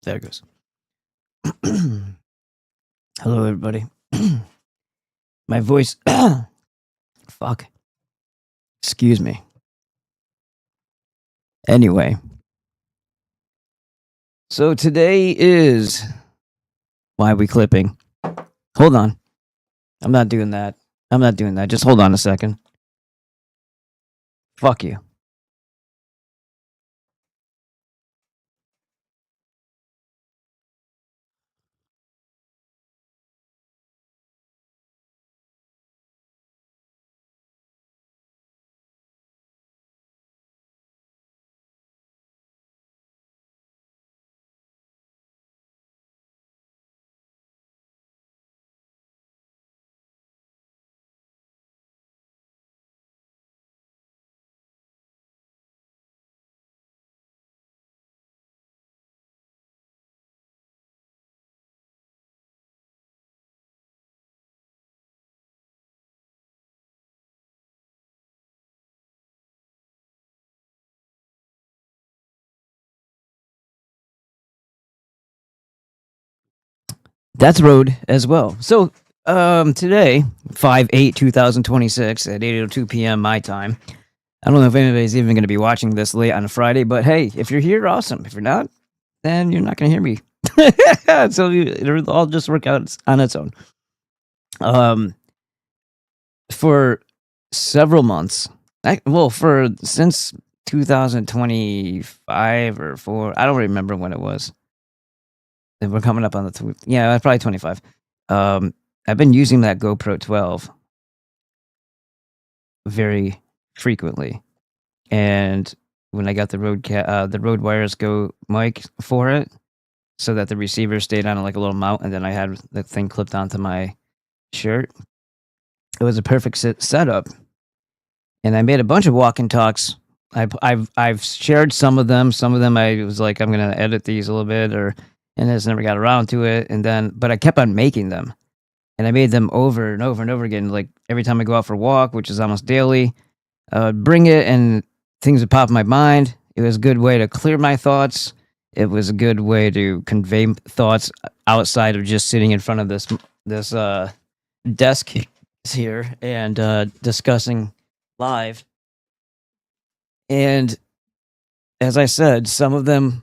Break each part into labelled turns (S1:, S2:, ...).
S1: There it goes. Hello, everybody. My voice. Fuck. Excuse me. Anyway. So today is. Why are we clipping? Hold on. I'm not doing that. Just hold on a second. Fuck you. That's road as well. So today, 5/8/2026 at 8:02 p.m. my time. I don't know if anybody's even going to be watching this late on a Friday, but hey, if you're here, awesome. If you're not, then you're not going to hear me. So it'll all just work out on its own. For several months, since 2025 or 4, I don't remember when it was. We're coming up on the probably 25. I've been using that GoPro 12 very frequently, and when I got the Rode Wireless Go mic for it, so that the receiver stayed on like a little mount, and then I had the thing clipped onto my shirt. It was a perfect setup, and I made a bunch of walk and talks. I've shared some of them. Some of them I was like, I'm gonna edit these a little bit, and I just never got around to it. And then, but I kept on making them, and I made them over and over and over again. Like every time I go out for a walk, which is almost daily, I would bring it, and things would pop in my mind. It was a good way to clear my thoughts. It was a good way to convey thoughts outside of just sitting in front of this desk here and discussing live. And as I said, some of them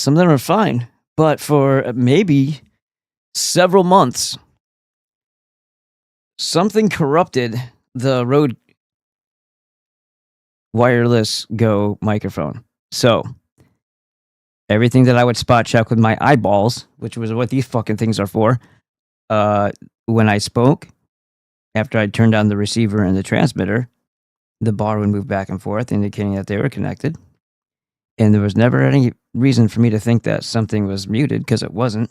S1: are fine, but for maybe several months, something corrupted the Rode Wireless Go microphone. So everything that I would spot check with my eyeballs, which was what these fucking things are for, when I spoke, after I turned on the receiver and the transmitter, the bar would move back and forth, indicating that they were connected. And there was never any reason for me to think that something was muted, because it wasn't.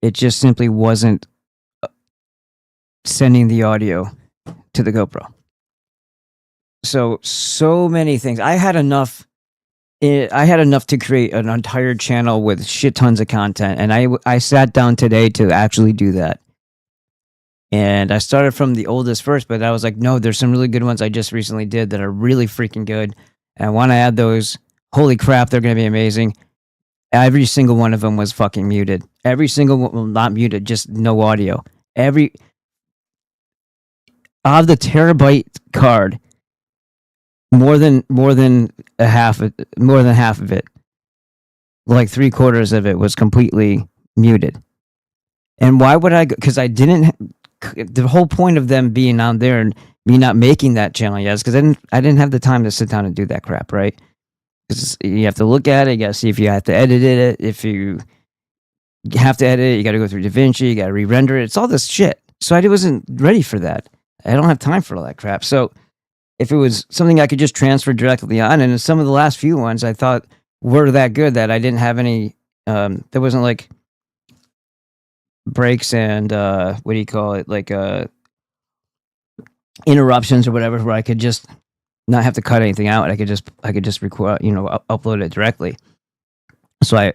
S1: It just simply wasn't sending the audio to the GoPro. So many things. I had enough to create an entire channel with shit tons of content, and I sat down today to actually do that. And I started from the oldest first, but I was like, no, there's some really good ones I just recently did that are really freaking good, and I want to add those. Holy crap, they're going to be amazing. Every single one of them was fucking muted. Every single one, well, not muted, just no audio. Of the terabyte card, more than half of it, like 3/4 of it was completely muted. And why would I go? Because I didn't. The whole point of them being on there and me not making that channel yet is because I didn't have the time to sit down and do that crap, right? Because you have to look at it, you got to see if you have to edit it. If you have to edit it, you got to go through DaVinci, you got to re-render it. It's all this shit. So I wasn't ready for that. I don't have time for all that crap. So if it was something I could just transfer directly on, and some of the last few ones I thought were that good that I didn't have any, there wasn't like breaks and what do you call it, like interruptions or whatever, where I could just not have to cut anything out. I could just record, upload it directly. So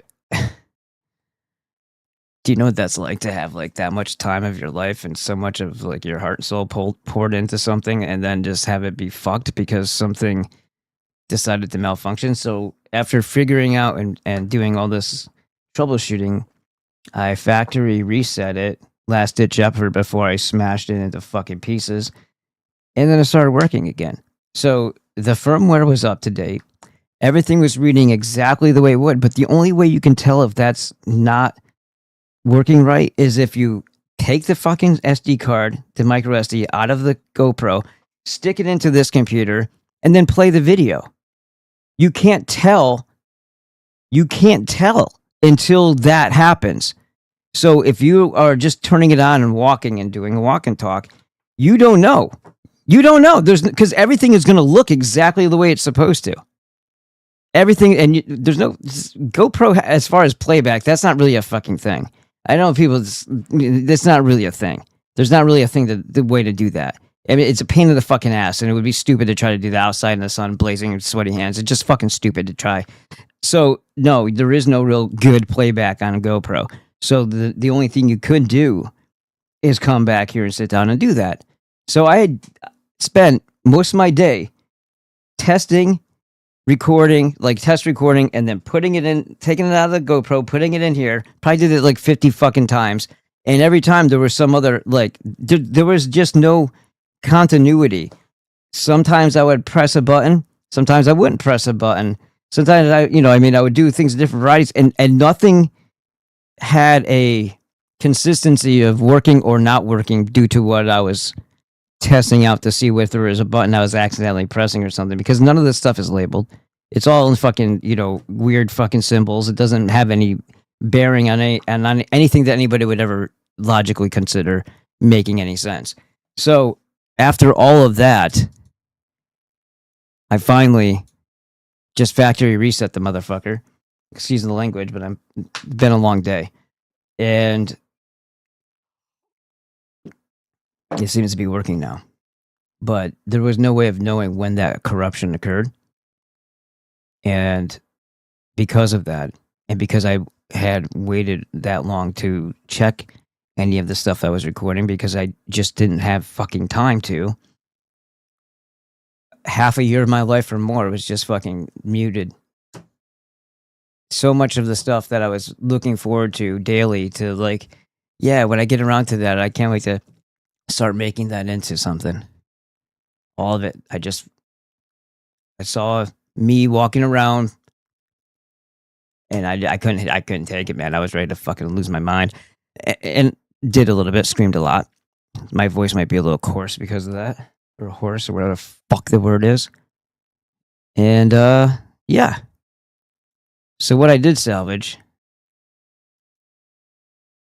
S1: do you know what that's like, to have like that much time of your life and so much of like your heart and soul poured into something, and then just have it be fucked because something decided to malfunction? So after figuring out and doing all this troubleshooting, I factory reset it, last ditch effort before I smashed it into fucking pieces, and then it started working again. So the firmware was up to date. Everything was reading exactly the way it would, but the only way you can tell if that's not working right is if you take the fucking SD card, the micro SD, out of the GoPro, stick it into this computer, and then play the video. You can't tell. You can't tell until that happens. So if you are just turning it on and walking and doing a walk and talk, you don't know. You don't know. Because everything is going to look exactly the way it's supposed to. Everything, and there's no GoPro as far as playback. That's not really a fucking thing. I know people. That's not really a thing. There's not really a thing the way to do that. I mean, it's a pain in the fucking ass, and it would be stupid to try to do that outside in the sun, blazing with sweaty hands. It's just fucking stupid to try. So no, there is no real good playback on a GoPro. So the only thing you could do is come back here and sit down and do that. So I had spent most of my day testing, recording, like test recording, and then putting it in, taking it out of the GoPro, putting it in here. Probably did it like 50 fucking times. And every time there was some other, like, there was just no continuity. Sometimes I would press a button. Sometimes I wouldn't press a button. Sometimes I would do things in different varieties, and nothing had a consistency of working or not working due to what I was testing out to see if there was a button I was accidentally pressing or something, because none of this stuff is labeled. It's all in fucking, weird fucking symbols. It doesn't have any bearing on anything that anybody would ever logically consider making any sense. So after all of that, I finally just factory reset the motherfucker. Excuse the language, but it's been a long day. And it seems to be working now. But there was no way of knowing when that corruption occurred. And because of that, and because I had waited that long to check any of the stuff I was recording, because I just didn't have fucking time to, half a year of my life or more was just fucking muted. So much of the stuff that I was looking forward to daily to, like, yeah, when I get around to that, I can't wait to start making that into something. All of it. I saw me walking around, and I couldn't take it, man. I was ready to fucking lose my mind, and did a little bit, screamed a lot. My voice might be a little coarse because of that, or hoarse, or whatever the fuck the word is. And yeah. So what I did salvage,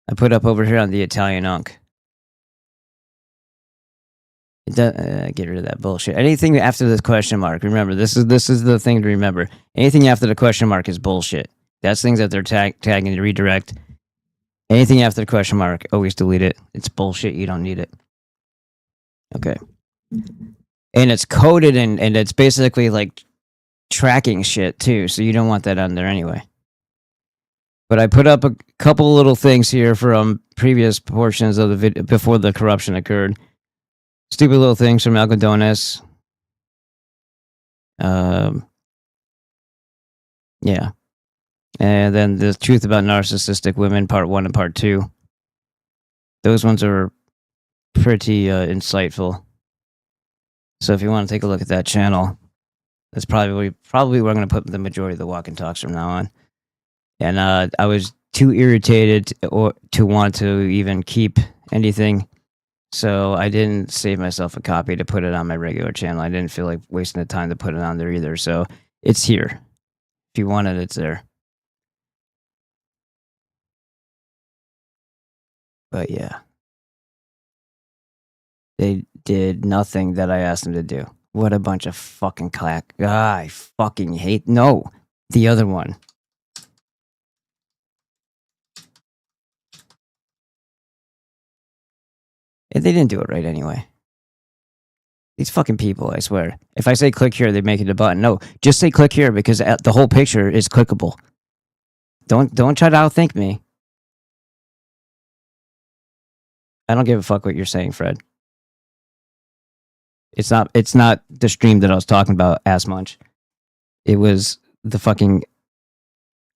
S1: I put up over here on the Italian Unk. Get rid of that bullshit. Anything after the question mark, remember, this is the thing to remember. Anything after the question mark is bullshit. That's things that they're tagging to redirect. Anything after the question mark, always delete it. It's bullshit. You don't need it. Okay. And it's coded, and it's basically like tracking shit too, so you don't want that on there anyway. But I put up a couple little things here from previous portions of the video before the corruption occurred. Stupid little things from Algodonis. Yeah. And then the truth about narcissistic women, part 1 and part 2. Those ones are pretty insightful. So if you want to take a look at that channel, that's probably where I'm going to put the majority of the walk and talks from now on. And I was too irritated to want to even keep anything, so I didn't save myself a copy to put it on my regular channel. I didn't feel like wasting the time to put it on there either, so it's here. If you want it, it's there. But yeah. They did nothing that I asked them to do. What a bunch of fucking clack. I fucking hate... No, the other one. And they didn't do it right anyway. These fucking people, I swear. If I say click here, they make it a button. No, just say click here, because the whole picture is clickable. Don't try to outthink me. I don't give a fuck what you're saying, Fred. It's not the stream that I was talking about, Ass Munch. It was the fucking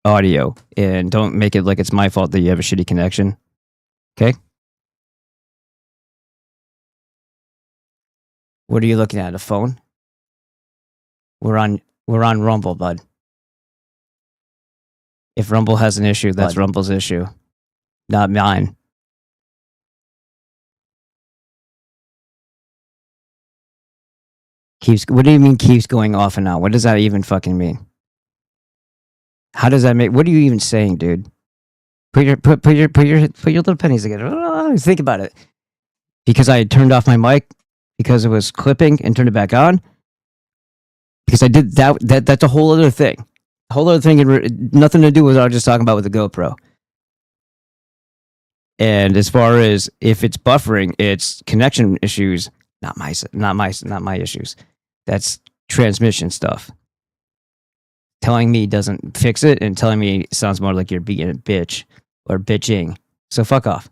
S1: audio and don't make it like it's my fault that you have a shitty connection. Okay? What are you looking at? A phone? We're on Rumble, bud. If Rumble has an issue, that's Rumble's issue, not mine. What do you mean keeps going off and on? What does that even fucking mean? How does that make? What are you even saying, dude? Put your little pennies together. Think about it. Because I turned off my mic because it was clipping and turned it back on. Because I did that. That's a whole other thing. A whole other thing. Nothing to do with what I was just talking about with the GoPro. And as far as if it's buffering, it's connection issues. Not my issues. That's transmission stuff. Telling me doesn't fix it, and telling me it sounds more like you're being a bitch or bitching. So fuck off.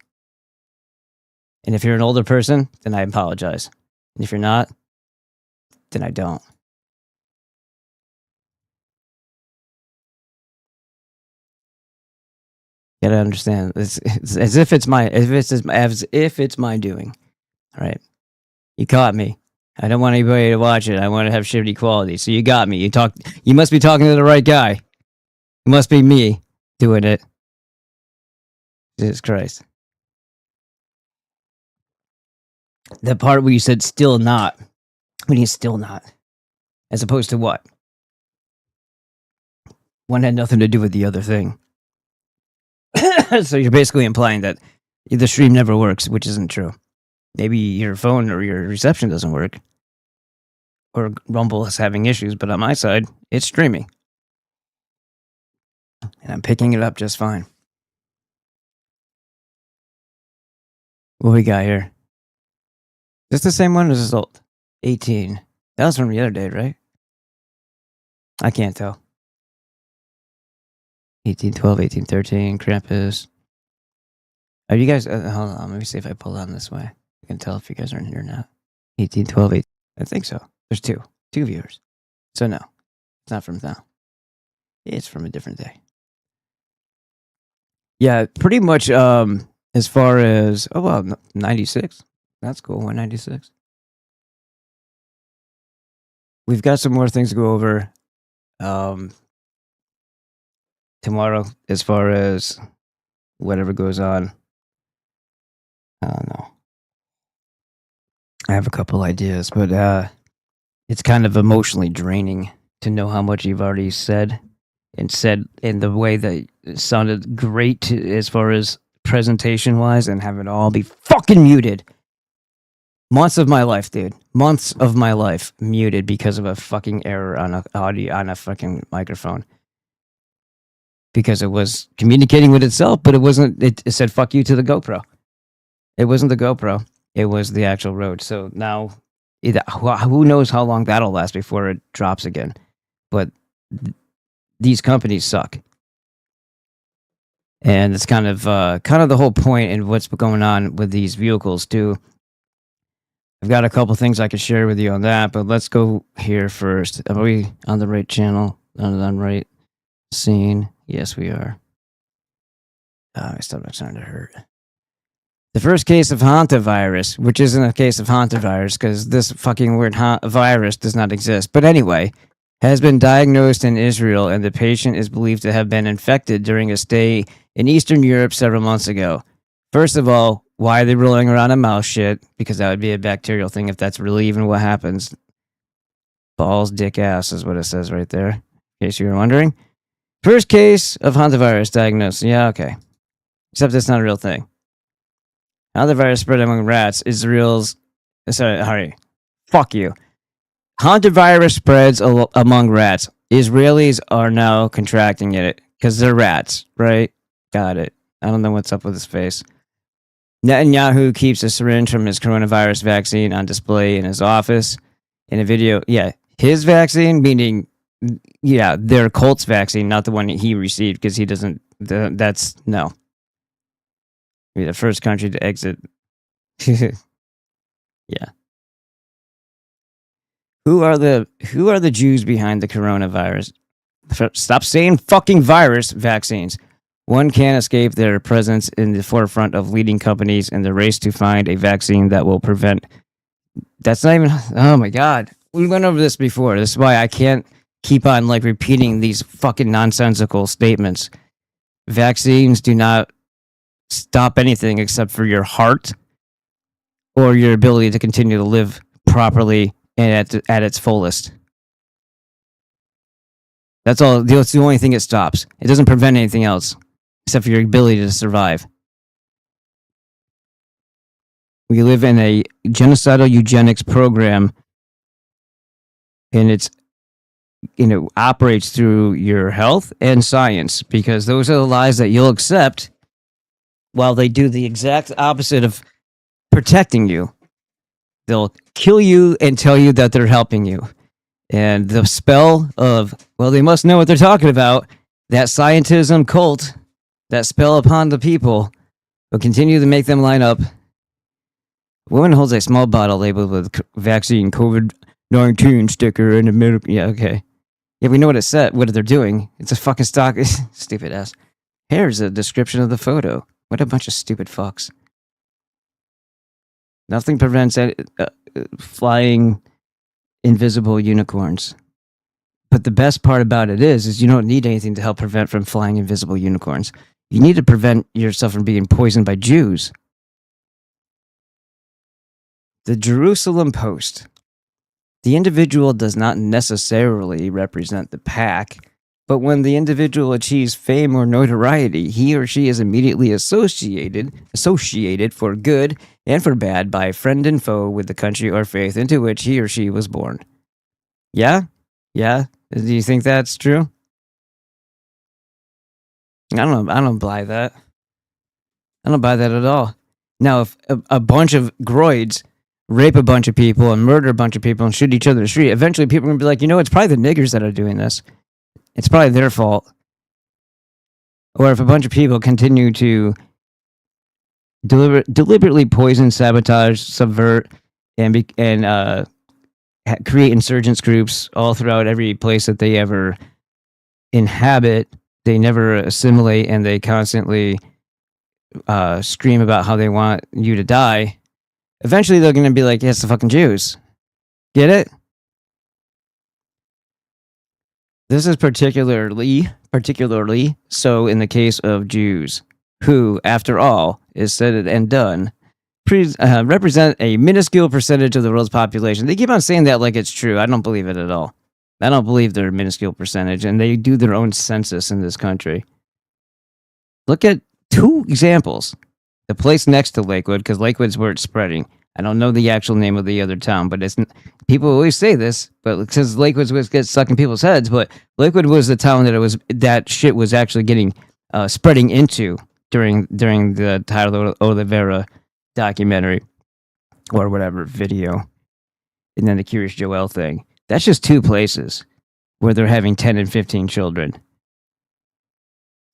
S1: And if you're an older person, then I apologize. And if you're not, then I don't. You gotta understand. It's as if it's my doing. All right. You caught me. I don't want anybody to watch it. I want to have shitty quality. So you got me. You must be talking to the right guy. It must be me doing it. Jesus Christ. The part where you said still not. When you still not. As opposed to what? One had nothing to do with the other thing. So you're basically implying that the stream never works, which isn't true. Maybe your phone or your reception doesn't work. Or Rumble is having issues, but on my side, it's streaming. And I'm picking it up just fine. What we got here? Is this the same one or is this old? 18. That was from the other day, right? I can't tell. 1812, 1813, Krampus. Are you guys... hold on, let me see if I pull on this way. I can tell if you guys are in here or not. 1812, 18... I think so. There's two viewers. So no, it's not from now. It's from a different day. Yeah, pretty much as far as... Oh, well, 96. That's cool, 196. We've got some more things to go over tomorrow as far as whatever goes on. I don't know. I have a couple ideas, but it's kind of emotionally draining to know how much you've already said and said in the way that it sounded great as far as presentation wise, and have it all be fucking muted. Months of my life, dude. Months of my life muted because of a fucking error on a audio on a fucking microphone. Because it was communicating with itself, but it wasn't. It said "fuck you" to the GoPro. It wasn't the GoPro. It was the actual Rode. So now, who knows how long that'll last before it drops again? But these companies suck, and it's kind of the whole point in what's going on with these vehicles too. I've got a couple things I could share with you on that, but let's go here first. Are we on the right channel? On the right scene? Yes, we are. My stomach's starting to hurt. The first case of hantavirus, which isn't a case of hantavirus because this fucking word virus does not exist. But anyway, has been diagnosed in Israel, and the patient is believed to have been infected during a stay in Eastern Europe several months ago. First of all, why are they rolling around a mouse shit? Because that would be a bacterial thing if that's really even what happens. Balls, dick, ass is what it says right there, in case you were wondering. First case of hantavirus diagnosed. Yeah, okay. Except it's not a real thing. Hantavirus spread among rats. Israel's... Sorry. Fuck you. Hantavirus spreads among rats. Israelis are now contracting it because they're rats, right? Got it. I don't know what's up with his face. Netanyahu keeps a syringe from his coronavirus vaccine on display in his office. In a video, yeah, his vaccine, meaning, yeah, their Colt's vaccine, not the one he received, because he doesn't, that's, no. Be the first country to exit. Yeah. Who are the Jews behind the coronavirus? Stop saying fucking virus vaccines. One can't escape their presence in the forefront of leading companies in the race to find a vaccine that will prevent. That's not even. Oh my god. We went over this before. This is why I can't keep on like repeating these fucking nonsensical statements. Vaccines do not stop anything except for your heart or your ability to continue to live properly and at its fullest. That's all. That's the only thing it stops. It doesn't prevent anything else except for your ability to survive. We live in a genocidal eugenics program, and it's operates through your health and science, because those are the lies that you'll accept while they do the exact opposite of protecting you. They'll kill you and tell you that they're helping you. And the spell of, well, they must know what they're talking about, that scientism cult, that spell upon the people, will continue to make them line up. A woman holds a small bottle labeled with vaccine COVID-19 sticker in the middle. Yeah, okay. Yeah, we know what it said, what they're doing. It's a fucking stock. Stupid ass. Here's a description of the photo. What a bunch of stupid fucks. Nothing prevents flying invisible unicorns. But the best part about it is you don't need anything to help prevent from flying invisible unicorns. You need to prevent yourself from being poisoned by Jews. The Jerusalem Post. The individual does not necessarily represent the pack, but when the individual achieves fame or notoriety, he or she is immediately associated for good and for bad by friend and foe with the country or faith into which he or she was born. Yeah? Yeah? Do you think that's true? I don't buy that. I don't buy that at all. Now, if a bunch of groids rape a bunch of people and murder a bunch of people and shoot each other in the street, eventually people are going to be like, it's probably the niggers that are doing this. It's probably their fault. Or if a bunch of people continue to deliberately poison, sabotage, subvert, and create insurgents groups all throughout every place that they ever inhabit, they never assimilate, and they constantly scream about how they want you to die, eventually they're going to be like, yeah, it's the fucking Jews. Get it? This is particularly so in the case of Jews, who, after all is said and done, represent a minuscule percentage of the world's population. They keep on saying that like it's true. I don't believe it at all. I don't believe they're a minuscule percentage, and they do their own census in this country. Look at two examples. The place next to Lakewood, because Lakewood's where it's spreading. I don't know the actual name of the other town, but people always say this, but because Lakewood's what gets stuck in people's heads, but Lakewood was the town that shit was actually getting spreading into during the Tyler Oliveira documentary or whatever video, and then the Curious Joel thing. That's just two places where they're having 10 and 15 children.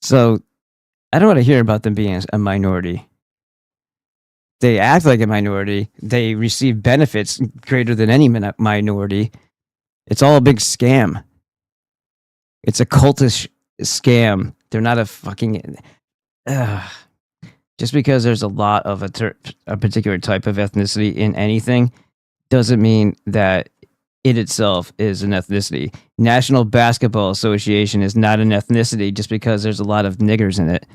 S1: So I don't want to hear about them being a minority. They act like a minority. They receive benefits greater than any minority. It's all a big scam. It's a cultish scam. They're not a fucking... Just because there's a lot of a particular type of ethnicity in anything doesn't mean that it itself is an ethnicity. National Basketball Association is not an ethnicity just because there's a lot of niggers in it.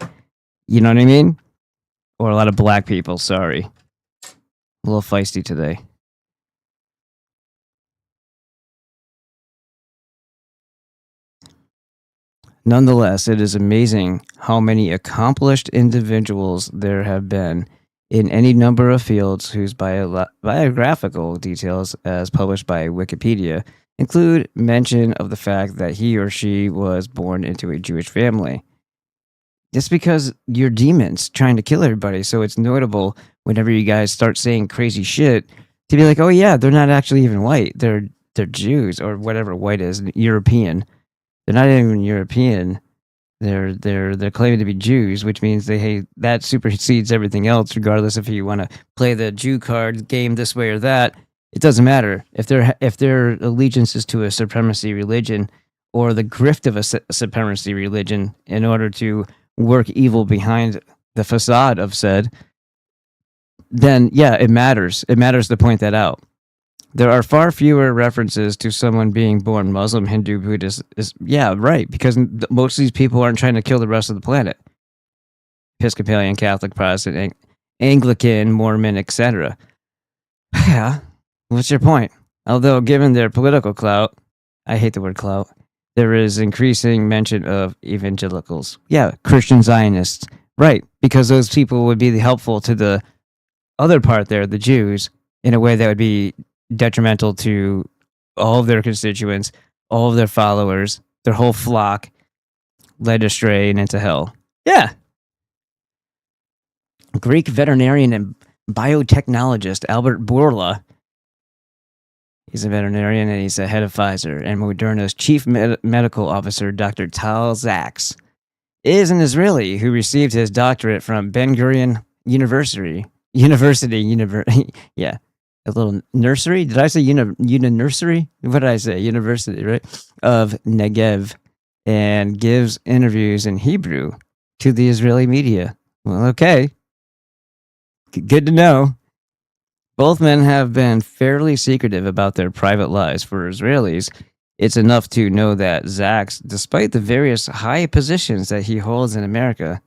S1: You know what I mean? Or a lot of black people, sorry. A little feisty today. Nonetheless, it is amazing how many accomplished individuals there have been in any number of fields whose biographical details, as published by Wikipedia, include mention of the fact that he or she was born into a Jewish family. Just because you're demons trying to kill everybody, so it's notable whenever you guys start saying crazy shit to be like, oh yeah, they're not actually even white. They're Jews, or whatever white is, European. They're not even European. They're claiming to be Jews, which means that supersedes everything else, regardless if you want to play the Jew card game this way or that. It doesn't matter if their allegiance is to a supremacy religion or the grift of a supremacy religion in order to work evil behind the facade of said, then yeah, it matters. It matters to point that out. There are far fewer references to someone being born Muslim, Hindu, Buddhist. Yeah, right, because most of these people aren't trying to kill the rest of the planet. Episcopalian, Catholic, Protestant, Anglican, Mormon, etc. Yeah, what's your point? Although, given their political clout, I hate the word clout, there is increasing mention of evangelicals. Yeah, Christian Zionists. Right, because those people would be helpful to the other part there, the Jews, in a way that would be detrimental to all of their constituents, all of their followers, their whole flock, led astray and into hell. Yeah. Greek veterinarian and biotechnologist Albert Bourla. He's a veterinarian and he's the head of Pfizer. And Moderna's chief medical officer, Dr. Tal Zaks, is an Israeli who received his doctorate from Ben Gurion University. Yeah. A little nursery? Did I say nursery? What did I say? University, right? Of Negev. And gives interviews in Hebrew to the Israeli media. Well, okay. Good to know. Both men have been fairly secretive about their private lives. For Israelis, it's enough to know that Zaks, despite the various high positions that he holds in America,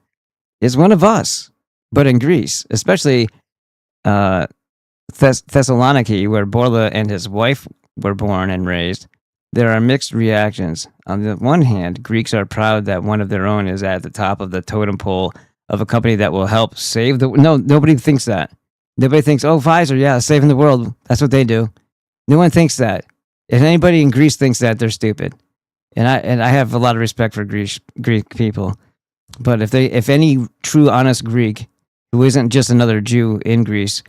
S1: is one of us. But in Greece, especially Thessaloniki, where Bourla and his wife were born and raised, there are mixed reactions. On the one hand, Greeks are proud that one of their own is at the top of the totem pole of a company that will help save the... No, nobody thinks that. Nobody thinks, oh, Pfizer, yeah, saving the world. That's what they do. No one thinks that. If anybody in Greece thinks that, they're stupid. And I have a lot of respect for Greek people. But if any true, honest Greek who isn't just another Jew in Greece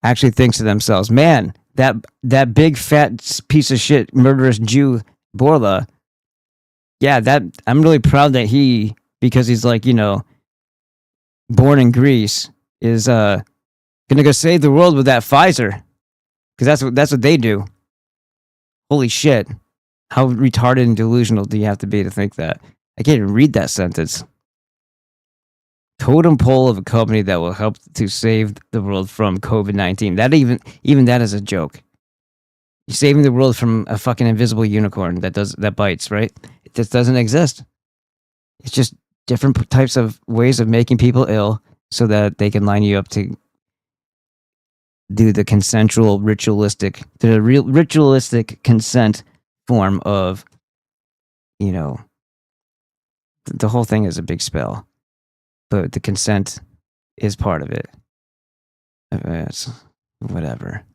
S1: actually thinks to themselves, man, that big fat piece of shit murderous Jew Bourla, yeah, that I'm really proud that he, because he's like, born in Greece, is gonna go save the world with that Pfizer, because that's what they do. Holy shit! How retarded and delusional do you have to be to think that? I can't even read that sentence. Totem pole of a company that will help to save the world from COVID-19. That even that is a joke. You're saving the world from a fucking invisible unicorn that bites, right? It just doesn't exist. It's just different types of ways of making people ill so that they can line you up to do the ritualistic consent form of, the whole thing is a big spell. But the consent is part of it. It's whatever.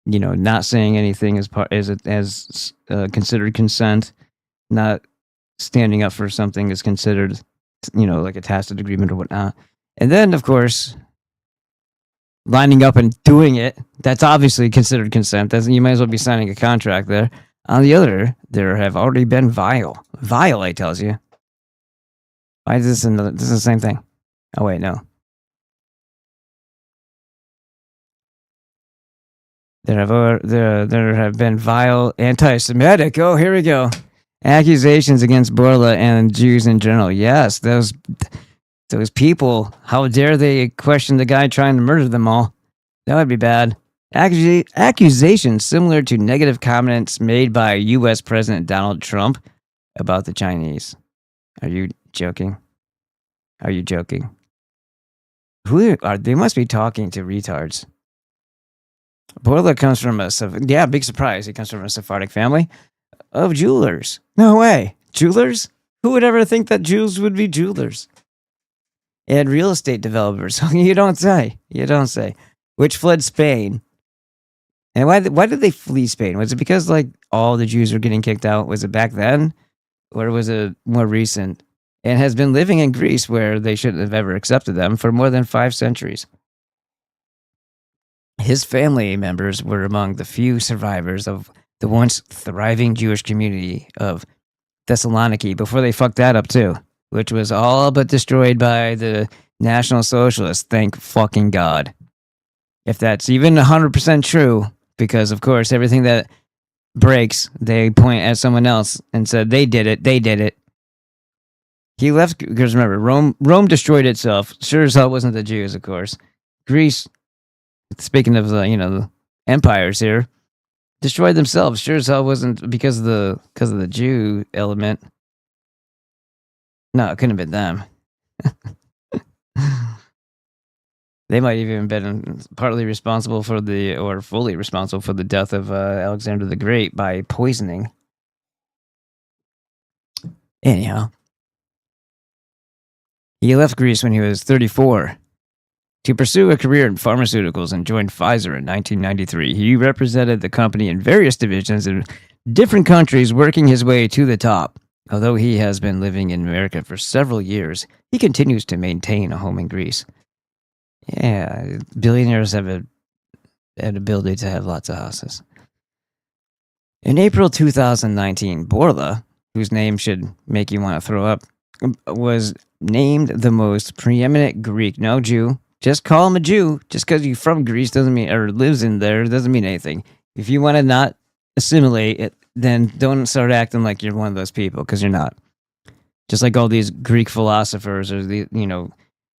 S1: Not saying anything is considered consent. Not standing up for something is considered, like a tacit agreement or whatnot. And then, of course, lining up and doing it, that's obviously considered consent. You might as well be signing a contract there. On the other, there have already been violate tells you. Why is this another? This is the same thing. Oh wait, no. There have been vile anti-Semitic. Oh, here we go. Accusations against Bourla and Jews in general. Yes, those people. How dare they question the guy trying to murder them all? That would be bad. Accusations similar to negative comments made by U.S. President Donald Trump about the Chinese. Are you joking? Are you joking? They must be talking to retards. Bourla comes from big surprise. He comes from a Sephardic family of jewelers. No way. Jewelers? Who would ever think that Jews would be jewelers? And real estate developers. You don't say. Which fled Spain. And why did they flee Spain? Was it because all the Jews were getting kicked out? Was it back then? Or was it more recent? And has been living in Greece where they shouldn't have ever accepted them for more than 5 centuries. His family members were among the few survivors of the once thriving Jewish community of Thessaloniki before they fucked that up too, which was all but destroyed by the National Socialists. Thank fucking God. If that's even 100% true, because of course everything that breaks, they point at someone else and said, they did it, they did it. He left, because remember, Rome destroyed itself. Sure as hell wasn't the Jews, of course. Greece, speaking of the empires here, destroyed themselves. Sure as hell wasn't because of the Jew element. No, it couldn't have been them. They might even been partly responsible for or fully responsible for the death of Alexander the Great by poisoning. Anyhow, he left Greece when he was 34 to pursue a career in pharmaceuticals and joined Pfizer in 1993. He represented the company in various divisions in different countries, working his way to the top. Although he has been living in America for several years, he continues to maintain a home in Greece. Yeah, billionaires have an ability to have lots of houses. In April 2019, Borla, whose name should make you want to throw up, was named the most preeminent Greek. No Jew. Just call him a Jew. Just because you're from Greece doesn't mean, or lives in there, doesn't mean anything. If you want to not assimilate it, then don't start acting like you're one of those people, because you're not. Just like all these Greek philosophers, or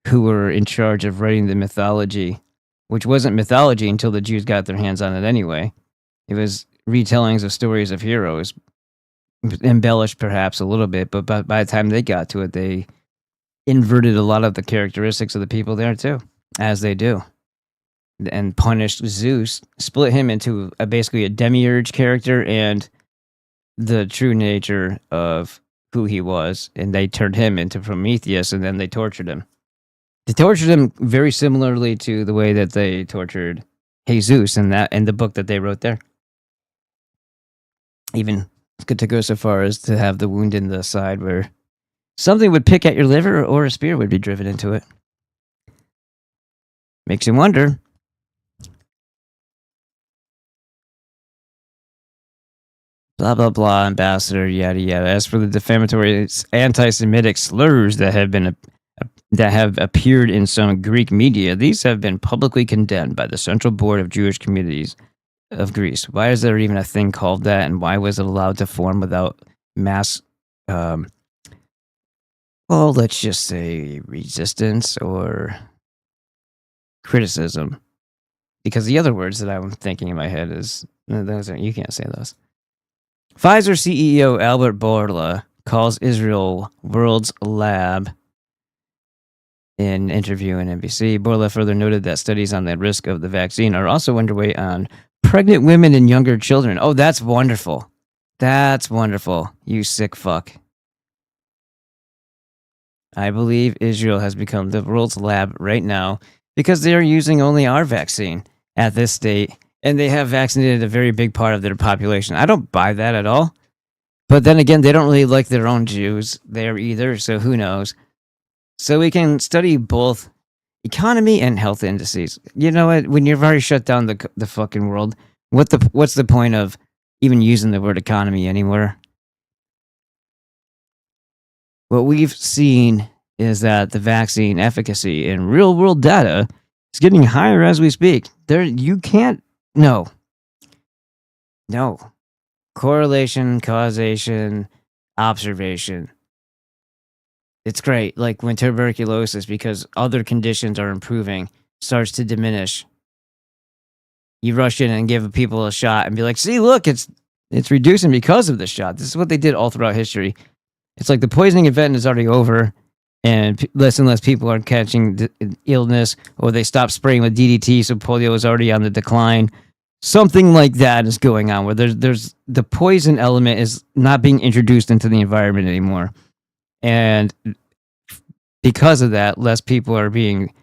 S1: who were in charge of writing the mythology, which wasn't mythology until the Jews got their hands on it anyway. It was retellings of stories of heroes, embellished perhaps a little bit, but by the time they got to it, they inverted a lot of the characteristics of the people there too, as they do, and punished Zeus, split him into basically a demiurge character and the true nature of who he was, and they turned him into Prometheus, and then they tortured him. They tortured him very similarly to the way that they tortured Jesus in the book that they wrote there. Even to go so far as to have the wound in the side where something would pick at your liver or a spear would be driven into it. Makes you wonder. Blah, blah, blah, ambassador, yada, yada. As for the defamatory anti-Semitic slurs that have appeared in some Greek media, these have been publicly condemned by the Central Board of Jewish Communities of Greece. Why is there even a thing called that, and why was it allowed to form without mass, let's just say resistance or criticism? Because the other words that I'm thinking in my head is, you can't say those. Pfizer CEO Albert Bourla calls Israel world's lab in an interview in NBC. Bourla further noted that studies on the risk of the vaccine are also underway on pregnant women and younger children. Oh, that's wonderful. That's wonderful, you sick fuck. I believe Israel has become the world's lab right now because they are using only our vaccine at this state, and they have vaccinated a very big part of their population. I don't buy that at all. But then again, they don't really like their own Jews there either, so who knows? So we can study both economy and health indices. You know what? When you've already shut down the fucking world, what's the point of even using the word economy anywhere? What we've seen is that the vaccine efficacy in real world data is getting higher as we speak. No. Correlation, causation, observation. It's great. Like when tuberculosis, because other conditions are improving, starts to diminish. You rush in and give people a shot and be like, see, look, it's reducing because of the shot. This is what they did all throughout history. It's like the poisoning event is already over, and less and less people are catching illness, or they stop spraying with DDT, so polio is already on the decline. Something like that is going on, where there's the poison element is not being introduced into the environment anymore. And because of that, less people are being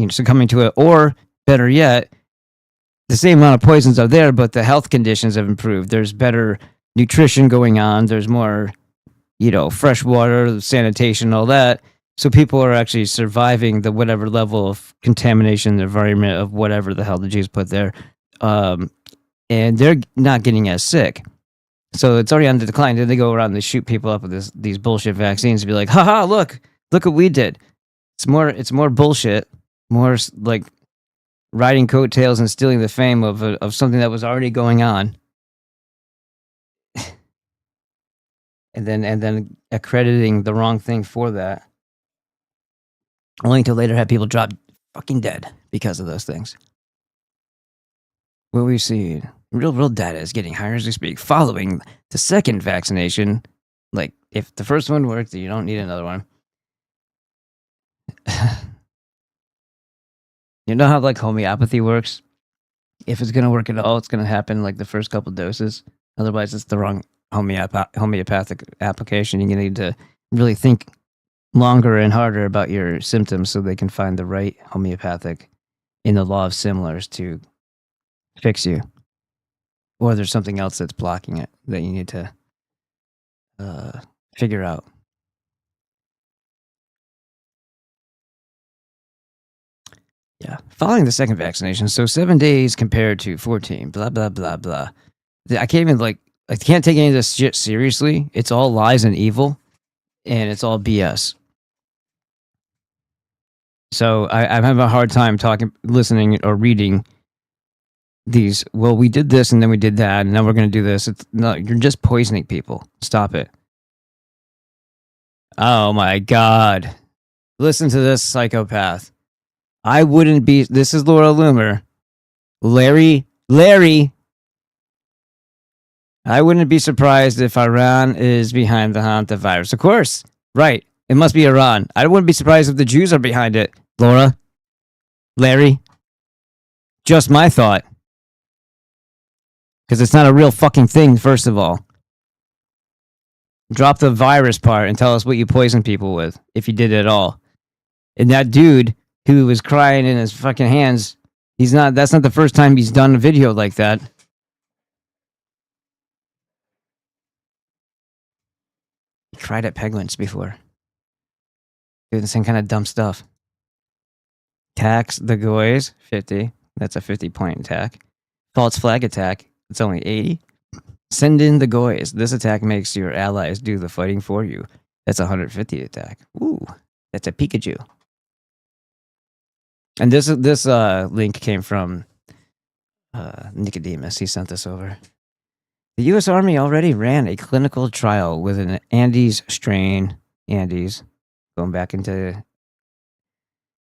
S1: succumbing to it, or better yet, the same amount of poisons are there, but the health conditions have improved. There's better nutrition going on. There's more, fresh water, sanitation, all that. So people are actually surviving the whatever level of contamination in the environment of whatever the hell the Jews put there. And they're not getting as sick. So it's already on the decline. Then they go around and they shoot people up with these bullshit vaccines and be like, haha, look what we did. It's more bullshit, more like riding coattails and stealing the fame of something that was already going on. and then accrediting the wrong thing for that, only to later have people drop fucking dead because of those things. What we see, real data is getting higher as we speak. Following the second vaccination, like if the first one worked, you don't need another one. You know how like homeopathy works? If it's gonna work at all, it's gonna happen like the first couple doses. Otherwise, it's the wrong homeopathic application. You're gonna need to really think longer and harder about your symptoms so they can find the right homeopathic in the law of similars to fix you. Or there's something else that's blocking it that you need to figure out. Yeah. Following the second vaccination, so 7 days compared to 14, blah, blah, blah, blah. I can't even, I can't take any of this shit seriously. It's all lies and evil, and it's all BS. So I'm having a hard time listening, or reading these. Well, we did this, and then we did that, and now we're going to do this. No, you're just poisoning people. Stop it. Oh my God. Listen to this psychopath. I wouldn't be. This is Laura Loomer. Larry. I wouldn't be surprised if Iran is behind the Hanta virus. Of course. Right. It must be Iran. I wouldn't be surprised if the Jews are behind it. Laura. Larry. Just my thought. Because it's not a real fucking thing, first of all. Drop the virus part and tell us what you poison people with, if you did it at all. And that dude who was crying in his fucking hands, that's not the first time he's done a video like that. He cried at penguins before. Doing the same kind of dumb stuff. Tax the goys, 50. That's a 50-point attack. False flag attack, it's only 80. Send in the goys. This attack makes your allies do the fighting for you. That's a 150 attack. Ooh, that's a Pikachu. And this link came from Nicodemus. He sent this over. The U.S. Army already ran a clinical trial with an Andes strain. Andes, going back into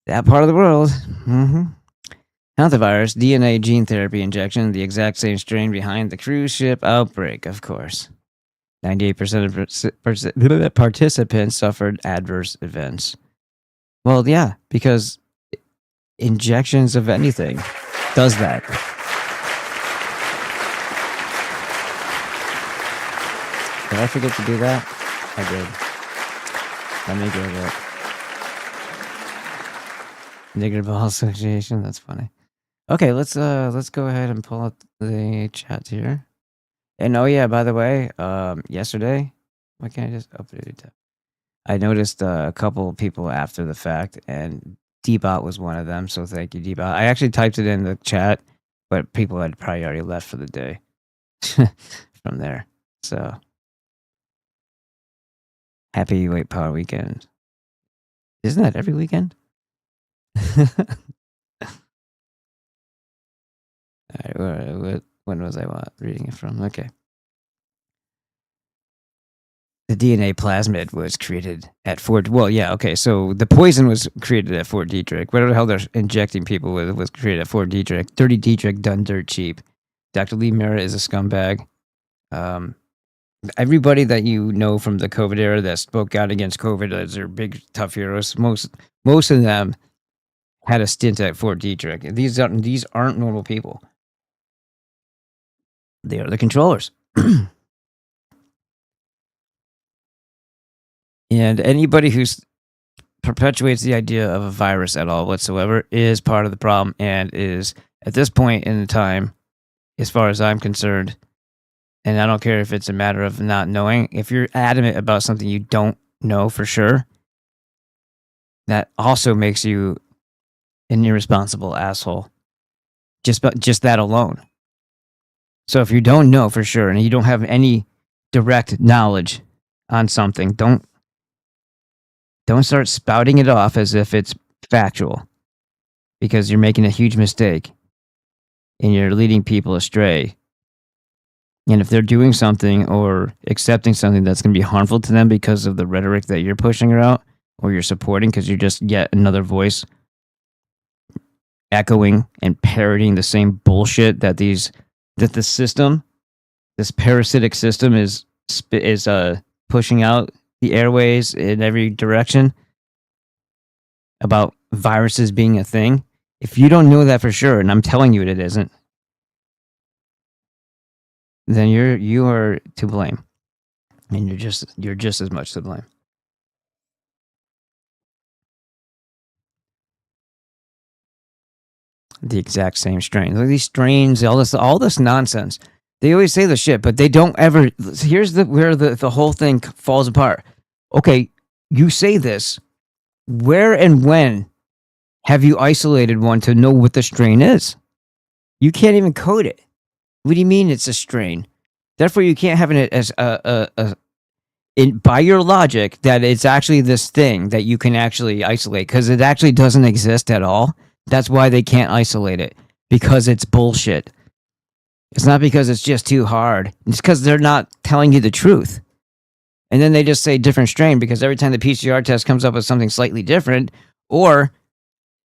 S1: that part of the world. Hantavirus, DNA gene therapy injection, the exact same strain behind the cruise ship outbreak, of course. 98% of participants suffered adverse events. Well, yeah, because injections of anything does that. Did I forget to do that? I did. Let me get it. Negative ball association. That's funny. Okay, let's go ahead and pull up the chat here. And oh yeah, by the way, yesterday, why can't I just update it? I noticed a couple people after the fact, and Dbot was one of them. So thank you, Dbot. I actually typed it in the chat, but people had probably already left for the day from there. So happy White Power Weekend. Isn't that every weekend? All right, when was I reading it from? Okay. The DNA plasmid was created at Fort... Well, yeah, okay, so the poison was created at Fort Detrick. Whatever the hell they're injecting people with was created at Fort Detrick. Dirty Detrick done dirt cheap. Dr. Lee Merritt is a scumbag. Everybody that you know from the COVID era that spoke out against COVID as their big, tough heroes, most of them had a stint at Fort Detrick. These aren't normal people. They are the controllers. And anybody who perpetuates the idea of a virus at all whatsoever is part of the problem, and is, at this point in time, as far as I'm concerned, and I don't care if it's a matter of not knowing, if you're adamant about something you don't know for sure, that also makes you an irresponsible asshole. Just that alone. So if you don't know for sure and you don't have any direct knowledge on something, don't start spouting it off as if it's factual, because you're making a huge mistake and you're leading people astray And if they're doing something or accepting something that's going to be harmful to them because of the rhetoric that you're pushing out or you're supporting, because you're just yet another voice echoing and parroting the same bullshit that the system, this parasitic system, is pushing out the airways in every direction about viruses being a thing. If you don't know that for sure, and I'm telling you it isn't, then you are to blame, and you're just as much to blame. The exact same strain. Look, these strains, all this nonsense. They always say the shit, but they don't ever. Here's where the whole thing falls apart. Okay, you say this. Where and when have you isolated one to know what the strain is? You can't even code it. What do you mean it's a strain? Therefore, you can't have it as by your logic that it's actually this thing that you can actually isolate, because it actually doesn't exist at all. That's why they can't isolate it, because it's bullshit. It's not because it's just too hard. It's because they're not telling you the truth. And then they just say different strain because every time the PCR test comes up with something slightly different, or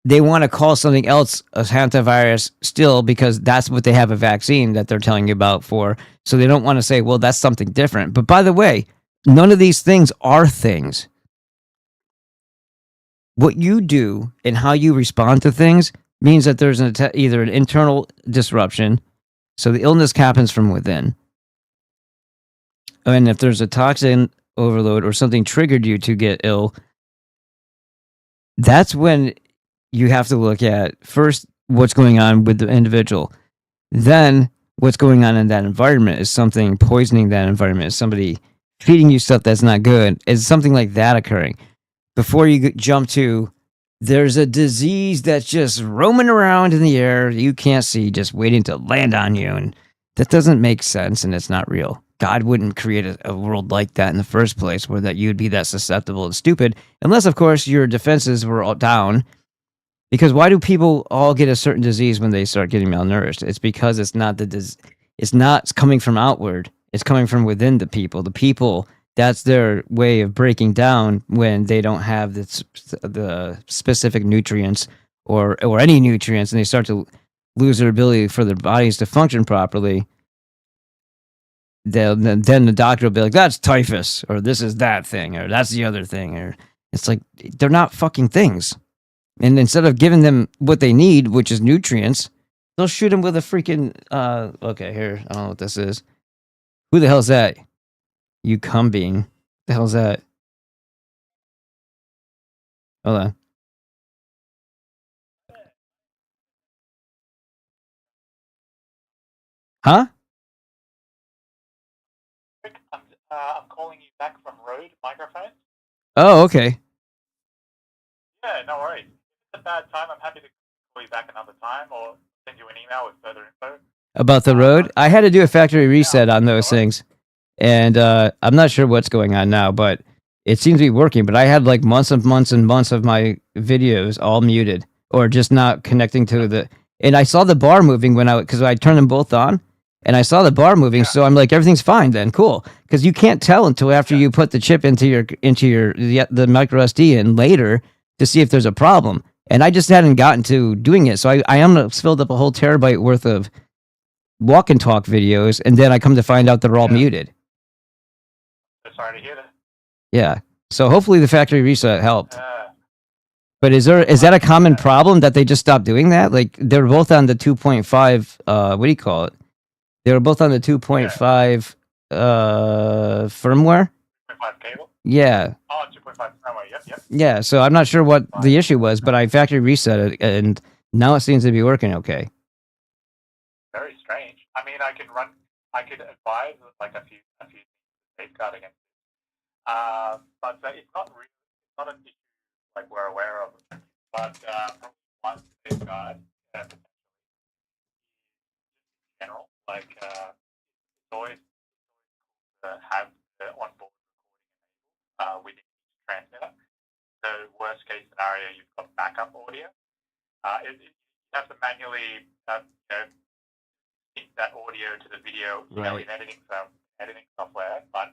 S1: they want to call something else a hantavirus still because that's what they have a vaccine that they're telling you about for. So they don't want to say, well, that's something different. But by the way, none of these things are things. What you do and how you respond to things means that there's either an internal disruption, so the illness happens from within. And if there's a toxin overload or something triggered you to get ill, that's when you have to look at first what's going on with the individual. Then what's going on in that environment. Is something poisoning that environment? Is somebody feeding you stuff that's not good? Is something like that occurring? Before you jump to, there's a disease that's just roaming around in the air you can't see, just waiting to land on you. And that doesn't make sense, and it's not real. God wouldn't create a world like that in the first place, where that you'd be that susceptible and stupid, unless, of course, your defenses were all down. Because why do people all get a certain disease when they start getting malnourished? It's because it's not it's not coming from outward. It's coming from within the people. The people, that's their way of breaking down when they don't have the specific nutrients or any nutrients, and they start to lose their ability for their bodies to function properly. Then the doctor will be like, that's typhus, or this is that thing, or that's the other thing. Or it's like, they're not fucking things. And instead of giving them what they need, which is nutrients, they'll shoot them with a freaking, okay, here, I don't know what this is. Who the hell's that? You cum being. The hell's that? Hold on. Huh?
S2: I'm calling you back from Rode microphone.
S1: Oh, okay.
S2: Yeah, no worries. If it's a bad time, I'm happy to call you back another time or send you an email with further info.
S1: About the Rode? I had to do a factory reset on those things. And I'm not sure what's going on now, but it seems to be working. But I had like months and months and months of my videos all muted or just not connecting to the. And I saw the bar moving because I turned them both on, and I saw the bar moving. So I'm like, everything's fine then, cool. Because you can't tell until after you put the chip into the micro SD in later to see if there's a problem. And I just hadn't gotten to doing it, so I almost filled up a whole terabyte worth of walk and talk videos, and then I come to find out they're all muted.
S2: Sorry to hear that.
S1: Yeah. So hopefully the factory reset helped. But is that a common problem that they just stopped doing that? Like they're both on the 2.5 what do you call it? They were both on the 2.5 firmware?
S2: 2.5 cable?
S1: Yeah.
S2: Oh, 2.5 firmware. Yep.
S1: Yeah, so I'm not sure what the issue was, but I factory reset it, and now it seems to be working okay.
S2: Very strange. I mean, I could advise like a few safeguard against it. But it's not an issue like we're aware of. But probably one safeguard, in general, like it's always cool to have the onboard recording within each transmitter. So worst case scenario, you've got backup audio. You have to manually that audio to the video,
S1: Right.
S2: in editing software, but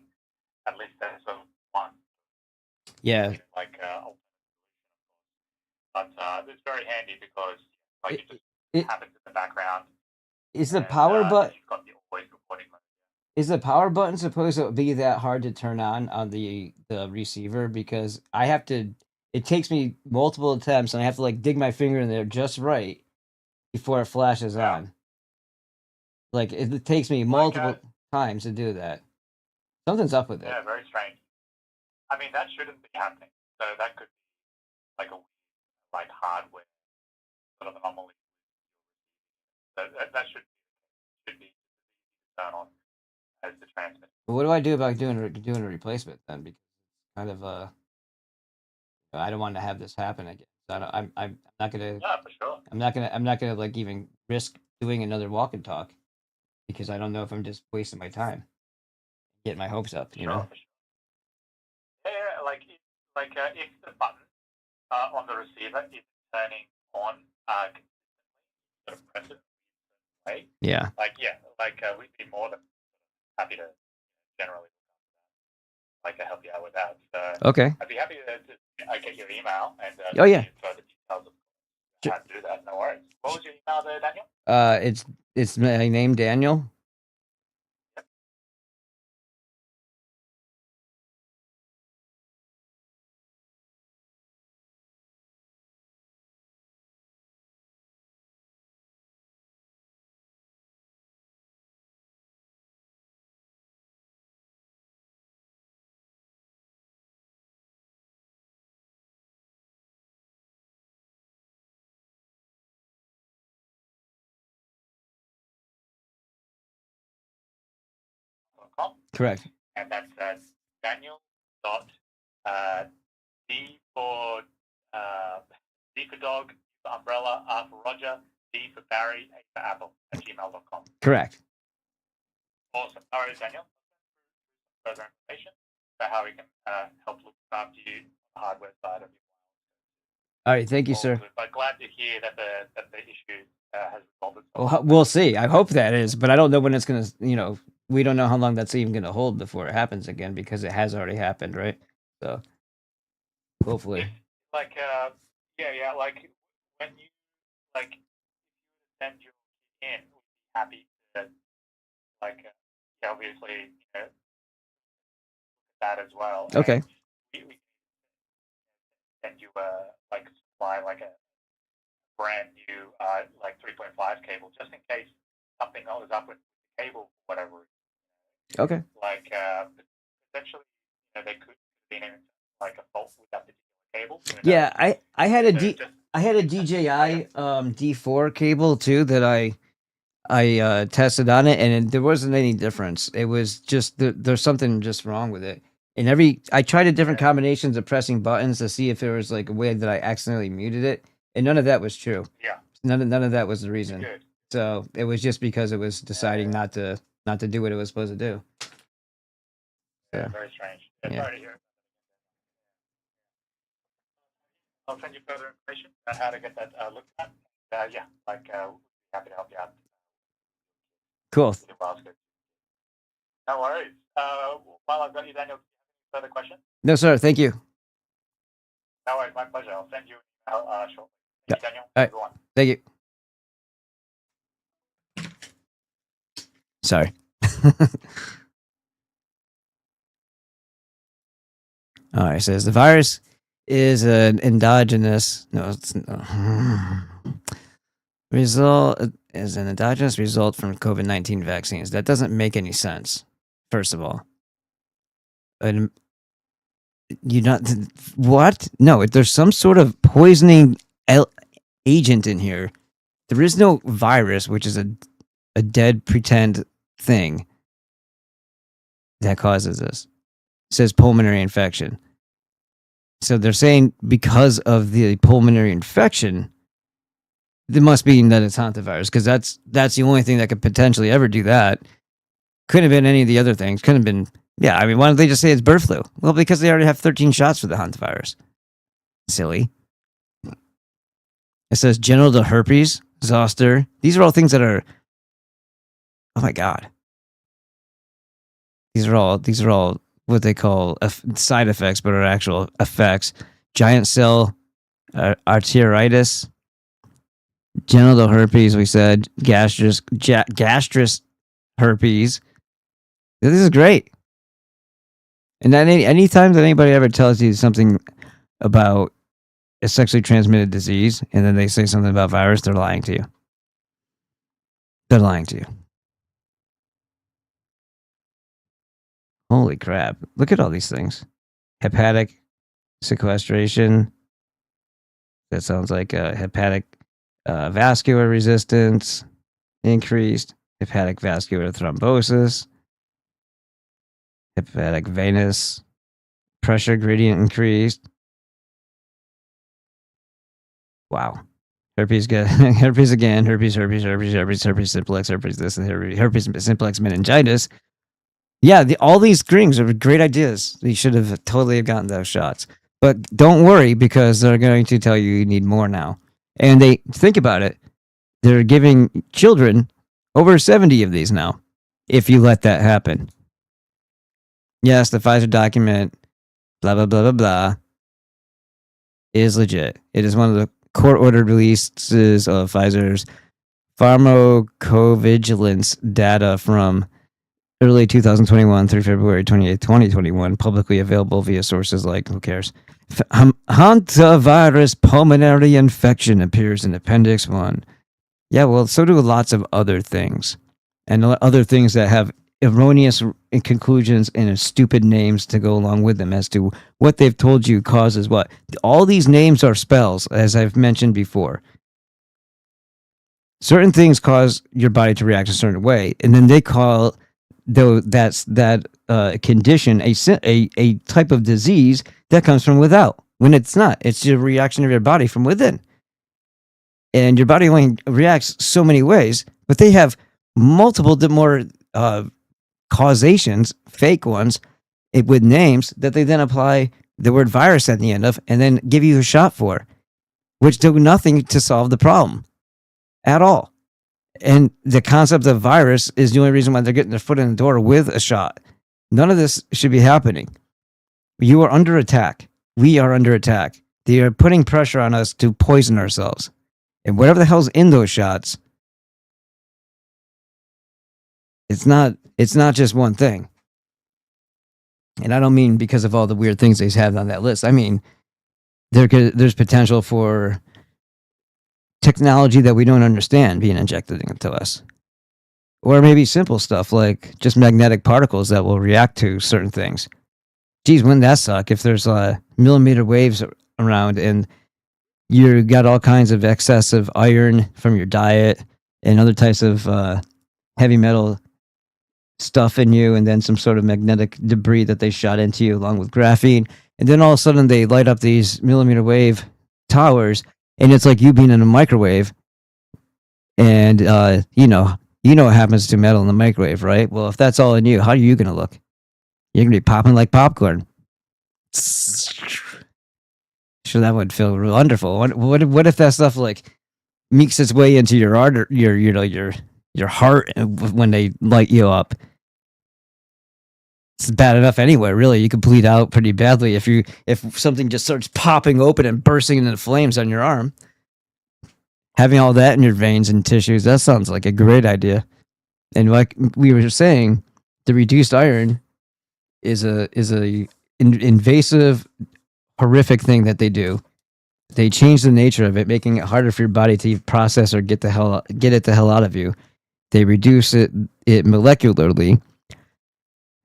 S2: at least there's one.
S1: Yeah.
S2: Like but it's very handy because it just happens in the background.
S1: Is the power button?
S2: You've got the always recording mode.
S1: Is the power button supposed to be that hard to turn on the receiver? Because I have to. It takes me multiple attempts, and I have to like dig my finger in there just right before it flashes on. Like it takes me multiple times to do that. Something's up with it.
S2: Yeah, very strange. I mean, that shouldn't be happening. So that could be like a like hardware sort of anomaly. So that should be turned on as the transmitter.
S1: What do I do about doing a replacement then? Because kind of I don't want to have this happen again. So I'm not gonna.
S2: Yeah, for sure.
S1: I'm not gonna like even risk doing another walk and talk because I don't know if I'm just wasting my time, getting my hopes up. You know.
S2: For sure. Yeah, like if the button on the receiver is turning on sort of press it way.
S1: Yeah.
S2: We'd be more than happy to generally help you out with that. So
S1: okay.
S2: I'd be happy to get your email and
S1: oh yeah.
S2: further details of how to do that. No worries. What was your email there, Daniel?
S1: It's my name, Daniel. Correct.
S2: And that's Daniel dot D for dog, for umbrella, R for Roger, D for Barry, A for Apple at gmail.com.
S1: Correct.
S2: Awesome. All right, Daniel. Further information about how we can help look after you on the hardware side of your.
S1: All right, thank you, sir.
S2: But glad to hear that the issue has resolved itself.
S1: Well, we'll see. I hope that is, but I don't know when it's gonna. We don't know how long that's even gonna hold before it happens again because it has already happened, right? So hopefully.
S2: Yeah. Like when you send your in, we'd be happy to obviously that as well.
S1: Okay.
S2: We send you supply a brand new 3.5 cable just in case something goes up with the cable, whatever.
S1: Okay.
S2: Potentially, they could be in a fault with that particular cable.
S1: Yeah, I had a DJI D4 cable too that I tested on it, and there wasn't any difference. It was just there's something just wrong with it. And I tried different combinations of pressing buttons to see if there was like a way that I accidentally muted it, and none of that was true.
S2: Yeah.
S1: None of that was the reason.
S2: Good.
S1: So it was just because it was deciding not to do what it was supposed to do.
S2: Yeah, very strange. Sorry to hear. I'll send you further information on how to get that looked at. Happy to help you out.
S1: Cool.
S2: No worries. While I've got you, Daniel, further questions?
S1: No, sir. Thank you.
S2: No worries. My pleasure. I'll send you an email shortly. Thank you, Daniel.
S1: All right.
S2: Everyone.
S1: Thank you. Sorry. All right. It says the virus is an endogenous. No, it's result is an endogenous result from COVID-19 vaccines. That doesn't make any sense. First of all, and you not what? No, there's some sort of poisoning agent in here. There is no virus, which is a dead pretend thing that causes this. It says pulmonary infection. So they're saying because of the pulmonary infection, it must mean that it's hantavirus, because that's the only thing that could potentially ever do that. Couldn't have been any of the other things. Couldn't have been. Yeah, I mean, why don't they just say it's bird flu? Well, because they already have 13 shots for the hantavirus. Silly. It says genital herpes, zoster. These are all things that are Oh my god. These are all what they call side effects, but are actual effects. Giant cell arteritis, genital herpes. We said gastrus herpes. This is great. And then anytime that anybody ever tells you something about a sexually transmitted disease, and then they say something about virus, they're lying to you. They're lying to you. Holy crap. Look at all these things. Hepatic sequestration. That sounds like hepatic vascular resistance increased. Hepatic vascular thrombosis. Hepatic venous pressure gradient increased. Wow. Herpes again, herpes simplex, herpes this, and herpes simplex meningitis. Yeah, all these things are great ideas. You should have totally gotten those shots. But don't worry, because they're going to tell you need more now. And they think about it. They're giving children over 70 of these now, if you let that happen. Yes, the Pfizer document, blah, blah, blah, blah, blah, is legit. It is one of the court-ordered releases of Pfizer's pharmacovigilance data from early 2021 through February 28, 2021, publicly available via sources like, who cares? Hantavirus pulmonary infection appears in Appendix 1. Yeah, well, so do lots of other things. And other things that have erroneous conclusions and stupid names to go along with them as to what they've told you causes what. All these names are spells, as I've mentioned before. Certain things cause your body to react a certain way, and then they call that condition a type of disease that comes from without, when it's not. It's your reaction of your body from within. And your body only reacts so many ways, but they have multiple more causations, fake ones, with names that they then apply the word virus at the end of and then give you a shot for, which do nothing to solve the problem at all. And the concept of virus is the only reason why they're getting their foot in the door with a shot. None of this should be happening. You are under attack. We are under attack. They are putting pressure on us to poison ourselves. And whatever the hell's in those shots, it's not just one thing. And I don't mean because of all the weird things they have on that list. I mean, there's potential for technology that we don't understand being injected into us. Or maybe simple stuff like just magnetic particles that will react to certain things. Geez, wouldn't that suck if there's millimeter waves around and you got all kinds of excessive iron from your diet and other types of heavy metal stuff in you, and then some sort of magnetic debris that they shot into you along with graphene. And then all of a sudden they light up these millimeter wave towers, and it's like you being in a microwave. And you know what happens to metal in the microwave, right? Well, if that's all in you, how are you going to look? You're going to be popping like popcorn. Sure, that would feel wonderful. What if that stuff like makes its way into your your heart when they light you up? It's bad enough anyway. Really, you could bleed out pretty badly if something just starts popping open and bursting into flames on your arm. Having all that in your veins and tissues, that sounds like a great idea. And like we were saying, the reduced iron is a invasive, horrific thing that they do. They change the nature of it, making it harder for your body to process or get it the hell out of you. They reduce it molecularly.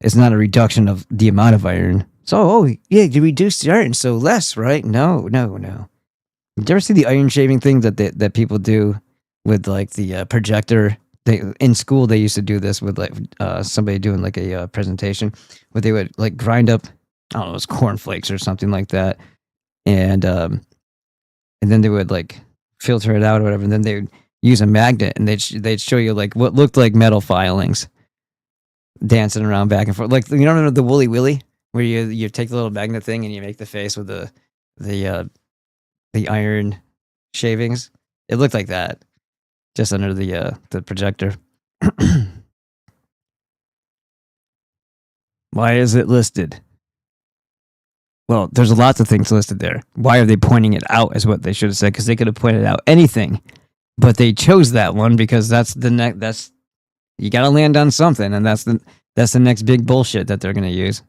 S1: It's not a reduction of the amount of iron. So, yeah, you reduce the iron, so less, right? No. Did you ever see the iron shaving thing that people do with like the projector? In school they used to do this with like somebody doing like a presentation where they would like grind up, I don't know, it was cornflakes or something like that, and then they would like filter it out or whatever, and then they would use a magnet and they'd show you like what looked like metal filings dancing around back and forth, like, you know, the Woolly Willy, where you take the little magnet thing and you make the face with the iron shavings. It looked like that, just under the projector. Why is it listed? Well, there's lots of things listed there. Why are they pointing it out is what they should have said, because they could have pointed out anything. But they chose that one because that's the next. That's you got to land on something, and that's the next big bullshit that they're going to use.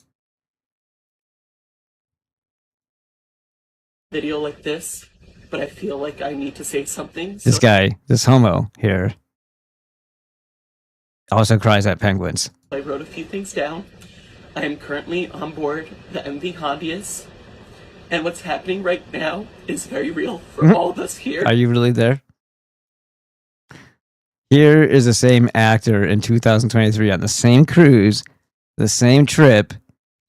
S3: Video like this, but I feel like I need to say something.
S1: This guy, this homo here, also cries at penguins.
S3: I wrote a few things down. I am currently on board the MV Hobbyists, and what's happening right now is very real for all of us here.
S1: Are you really there? Here is the same actor in 2023 on the same cruise, the same trip,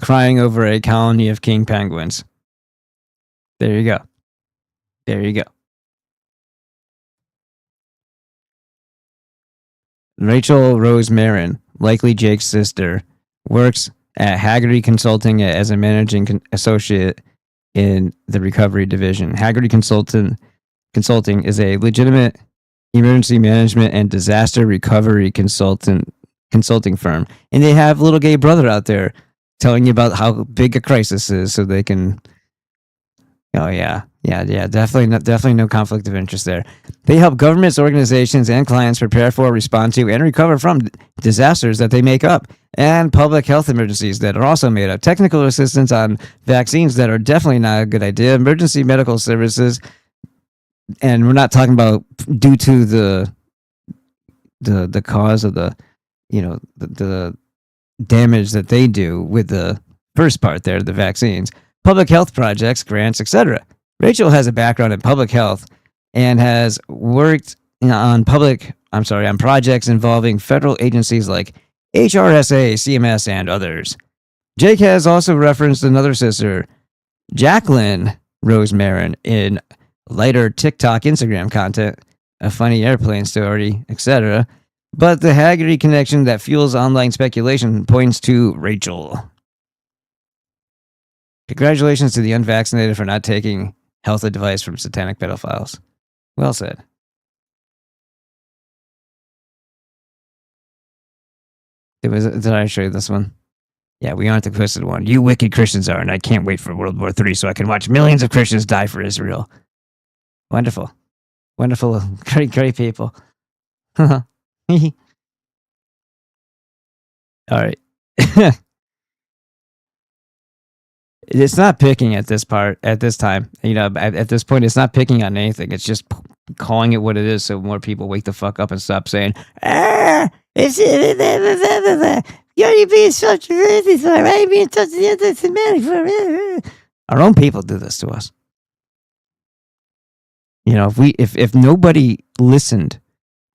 S1: crying over a colony of king penguins. There you go. There you go. Rachel Rose Marin, likely Jake's sister, works at Haggerty Consulting as a managing associate in the recovery division. Haggerty Consulting is a legitimate emergency management and disaster recovery consulting firm. And they have little gay brother out there telling you about how big a crisis is so they can... Oh, yeah. Definitely no conflict of interest there. They help governments, organizations, and clients prepare for, respond to, and recover from disasters that they make up, and public health emergencies that are also made up. Technical assistance on vaccines that are definitely not a good idea. Emergency medical services, and we're not talking about due to the cause of the damage that they do with the first part there, the vaccines. Public health projects, grants, etc. Rachel has a background in public health and has worked on projects involving federal agencies like HRSA, CMS, and others. Jake has also referenced another sister, Jacqueline Rose Marin, in lighter TikTok, Instagram content, a funny airplane story, etc. But the Haggerty connection that fuels online speculation points to Rachel. Congratulations to the unvaccinated for not taking health advice from satanic pedophiles. Well said. Did I show you this one? Yeah, we aren't the twisted one. You wicked Christians are, and I can't wait for World War III so I can watch millions of Christians die for Israel. Wonderful. Wonderful. Great people. All right. It's not picking at this time. At this point, it's not picking on anything. It's just calling it what it is so more people wake the fuck up and stop saying, it's you're being such a racist, right? Being such an anti-Semitic. Our own people do this to us. If nobody listened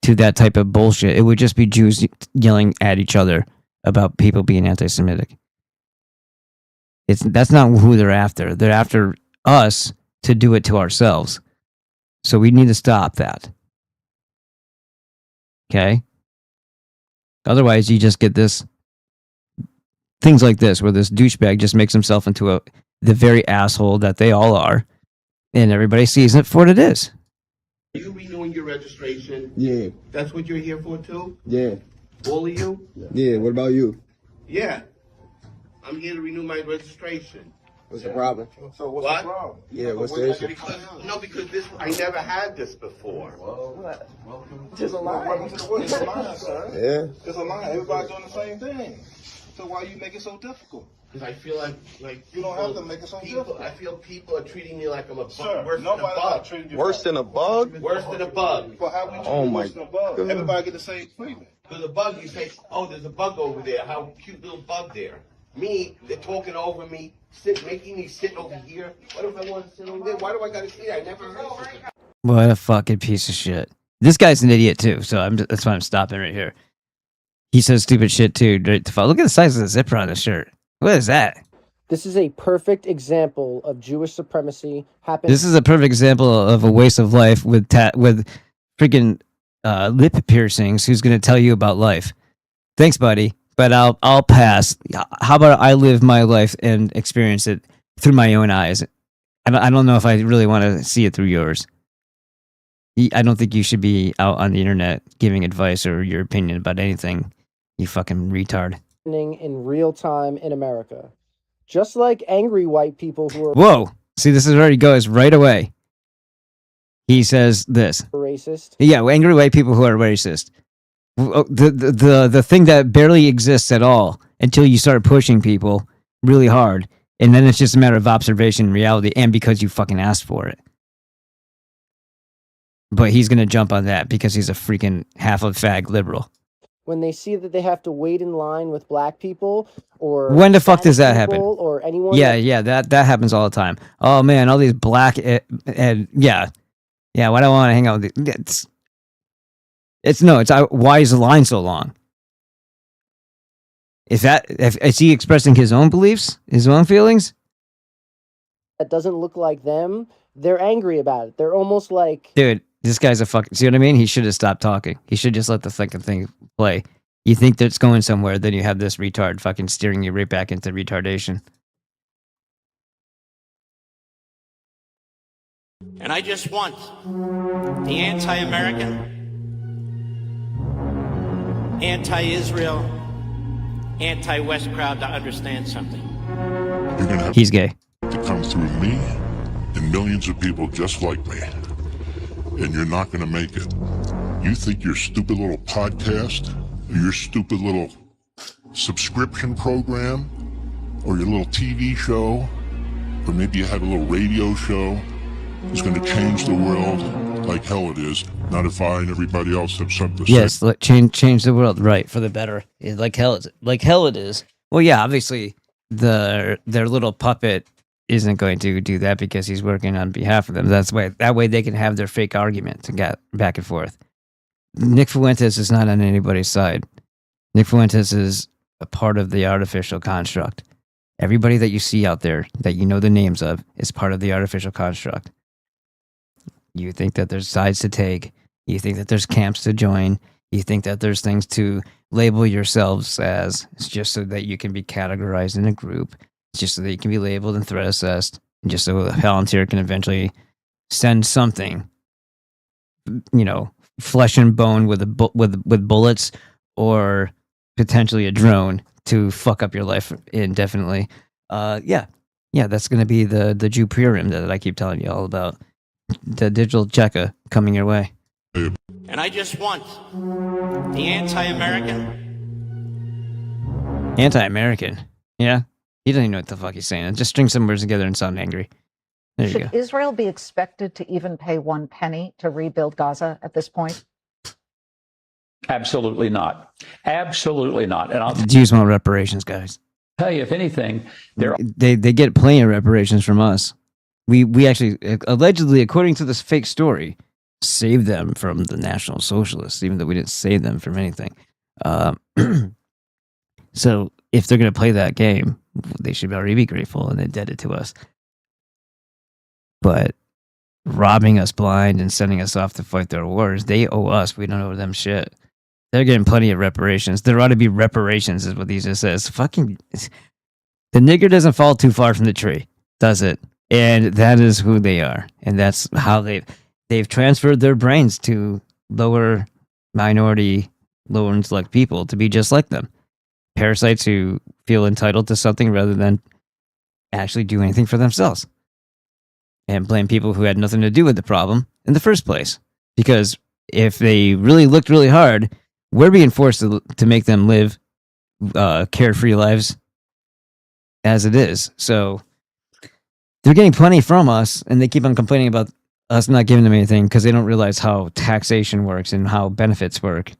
S1: to that type of bullshit, it would just be Jews yelling at each other about people being anti-Semitic. That's not who they're after. They're after us to do it to ourselves. So we need to stop that. Okay? Otherwise, you just get things like this, where this douchebag just makes himself into the very asshole that they all are, and everybody sees it for what it is.
S4: Are you renewing your registration?
S5: Yeah.
S4: That's what you're here for too?
S5: Yeah.
S4: All of you?
S5: Yeah. What about you?
S4: Yeah. I'm here to renew my registration.
S5: What's the problem?
S2: So what's the problem?
S5: Yeah, what's the issue?
S4: Because I never had this before.
S2: Just a lie. Welcome to the lie, sir.
S5: Yeah.
S2: It's a lie. Everybody's doing the same thing. So why you make it so difficult?
S4: Because I feel like
S2: You don't have to make it so difficult.
S4: I feel people are treating me like I'm a bug.
S2: Sir,
S4: Worse than a
S2: nobody's
S4: bug.
S2: not treating you
S5: Worse than a bug?
S4: Worse than a bug.
S2: But how we treat
S5: Oh
S2: you
S5: my
S2: worse than a bug?
S5: God.
S2: Everybody get the same treatment.
S4: Because a bug, you say, oh, there's a bug over there. How cute little bug there. Me, they're talking over me, making me sit over here. What if I want to sit over there? Why do I got to sit there? I never heard of it.
S1: What a fucking piece of shit. This guy's an idiot too, so that's why I'm stopping right here. He says stupid shit too. Look at the size of the zipper on the shirt. What is that?
S6: This is a perfect example of Jewish supremacy happening.
S1: This is a perfect example of a waste of life with freaking lip piercings. Who's going to tell you about life? Thanks, buddy, but I'll pass. How about I live my life and experience it through my own eyes? I don't know if I really want to see it through yours. I don't think you should be out on the internet giving advice or your opinion about anything. You fucking retard.
S6: in real time in America. Just like angry white people who are
S1: Whoa. See, this is where he goes right away. He says this.
S6: racist.
S1: Yeah, angry white people who are racist. The thing that barely exists at all until you start pushing people really hard. And then it's just a matter of observation and reality, and because you fucking asked for it. But he's going to jump on that because he's a freaking half a fag liberal.
S6: When they see that they have to wait in line with black people or
S1: when the fuck
S6: Spanish
S1: does that happen?
S6: people or anyone.
S1: Yeah, that happens all the time. Oh man, all these black and yeah. Why do I want to hang out with these? Why is the line so long? Is he expressing his own beliefs, his own feelings?
S6: That doesn't look like them. They're angry about it. They're almost like,
S1: dude, this guy's a fucking. See what I mean? He should have stopped talking. He should just let the fucking thing play. You think that it's going somewhere, then you have this retard fucking steering you right back into retardation.
S7: And I just want the anti-American, anti-Israel, anti-West crowd to understand something.
S8: You're gonna have
S1: He's gay.
S8: to come through me and millions of people just like me. And you're not gonna make it. You think your stupid little podcast, or your stupid little subscription program, or your little TV show, or maybe you have a little radio show, is going to change the world like hell it is. Not if I and everybody else have something to say.
S1: Yes, change the world, right, for the better. Like hell it is. Well, yeah, obviously their little puppet isn't going to do that because he's working on behalf of them. That way they can have their fake argument to get back and forth. Nick Fuentes is not on anybody's side. Nick Fuentes is a part of the artificial construct. Everybody that you see out there that you know the names of is part of the artificial construct. You think that there's sides to take. You think that there's camps to join. You think that there's things to label yourselves as. It's just so that you can be categorized in a group. It's just so that you can be labeled and threat assessed. And just so Palantir can eventually send something, flesh and bone with bullets or potentially a drone to fuck up your life indefinitely. Yeah, that's going to be the Jew Purim that I keep telling you all about. The digital checker coming your way.
S7: And I just want the anti-American.
S1: Anti-American? Yeah? He doesn't even know what the fuck he's saying. Just string some words together and sound angry. There you go.
S9: Should Israel be expected to even pay one penny to rebuild Gaza at this point?
S10: Absolutely not. Absolutely not. And I'll
S1: The Jews want reparations, guys.
S10: tell you, if anything,
S1: They get plenty of reparations from us. We actually, allegedly, according to this fake story, saved them from the National Socialists, even though we didn't save them from anything. So if they're going to play that game, they should already be grateful and indebted to us. But robbing us blind and sending us off to fight their wars, they owe us. We don't owe them shit. They're getting plenty of reparations. There ought to be reparations, is what he just says. Fucking, the nigger doesn't fall too far from the tree, does it? And that is who they are, and that's how they've transferred their brains to lower minority, lower intellect people to be just like them. Parasites who feel entitled to something rather than actually do anything for themselves. And blame people who had nothing to do with the problem in the first place. Because if they really looked really hard, we're being forced to make them live carefree lives as it is. So they're getting plenty from us, and they keep on complaining about us not giving them anything because they don't realize how taxation works and how benefits work.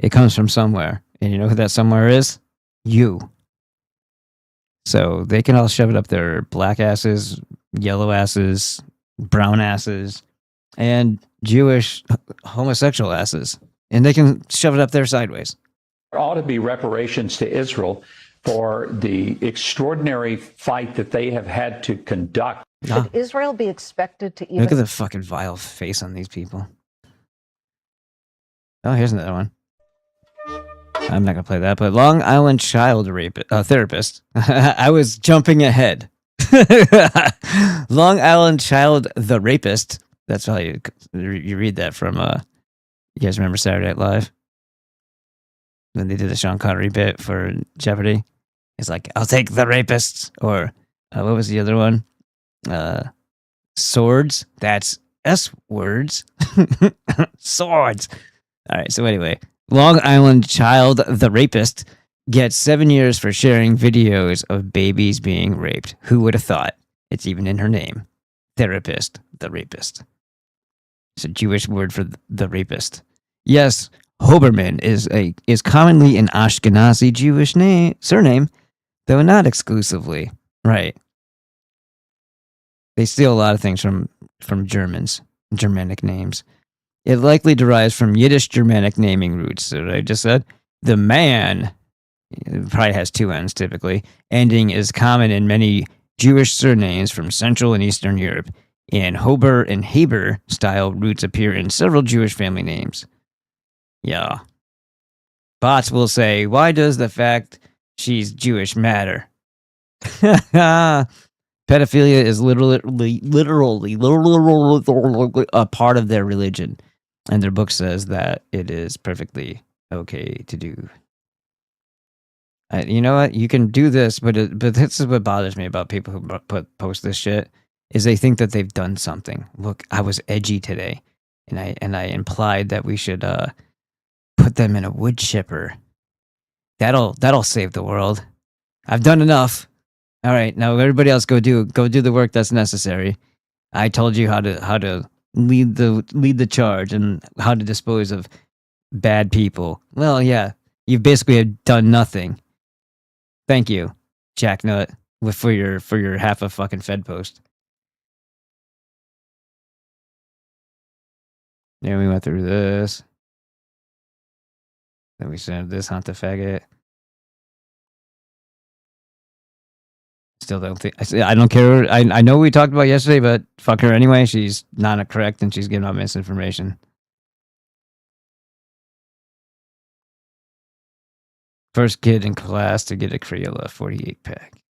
S1: It comes from somewhere. And you know who that somewhere is? You. So they can all shove it up their black asses, yellow asses, brown asses, and Jewish homosexual asses. And they can shove it up there sideways.
S10: there ought to be reparations to Israel for the extraordinary fight that they have had to conduct.
S9: Should Israel be expected to even...
S1: Look at the fucking vile face on these people. Oh, here's another one. I'm not going to play that, but Long Island child therapist. I was jumping ahead. Long Island child the rapist. That's how you read that from, you guys remember Saturday Night Live? when they did the Sean Connery bit for Jeopardy. It's like, I'll take the rapists. Or what was the other one? Swords. That's S words. Swords. All right. So anyway, Long Island child, the rapist, gets 7 years for sharing videos of babies being raped. Who would have thought? It's even in her name. Therapist, the rapist. It's a Jewish word for the rapist. Yes, Hoberman is commonly an Ashkenazi Jewish surname, though not exclusively. Right. They steal a lot of things from Germanic names. It likely derives from Yiddish Germanic naming roots. So what I just said, the man, it probably has two N's typically, ending is common in many Jewish surnames from Central and Eastern Europe. And Hober and Haber style roots appear in several Jewish family names. Yeah. Bots will say, why does the fact she's Jewish matter? Pedophilia is literally a part of their religion. And their book says that it is perfectly okay to do. You know what? You can do this, but this is what bothers me about people who post this shit, is they think that they've done something. Look, I was edgy today, and I implied that we should put them in a wood chipper. That'll save the world. I've done enough. All right, now everybody else go do the work that's necessary. I told you how to lead the charge and how to dispose of bad people. Well, yeah, you've basically done nothing. Thank you, Jacknut, for your half a fucking Fed post. Then we went through this. Then we sent this hunt the faggot. Still don't think I don't care. I know we talked about yesterday, but fuck her anyway. She's not correct and she's giving out misinformation. First kid in class to get a Crayola 48 pack.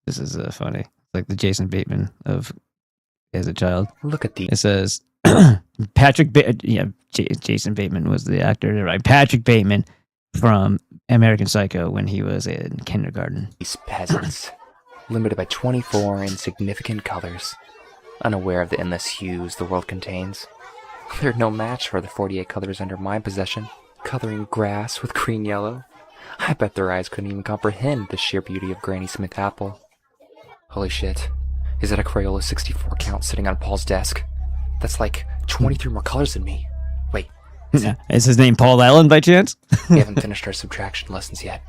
S1: This is funny. Like the Jason Bateman of as a child.
S11: Look at the.
S1: It says Jason Bateman was the actor, right? Patrick Bateman from American Psycho when he was in kindergarten.
S11: These peasants, limited by 24 insignificant colors, unaware of the endless hues the world contains. They're no match for the 48 colors under my possession, coloring grass with green yellow. I bet their eyes couldn't even comprehend the sheer beauty of Granny Smith apple. Holy shit. Is that a Crayola 64 count sitting on Paul's desk? That's like 23 more colors than me. Wait.
S1: Is his name Paul Allen by chance?
S11: We haven't finished our subtraction lessons yet.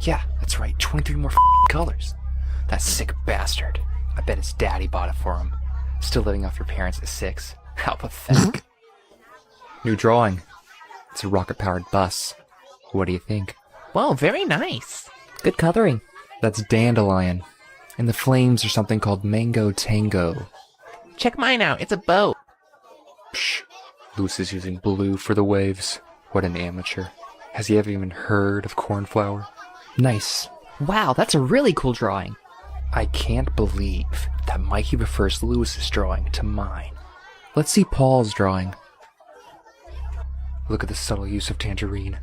S11: Yeah, that's right. 23 more colors. That sick bastard. I bet his daddy bought it for him. Still living off your parents at 6. How pathetic. New drawing. It's a rocket-powered bus. What do you think?
S12: Whoa, very nice.
S11: Good coloring. That's dandelion. And the flames are something called mango tango.
S12: Check mine out. It's a boat.
S11: Psh. Luce is using blue for the waves. What an amateur. Has he ever even heard of cornflower? Nice.
S12: Wow, that's a really cool drawing.
S11: I can't believe that Mikey prefers Lewis's drawing to mine. Let's see Paul's drawing. Look at the subtle use of tangerine.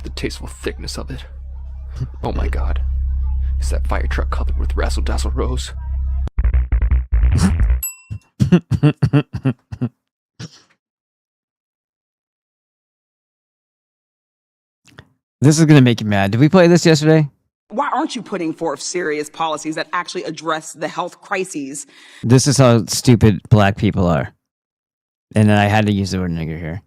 S11: The tasteful thickness of it. Oh my god. Is that fire truck covered with razzle-dazzle rose?
S1: This is going to make you mad. Did we play this yesterday?
S13: Why aren't you putting forth serious policies that actually address the health crises?
S1: This is how stupid black people are. And then I had to use the word nigger here.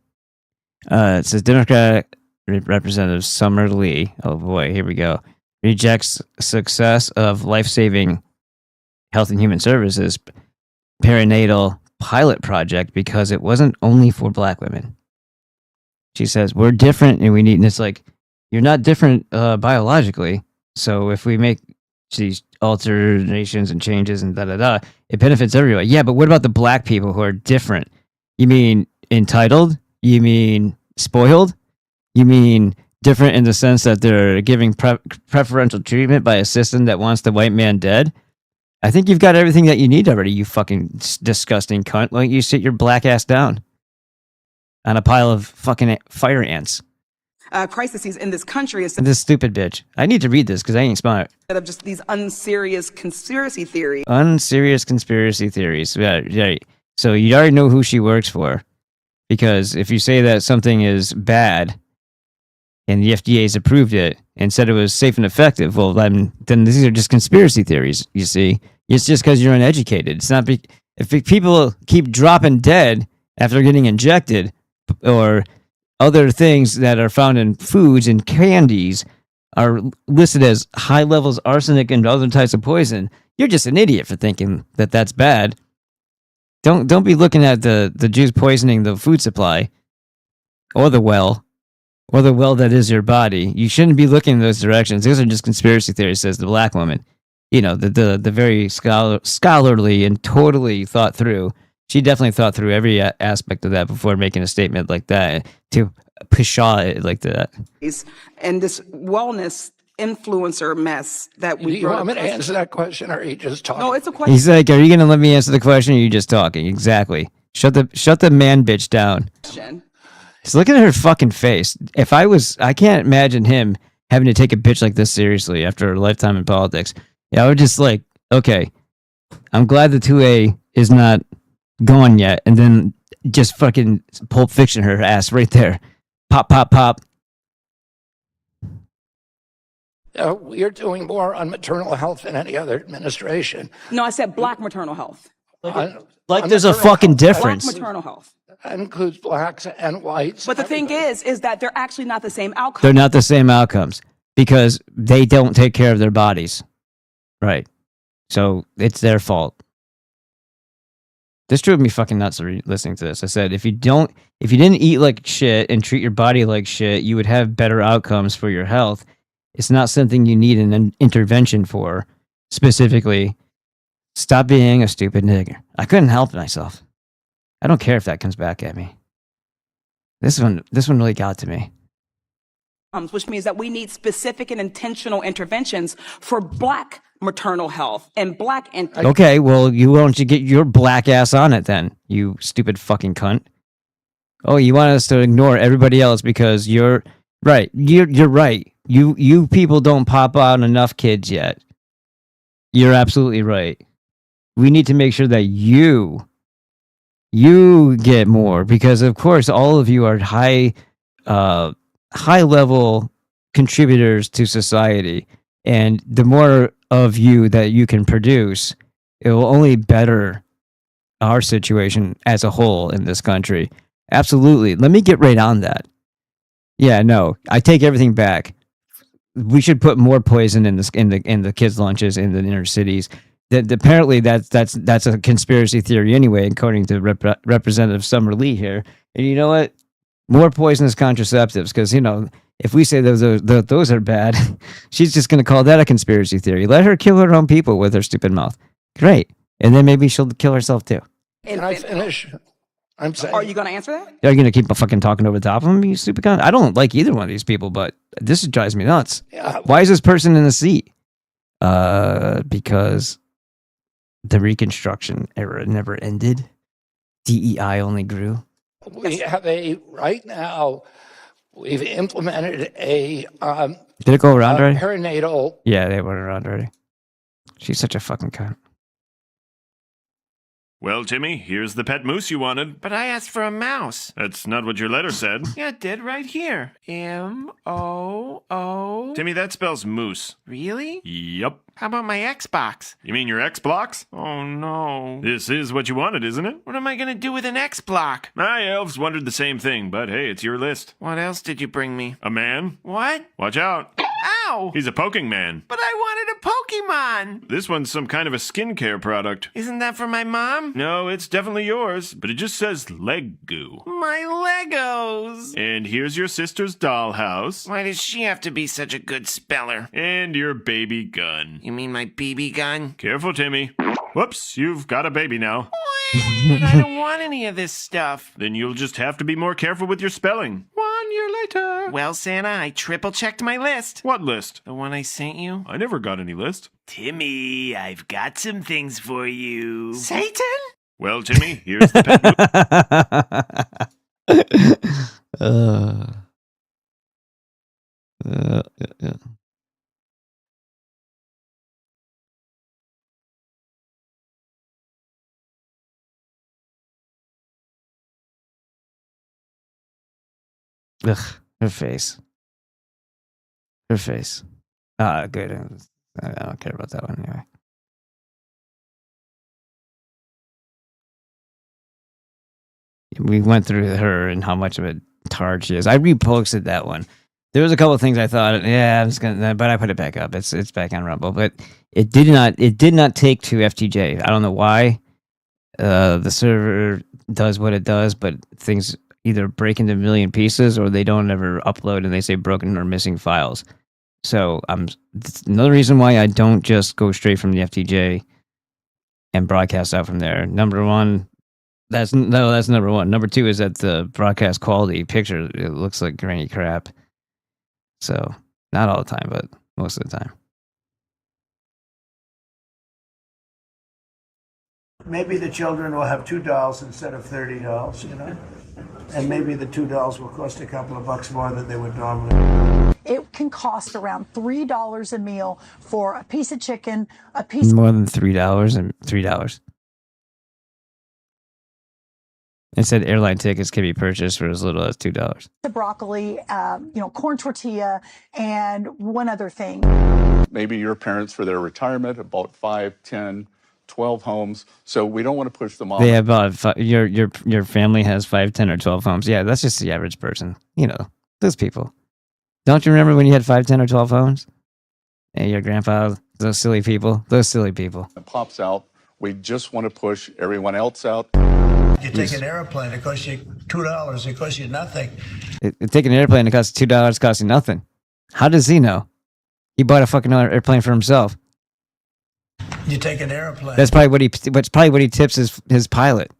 S1: It says Democratic Representative Summer Lee, oh boy, here we go, rejects success of life-saving Health and Human Services perinatal pilot project because it wasn't only for black women. She says, we're different and we need, and it's like, you're not different biologically. So if we make these alterations and changes and da-da-da, it benefits everyone. Yeah, but what about the black people who are different? You mean entitled? You mean spoiled? You mean different in the sense that they're giving preferential treatment by a system that wants the white man dead? I think you've got everything that you need already, you fucking disgusting cunt. Why don't you sit your black ass down on a pile of fucking fire ants?
S13: crises in this country instead
S1: This stupid bitch. I need to read this because I ain't smart.
S13: of just these unserious conspiracy theories.
S1: Unserious conspiracy theories. Right. So you already know who she works for. Because if you say that something is bad and the FDA's approved it and said it was safe and effective, well, then these are just conspiracy theories, you see. It's just because you're uneducated. It's not if people keep dropping dead after getting injected or other things that are found in foods and candies are listed as high levels of arsenic and other types of poison, you're just an idiot for thinking that that's bad. Don't be looking at the Jews poisoning the food supply or the well that is your body. You shouldn't be looking in those directions. Those are just conspiracy theories, says the black woman. You know, the very scholarly and totally thought through. She definitely thought through every aspect of that before making a statement like that to pshaw it like that.
S13: And this wellness influencer mess that we.
S14: Do you want me to answer that question, or are you just talking?
S13: No, it's a question.
S1: He's like, "Are you going to let me answer the question? Or are you just talking?" Exactly. Shut the man bitch down. Just look at her fucking face. I can't imagine him having to take a bitch like this seriously after a lifetime in politics. Yeah, I would just like, okay, I'm glad the 2A is not gone yet, and then just fucking Pulp Fiction her ass right there. Pop, pop, pop.
S14: We're doing more on maternal health than any other administration.
S13: No, I said black maternal health.
S1: Like there's a fucking difference.
S13: Black maternal health.
S14: That includes blacks and whites.
S13: But the thing is that they're actually not the same outcome.
S1: They're not the same outcomes because they don't take care of their bodies. Right. So it's their fault. This drove me fucking nuts listening to this. I said, if you didn't eat like shit and treat your body like shit, you would have better outcomes for your health. It's not something you need an intervention for. Specifically, stop being a stupid nigger. I couldn't help myself. I don't care if that comes back at me. This one really got to me.
S13: Which means that we need specific and intentional interventions for black maternal health and black.
S1: Okay, well, why don't you get your black ass on it then, you stupid fucking cunt? Oh, you want us to ignore everybody else because you're right. You're right. You people don't pop out enough kids yet. You're absolutely right. We need to make sure that you get more because, of course, all of you are high level contributors to society, and the more of you that you can produce, it will only better our situation as a whole in this country. Absolutely. Let me get right on that. Yeah, no, I take everything back. We should put more poison in the kids' lunches in the inner cities. That apparently that's a conspiracy theory anyway, according to Representative Summer Lee here. And you know what? More poisonous contraceptives, because if we say those are bad, she's just going to call that a conspiracy theory. Let her kill her own people with her stupid mouth. Great, and then maybe she'll kill herself too.
S14: Can I finish? I'm saying.
S13: Are you going to answer that?
S1: Are you going to keep fucking talking over the top of them, you stupid cunt? I don't like either one of these people, but this drives me nuts.
S14: Yeah.
S1: Why is this person in the seat? Because the Reconstruction era never ended. DEI only grew.
S14: We have right now, we've implemented a
S1: Did it go around already?
S14: perinatal.
S1: Yeah, they went around already. She's such a fucking cunt.
S15: Well, Timmy, here's the pet moose you wanted.
S12: But I asked for a mouse.
S15: That's not what your letter said.
S12: Yeah, it did right here. M-O-O.
S15: Timmy, that spells moose.
S12: Really?
S15: Yup.
S12: How about my Xbox?
S15: You mean your X-Blocks?
S12: Oh, no.
S15: This is what you wanted, isn't it?
S12: What am I going to do with an X-Block?
S15: My elves wondered the same thing, but hey, it's your list.
S12: What else did you bring me?
S15: A man?
S12: What?
S15: Watch out.
S12: Ow!
S15: He's a poking man.
S12: But I wanted a Pokemon!
S15: This one's some kind of a skincare product.
S12: Isn't that for my mom?
S15: No, it's definitely yours, but it just says leg goo.
S12: My Legos!
S15: And here's your sister's dollhouse.
S12: Why does she have to be such a good speller?
S15: And your baby gun.
S12: You mean my BB gun?
S15: Careful, Timmy. Whoops, you've got a baby now.
S12: But I don't want any of this stuff.
S15: Then you'll just have to be more careful with your spelling. 1 year later.
S12: Well, Santa, I triple-checked my list.
S15: What list?
S12: The one I sent you.
S15: I never got any list.
S12: Timmy, I've got some things for you. Satan?
S15: Well, Timmy, here's the pet.
S1: Yeah. Ugh, her face. Her face. Ah, good. I don't care about that one anyway. We went through her and how much of a tard she is. I reposted that one. There was a couple of things I thought, yeah, I'm just gonna, but I put it back up. It's back on Rumble, but it did not take to FTJ. I don't know why. The server does what it does, but things either break into a million pieces or they don't ever upload and they say broken or missing files. So that's another reason why I don't just go straight from the FTJ and broadcast out from there. Number one, that's number one. Number two is that the broadcast quality picture, it looks like grainy crap. So not all the time, but most of the time.
S16: Maybe the children will have 2 dolls instead of 30 dolls, you know? And maybe the 2 dolls will cost a couple of bucks more than they would normally.
S17: It can cost around $3 a meal for a piece of chicken, a piece
S1: More than $3 and $3. It said airline tickets can be purchased for as little as $2.
S17: of broccoli, corn tortilla, and one other thing.
S18: Maybe your parents for their retirement about 5, 10, 12 homes. So we don't want to push them off.
S1: They have about your family has 5, 10, or 12 homes. Yeah, that's just the average person. You know, those people. Don't you remember when you had 5, 10, or 12 homes? And your grandpa, those silly people.
S18: It pops out. We just want to push everyone else out.
S16: You take an airplane, it costs you $2, it costs you nothing.
S1: Taking an airplane, it costs $2, costs you nothing. How does he know? He bought a fucking airplane for himself.
S16: You take an airplane.
S1: That's probably what he tips his pilot.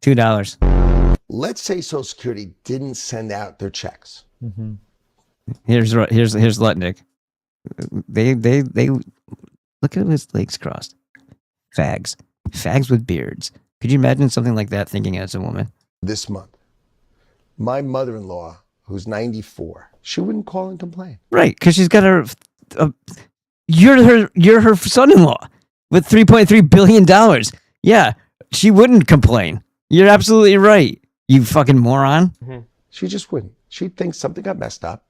S1: $2.
S4: Let's say Social Security didn't send out their checks.
S1: Mm-hmm. Here's Lutnick. They look at his legs crossed. Fags with beards. Could you imagine something like that thinking as a woman?
S4: This month, my mother-in-law, who's 94, she wouldn't call and complain.
S1: Right, because she's got you're her son-in-law with $3.3 billion. Yeah, she wouldn't complain. You're absolutely right, you fucking moron.
S4: Mm-hmm. She just wouldn't. She'd think something got messed up,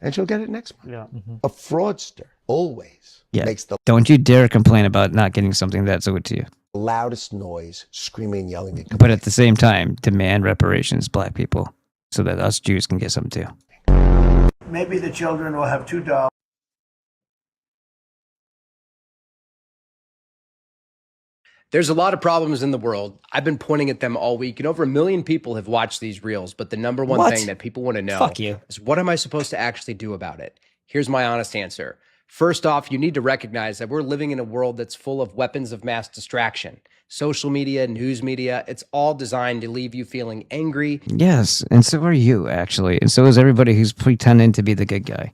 S4: and she'll get it next month.
S1: Yeah. Mm-hmm.
S4: A fraudster always makes the
S1: Don't you dare complain about not getting something that's owed to you.
S4: loudest noise, screaming, yelling, and
S1: But at the same time, demand reparations, black people, so that us Jews can get some too.
S16: Maybe the children will have 2 dolls.
S19: There's a lot of problems in the world. I've been pointing at them all week, and over 1 million people have watched these reels. But the number one thing that people want to know is, what am I supposed to actually do about it? Here's my honest answer. First off, you need to recognize that we're living in a world that's full of weapons of mass distraction. Social media, news media, it's all designed to leave you feeling angry.
S1: Yes, and so are you, actually. And so is everybody who's pretending to be the good guy.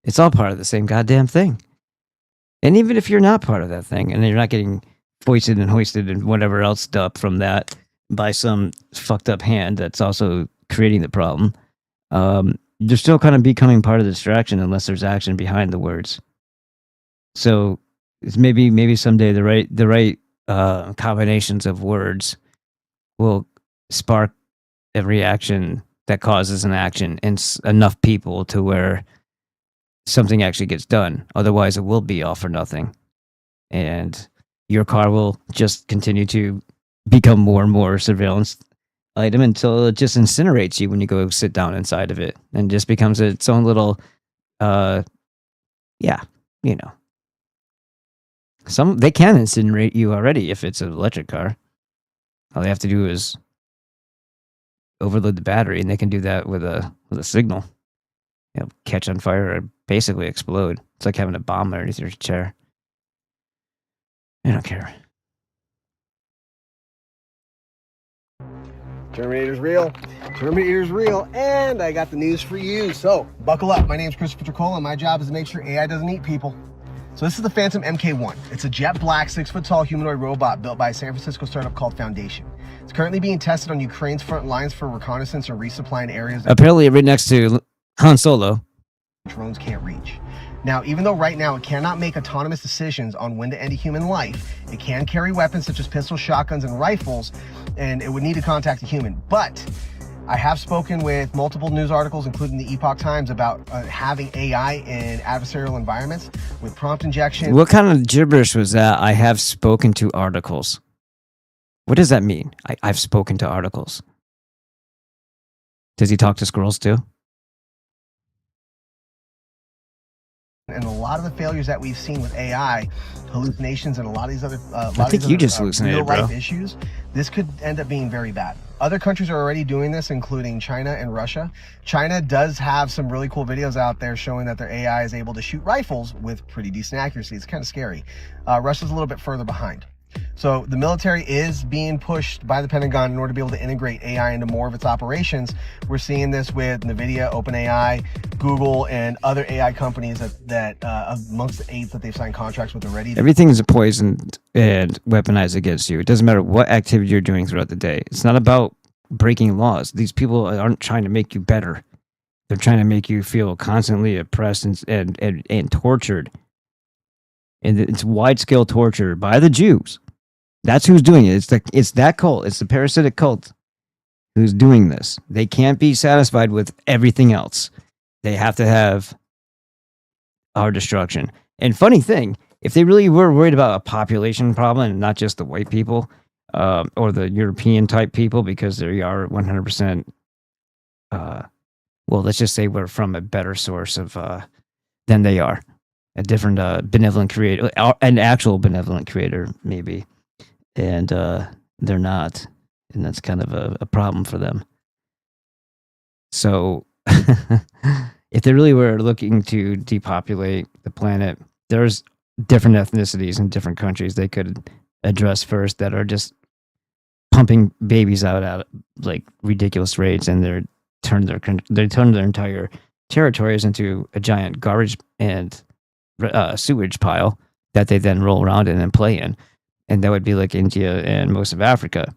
S1: It's all part of the same goddamn thing. And even if you're not part of that thing, and you're not getting foisted and hoisted and whatever else up from that by some fucked up hand that's also creating the problem, you're still kind of becoming part of the distraction unless there's action behind the words. So it's maybe someday the right combinations of words will spark a reaction that causes an action in enough people to where something actually gets done. Otherwise, it will be all for nothing, and your car will just continue to become more and more surveillance item until it just incinerates you when you go sit down inside of it, and just becomes its own little, They can incinerate you already if it's an electric car. All they have to do is overload the battery, and they can do that with a signal. Catch on fire or basically explode. It's like having a bomb underneath your chair. I don't care.
S5: Terminator's real. Terminator's real. And I got the news for you. So buckle up. My name's Christopher Tricola, and my job is to make sure AI doesn't eat people. So this is the Phantom MK1. It's a jet black, 6-foot-tall humanoid robot built by a San Francisco startup called Foundation. It's currently being tested on Ukraine's front lines for reconnaissance and resupplying areas.
S1: Apparently right next to Han Solo.
S5: drones can't reach. Now, even though right now it cannot make autonomous decisions on when to end a human life, it can carry weapons such as pistols, shotguns, and rifles, and it would need to contact a human. But I have spoken with multiple news articles, including the Epoch Times, about having AI in adversarial environments with prompt injection.
S1: What kind of gibberish was that? I have spoken to articles. What does that mean? I've spoken to articles. Does he talk to squirrels too?
S5: And a lot of the failures that we've seen with AI, hallucinations, and a lot of these other,
S1: I think you just hallucinated,
S5: real-life
S1: bro.
S5: issues, this could end up being very bad. Other countries are already doing this, including China and Russia. China does have some really cool videos out there showing that their AI is able to shoot rifles with pretty decent accuracy. It's kind of scary. Russia's a little bit further behind. So the military is being pushed by the Pentagon in order to be able to integrate AI into more of its operations. We're seeing this with NVIDIA, OpenAI, Google, and other AI companies that amongst the 8 that they've signed contracts with already.
S1: Everything is poisoned and weaponized against you. It doesn't matter what activity you're doing throughout the day. It's not about breaking laws. These people aren't trying to make you better. They're trying to make you feel constantly oppressed and tortured. And it's wide-scale torture by the Jews. That's who's doing it. It's that cult. It's the parasitic cult who's doing this. They can't be satisfied with everything else. They have to have our destruction. And funny thing, if they really were worried about a population problem and not just the white people or the European type people, because they are 100%, well, let's just say we're from a better source of than they are. A different benevolent creator, an actual benevolent creator, maybe. And they're not. And that's kind of a problem for them. So if they really were looking to depopulate the planet, there's different ethnicities in different countries they could address first that are just pumping babies out at like ridiculous rates, and they turn their entire territories into a giant garbage and sewage pile that they then roll around in and play in. And that would be like India and most of Africa.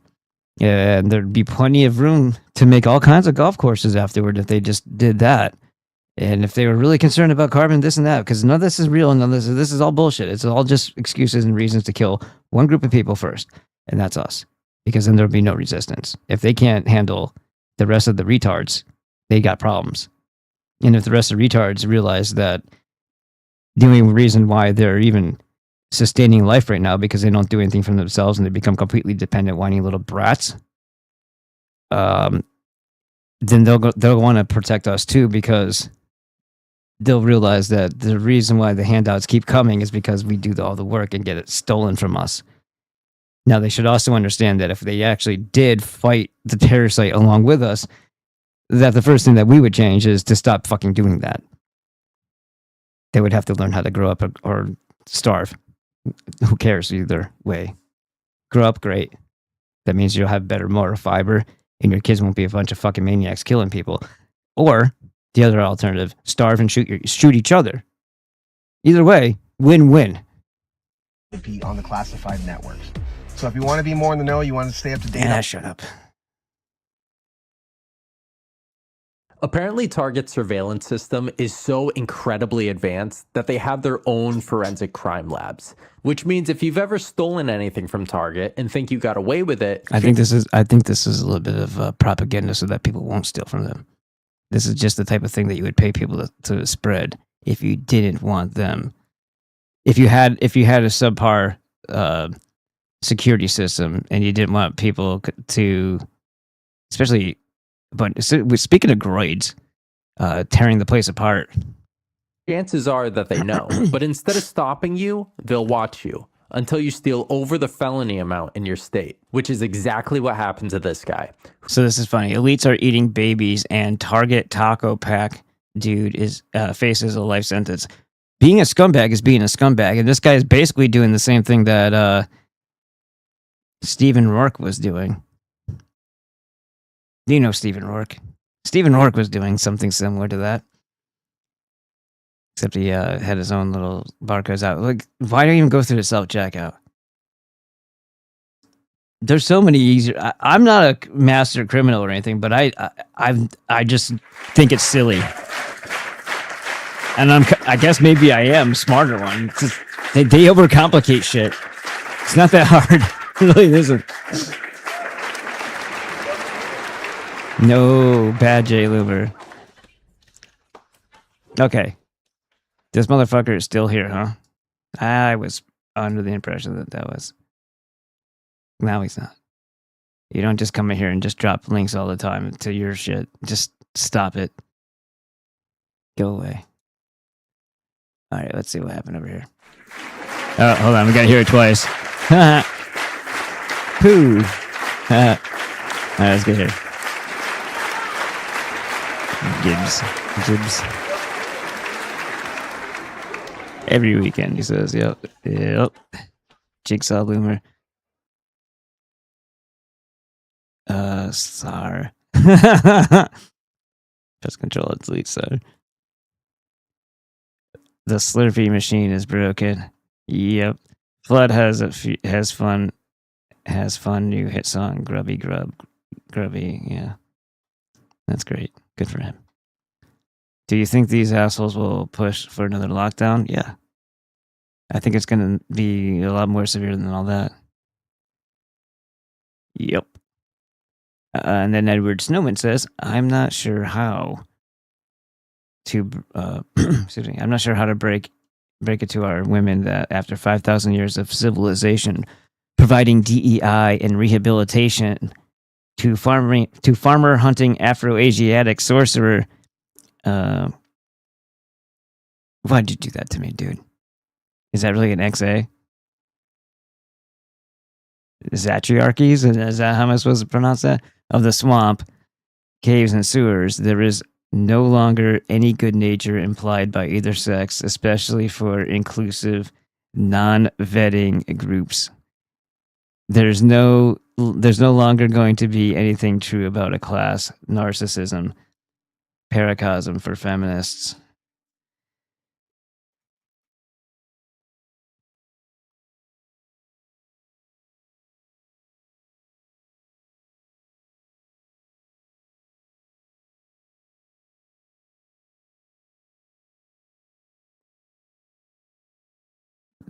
S1: And there'd be plenty of room to make all kinds of golf courses afterward if they just did that. And if they were really concerned about carbon, this and that, because none of this is real and none of this is all bullshit. It's all just excuses and reasons to kill one group of people first. And that's us. Because then there'll be no resistance. If they can't handle the rest of the retards, they got problems. And if the rest of the retards realize that the only reason why they're even sustaining life right now because they don't do anything for themselves and they become completely dependent, whiny little brats, then they'll want to protect us too, because they'll realize that the reason why the handouts keep coming is because we do all the work and get it stolen from us. Now, they should also understand that if they actually did fight the parasite along with us, that the first thing that we would change is to stop fucking doing that. They would have to learn how to grow up or starve. Who cares either way? Grow up, great. That means you'll have better motor fiber and your kids won't be a bunch of fucking maniacs killing people. Or the other alternative, starve and shoot each other. Either way, win-win.
S5: Be on the classified networks. So if you want to be more in the know, you want to stay up to date.
S1: Shut up.
S20: Apparently, Target's surveillance system is so incredibly advanced that they have their own forensic crime labs. Which means if you've ever stolen anything from Target and think you got away with it,
S1: I think this is a little bit of propaganda so that people won't steal from them. This is just the type of thing that you would pay people to spread if you didn't want them. If you had a subpar security system and you didn't want people to, especially. But speaking of droids, tearing the place apart.
S20: chances are that they know. But instead of stopping you, they'll watch you until you steal over the felony amount in your state, which is exactly what happened to this guy.
S1: So this is funny. Elites are eating babies, and Target Taco Pack dude faces a life sentence. Being a scumbag is being a scumbag, and this guy is basically doing the same thing that Stephen Rourke was doing. You know Stephen Rourke. Stephen Rourke was doing something similar to that. Except he had his own little barcodes out. Like, why don't you even go through the self-checkout? There's so many easier... I'm not a master criminal or anything, but I just think it's silly. And I guess maybe I am smarter one. They overcomplicate shit. It's not that hard. It really isn't. No, bad J Luber. Okay. This motherfucker is still here, huh? I was under the impression that was. Now he's not. You don't just come in here and just drop links all the time to your shit. Just stop it. Go away. All right, let's see what happened over here. Oh, hold on. We got to hear it twice. Pooh. All right, let's get here. Gibbs. Every weekend, he says, yep. Jigsaw Bloomer. Sar. Just control it, delete Sar. The Slurpee machine is broken. Yep. Flood has fun new hit song, Grubby. Yeah. That's great. Good for him. Do you think these assholes will push for another lockdown? Yeah. I think it's going to be a lot more severe than all that. Yep. And then Edward Snowman says, I'm not sure how to excuse me, I'm not sure how to break it to our women that after 5,000 years of civilization providing DEI and rehabilitation to farmer hunting Afro-Asiatic sorcerer. Why'd you do that to me, dude? Is that really an XA? Zatriarchies? Is that how am I supposed to pronounce that? Of the swamp, caves, and sewers, there is no longer any good nature implied by either sex, especially for inclusive, non-vetting groups. There's no longer going to be anything true about a class, narcissism, paracosm for feminists.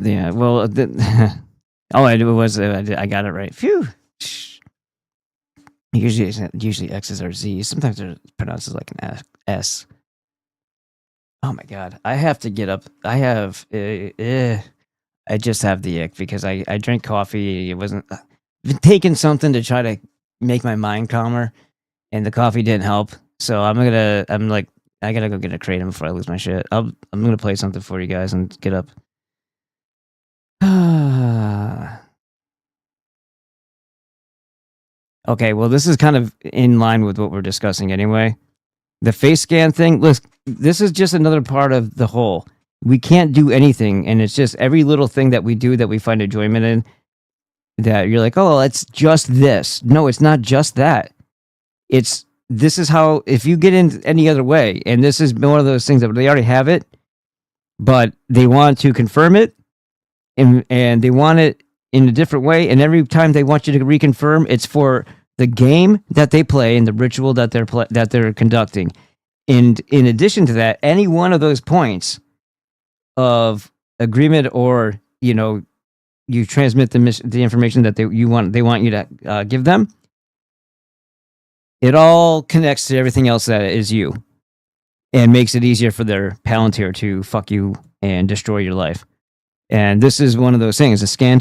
S1: Yeah, well, all I do was I got it right. Phew. Usually X's are Z's. Sometimes they're pronounced as like an S. Oh my god, I have to get up. I have. I just have the ick because I drank coffee. It wasn't taking something to try to make my mind calmer, and the coffee didn't help. So I gotta go get a kratom before I lose my shit. I'm gonna play something for you guys and get up. Okay, well, this is kind of in line with what we're discussing anyway. The face scan thing, look, this is just another part of the whole. We can't do anything, and it's just every little thing that we do that we find enjoyment in, that you're like, oh, it's just this. No, it's not just that. This is how, if you get in any other way, and this is one of those things that they already have it, but they want to confirm it, and they want it in a different way, and every time they want you to reconfirm, it's for the game that they play and the ritual that they're conducting. And in addition to that, any one of those points of agreement, or you transmit the information that they want you to give them, it all connects to everything else that is you, and makes it easier for their Palantir to fuck you and destroy your life. And this is one of those things: a scan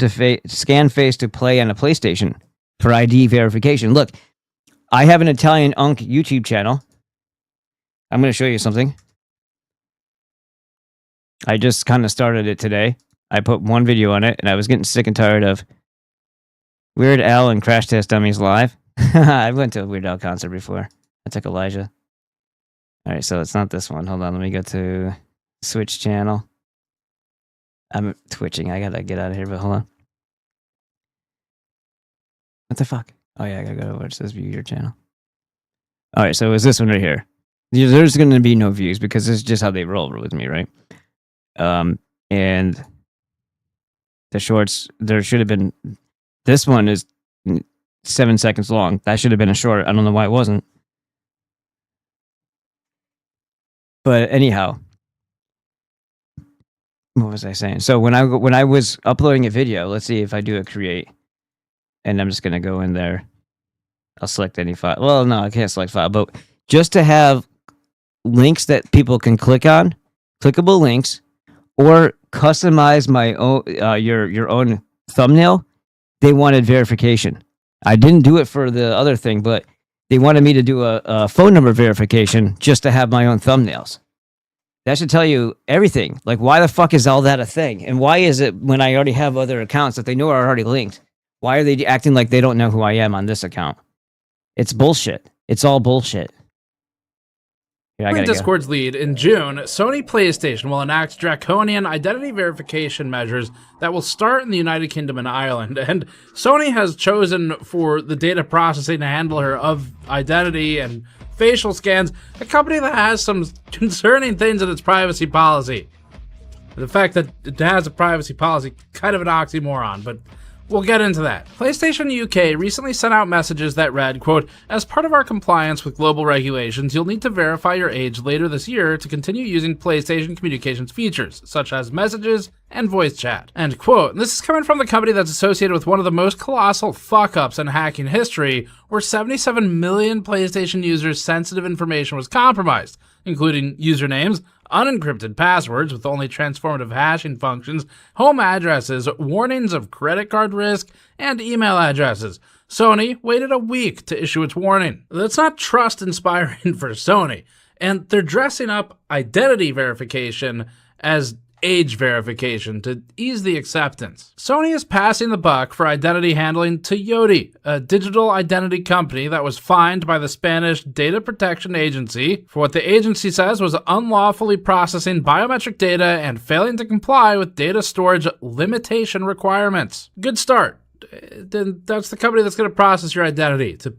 S1: face to play on a PlayStation for ID verification. Look, I have an Italian Unk YouTube channel. I'm going to show you something. I just kind of started it today. I put one video on it, and I was getting sick and tired of Weird Al and Crash Test Dummies live. I went to a Weird Al concert before. I took Elijah. All right, so it's not this one. Hold on, let me go to Switch channel. I'm twitching. I gotta get out of here, but hold on. What the fuck? Oh yeah, I gotta go to where it says view your channel. All right, so it's this one right here. There's going to be no views because this is just how they roll with me, right? And the shorts, there should have been. This one is 7 seconds long. That should have been a short. I don't know why it wasn't. But anyhow, what was I saying? So when I was uploading a video, let's see if I do a create, and I'm just gonna go in there. I'll select any file. Well, no, I can't select file, but just to have links that people can click on, clickable links, or customize my own your own thumbnail, they wanted verification. I didn't do it for the other thing, but they wanted me to do a phone number verification just to have my own thumbnails. That should tell you everything. Like, why the fuck is all that a thing? And why is it when I already have other accounts that they know are already linked, why are they acting like they don't know who I am on this account? It's bullshit. It's all bullshit. Yeah,
S2: Discord's lead, in June, Sony PlayStation will enact draconian identity verification measures that will start in the United Kingdom and Ireland. And Sony has chosen for the data processing handler of identity and facial scans a company that has some concerning things in its privacy policy. The fact that it has a privacy policy, kind of an oxymoron, but we'll get into that. PlayStation UK recently sent out messages that read, quote, as part of our compliance with global regulations, you'll need to verify your age later this year to continue using PlayStation communications features, such as messages and voice chat, end quote. And this is coming from the company that's associated with one of the most colossal fuck-ups in hacking history, where 77 million PlayStation users' sensitive information was compromised, including usernames, unencrypted passwords with only transformative hashing functions, home addresses, warnings of credit card risk, and email addresses. Sony waited a week to issue its warning. That's not trust-inspiring for Sony, and they're dressing up identity verification as age verification to ease the acceptance. Sony is passing the buck for identity handling to Yoti, a digital identity company that was fined by the Spanish Data Protection Agency for what the agency says was unlawfully processing biometric data and failing to comply with data storage limitation requirements. Good start. Then that's the company that's going to process your identity to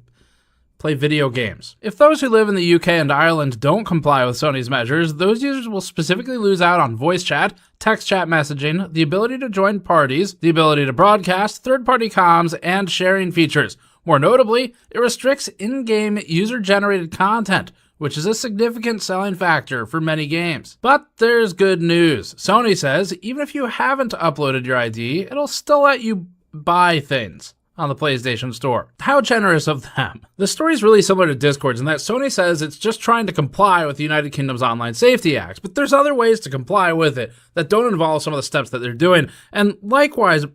S2: play video games. If those who live in the UK and Ireland don't comply with Sony's measures, those users will specifically lose out on voice chat, text chat messaging, the ability to join parties, the ability to broadcast, third-party comms, and sharing features. More notably, it restricts in-game user-generated content, which is a significant selling factor for many games. But there's good news. Sony says even if you haven't uploaded your ID, it'll still let you buy things on the PlayStation Store. How generous of them. The story is really similar to Discord's in that Sony says it's just trying to comply with the United Kingdom's Online Safety Act, but there's other ways to comply with it that don't involve some of the steps that they're doing. And likewise,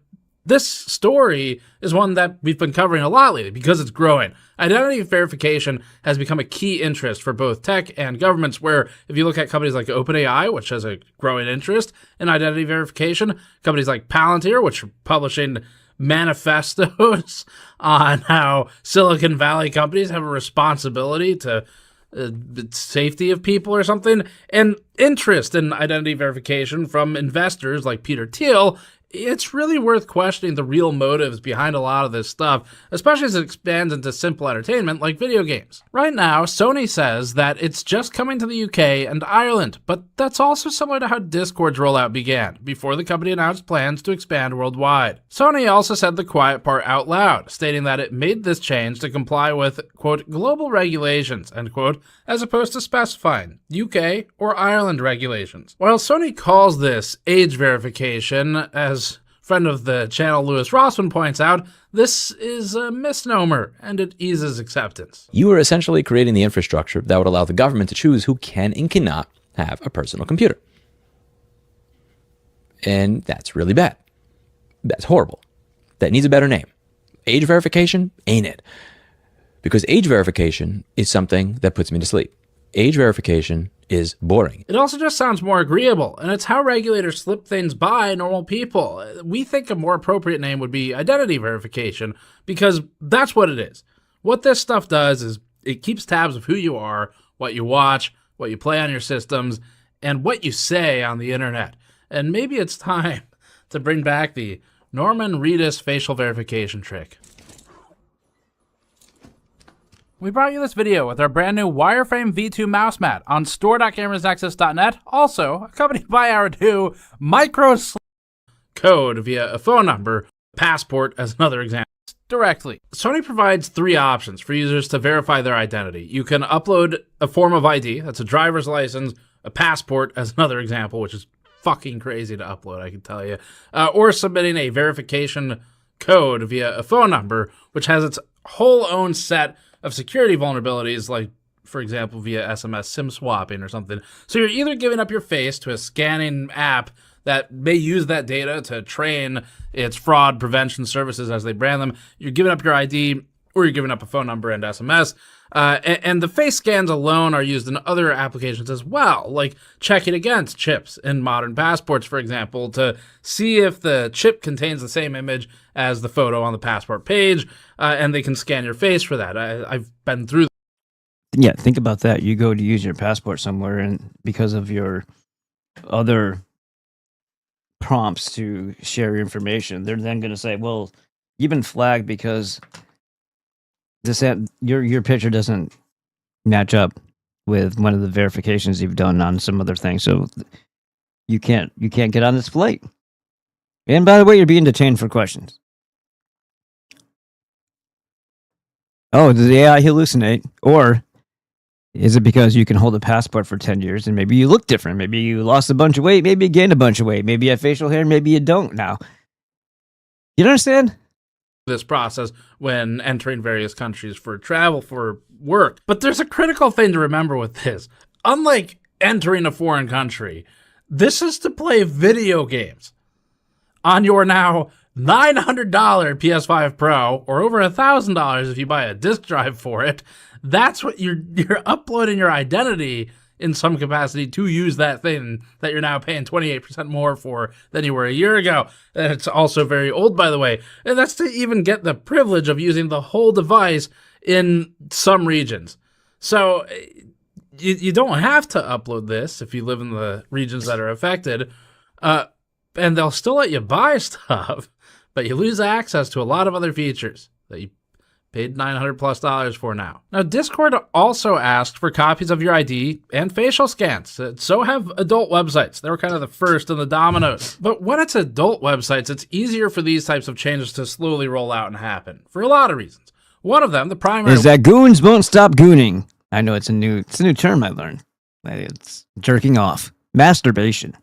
S2: this story is one that we've been covering a lot lately because it's growing. Identity verification has become a key interest for both tech and governments, where if you look at companies like OpenAI, which has a growing interest in identity verification, companies like Palantir, which are publishing manifestos on how Silicon Valley companies have a responsibility to safety of people or something, and interest in identity verification from investors like Peter Thiel, it's really worth questioning the real motives behind a lot of this stuff, especially as it expands into simple entertainment like video games. Right now, Sony says that it's just coming to the UK and Ireland, but that's also similar to how Discord's rollout began, before the company announced plans to expand worldwide. Sony also said the quiet part out loud, stating that it made this change to comply with, quote, global regulations, end quote, as opposed to specifying UK or Ireland regulations. While Sony calls this age verification, as friend of the channel Lewis Rossman points out, this is a misnomer, and it eases acceptance.
S21: You are essentially creating the infrastructure that would allow the government to choose who can and cannot have a personal computer. And that's really bad. That's horrible. That needs a better name. Age verification ain't it. Because age verification is something that puts me to sleep. Age verification is boring.
S2: It also just sounds more agreeable, and it's how regulators slip things by normal people. We think a more appropriate name would be identity verification, because that's what it is. What this stuff does is it keeps tabs of who you are, what you watch, what you play on your systems, and what you say on the internet. And maybe it's time to bring back the Norman Reedus facial verification trick. We brought you this video with our brand new wireframe V2 mouse mat on store.gamersnexus.net, also accompanied by our new micro code via a phone number, passport as another example, directly. Sony provides 3 options for users to verify their identity. You can upload a form of ID, that's a driver's license, a passport as another example, which is
S3: fucking crazy to upload, I can tell you. Or submitting a verification code via a phone number, which has its whole own set of security vulnerabilities, like, for example, via SMS SIM swapping or something. So you're either giving up your face to a scanning app that may use that data to train its fraud prevention services as they brand them. You're giving up your ID, or you're giving up a phone number and SMS. And the face scans alone are used in other applications as well, like checking against chips in modern passports, for example, to see if the chip contains the same image as the photo on the passport page, and they can scan your face for that. I've been through.
S1: Yeah, think about that. You go to use your passport somewhere, and because of your other prompts to share your information, they're then going to say, well, you've been flagged because your picture doesn't match up with one of the verifications you've done on some other thing, so you can't get on this flight. And by the way, you're being detained for questions. Oh, does the AI hallucinate? Or is it because you can hold a passport for 10 years and maybe you look different? Maybe you lost a bunch of weight, maybe you gained a bunch of weight, maybe you have facial hair, maybe you don't now. You understand?
S3: This process when entering various countries for travel, for work. But there's a critical thing to remember with this. Unlike entering a foreign country, this is to play video games on your now $900 PS5 Pro, or over $1,000 if you buy a disk drive for it. That's what you're uploading your identity in some capacity to use that thing that you're now paying 28% more for than you were a year ago. And it's also very old, by the way. And that's to even get the privilege of using the whole device in some regions. So you don't have to upload this if you live in the regions that are affected. And they'll still let you buy stuff, but you lose access to a lot of other features that you paid $900+ for now. Now, Discord also asked for copies of your ID and facial scans. So have adult websites. They were kind of the first in the dominoes. But when it's adult websites, it's easier for these types of changes to slowly roll out and happen for a lot of reasons. One of them, the primary,
S1: is that goons won't stop gooning. I know it's a new term I learned. It's jerking off, masturbation.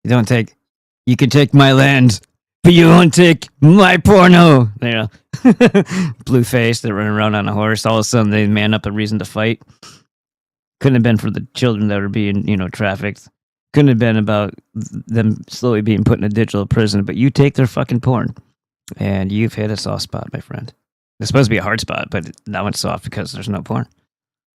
S1: You can take my land, but you won't take my porno. You know, blue face, they're running around on a horse. All of a sudden, they man up a reason to fight. Couldn't have been for the children that are being, trafficked. Couldn't have been about them slowly being put in a digital prison. But you take their fucking porn, and you've hit a soft spot, my friend. It's supposed to be a hard spot, but now it's soft because there's no porn.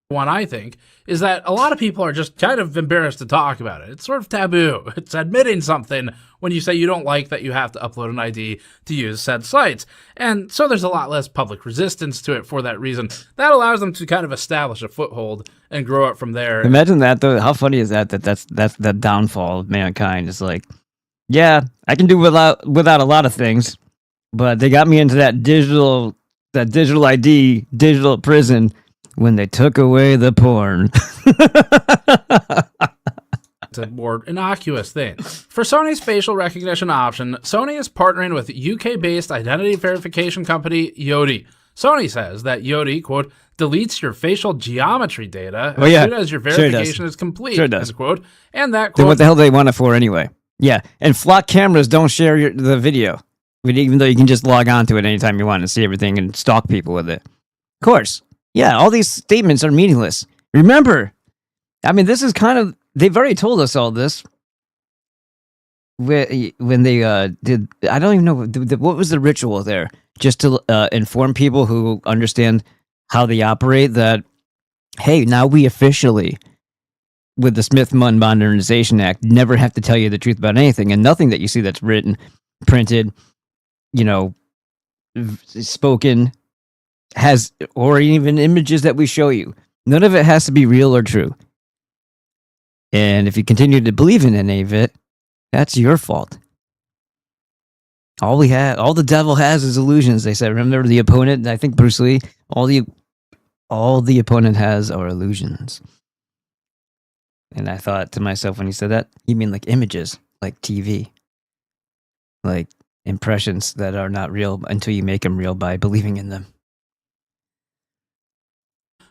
S3: One, I think, is that a lot of people are just kind of embarrassed to talk about it. It's sort of taboo. It's admitting something when you say you don't like that you have to upload an ID to use said sites. And so there's a lot less public resistance to it for that reason. That allows them to kind of establish a foothold and grow up from there.
S1: Imagine that, though. How funny is that? That's the downfall of mankind. It's like, yeah, I can do without a lot of things, but they got me into that digital ID, digital prison, when they took away the porn.
S3: It's a more innocuous thing. For Sony's facial recognition option, Sony is partnering with UK-based identity verification company Yoti. Sony says that Yoti, quote, deletes your facial geometry data as soon as your verification is complete, end quote. And that, quote,
S1: then what the hell do they want it for anyway? Yeah, and flock cameras don't share the video, even though you can just log on to it anytime you want and see everything and stalk people with it. Of course. Yeah, all these statements are meaningless. Remember, I mean, this is kind of, they've already told us all this when they did, I don't even know, what was the ritual there? Just to inform people who understand how they operate that, hey, now we officially, with the Smith-Munn Modernization Act, never have to tell you the truth about anything, and nothing that you see that's written, printed, spoken, has, or even images that we show you. None of it has to be real or true. And if you continue to believe in any of it, that's your fault. All the devil has is illusions, they said. Remember the opponent? I think Bruce Lee, all the opponent has are illusions. And I thought to myself when he said that, you mean like images, like TV. Like impressions that are not real until you make them real by believing in them.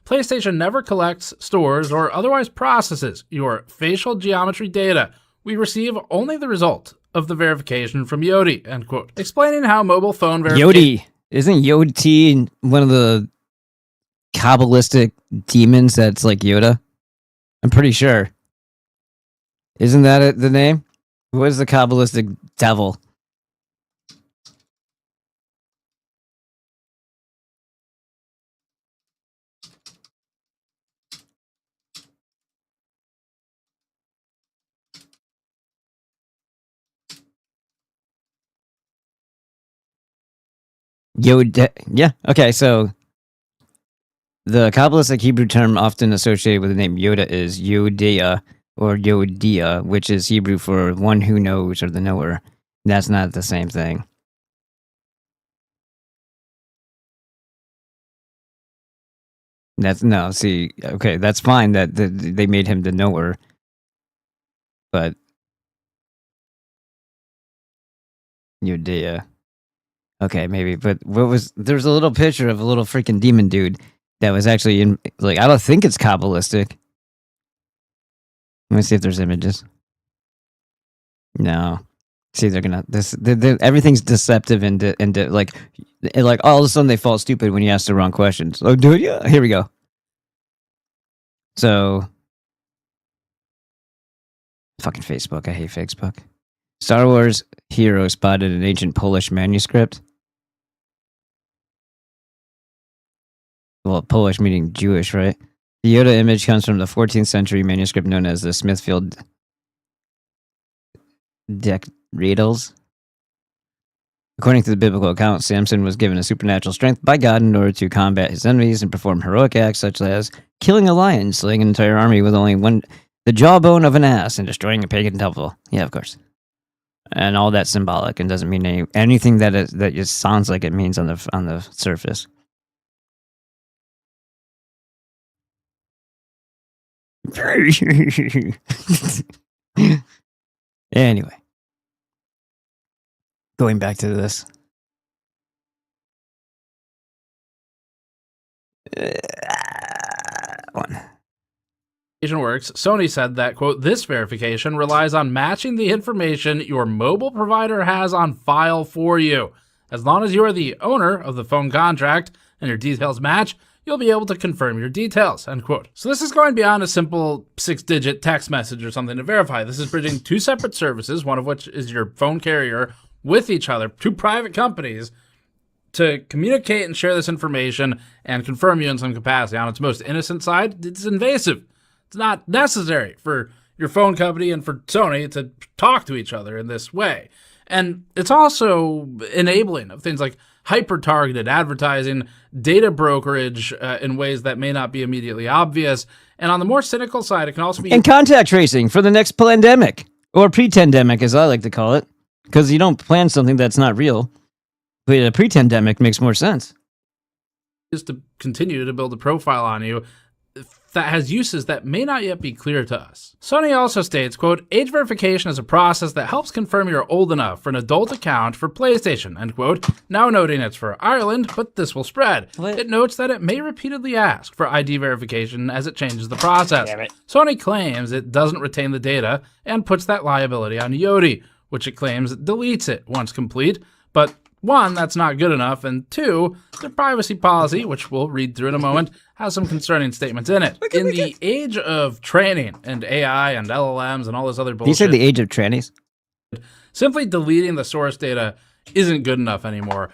S3: PlayStation never collects, stores, or otherwise processes your facial geometry data we receive only the result of the verification from Yodi, end quote. Explaining how mobile phone verification...
S1: Yodi. Isn't Yodi one of the Kabbalistic demons that's like Yoda? I'm pretty sure. Isn't that the name? What is the Kabbalistic devil? Yoda. Yeah. Okay. So the Kabbalistic Hebrew term often associated with the name Yoda is Yodia or Yodia, which is Hebrew for one who knows or the knower. That's not the same thing. Okay, that's fine that they made him the knower, but Yodia. Okay, maybe, but there's a little picture of a little freaking demon dude that was actually in, like, I don't think it's Kabbalistic. Let me see if there's images. No. See, they're gonna, everything's deceptive and like all of a sudden they fall stupid when you ask the wrong questions. Oh, dude, yeah, here we go. So, fucking Facebook, I hate Facebook. Star Wars hero spotted an ancient Polish manuscript. Well, Polish meaning Jewish, right? The Yoda image comes from the 14th century manuscript known as the Smithfield Decretals. According to the biblical account, Samson was given a supernatural strength by God in order to combat his enemies and perform heroic acts such as killing a lion, slaying an entire army with only the jawbone of an ass, and destroying a pagan temple. Yeah, of course. And all that's symbolic and doesn't mean anything that just sounds like it means on the surface. Anyway, going back to this.
S3: Works, Sony said that, quote, this verification relies on matching the information your mobile provider has on file for you. As long as you are the owner of the phone contract and your details match, you'll be able to confirm your details, end quote. So this is going beyond a simple 6-digit text message or something to verify. This is bridging two separate services, one of which is your phone carrier, with each other, two private companies, to communicate and share this information and confirm you in some capacity. On its most innocent side, it's invasive. It's not necessary for your phone company and for Sony to talk to each other in this way. And it's also enabling of things like hyper-targeted advertising, data brokerage in ways that may not be immediately obvious. And on the more cynical side, it can also be...
S1: And contact tracing for the next pandemic, or pretendemic, as I like to call it, because you don't plan something that's not real. But a pretendemic makes more sense.
S3: Is to continue to build a profile on you that has uses that may not yet be clear to us. Sony also states, quote, age verification is a process that helps confirm you're old enough for an adult account for PlayStation, end quote, now noting it's for Ireland, but this will spread. What? It notes that it may repeatedly ask for ID verification as it changes the process. Sony claims it doesn't retain the data and puts that liability on Yodi, which it claims deletes it once complete, but one, that's not good enough, and two, their privacy policy, which we'll read through in a moment, has some concerning statements in it. In the age of training and AI and LLMs and all this other bullshit...
S1: You said the age of trannies?
S3: Simply deleting the source data isn't good enough anymore.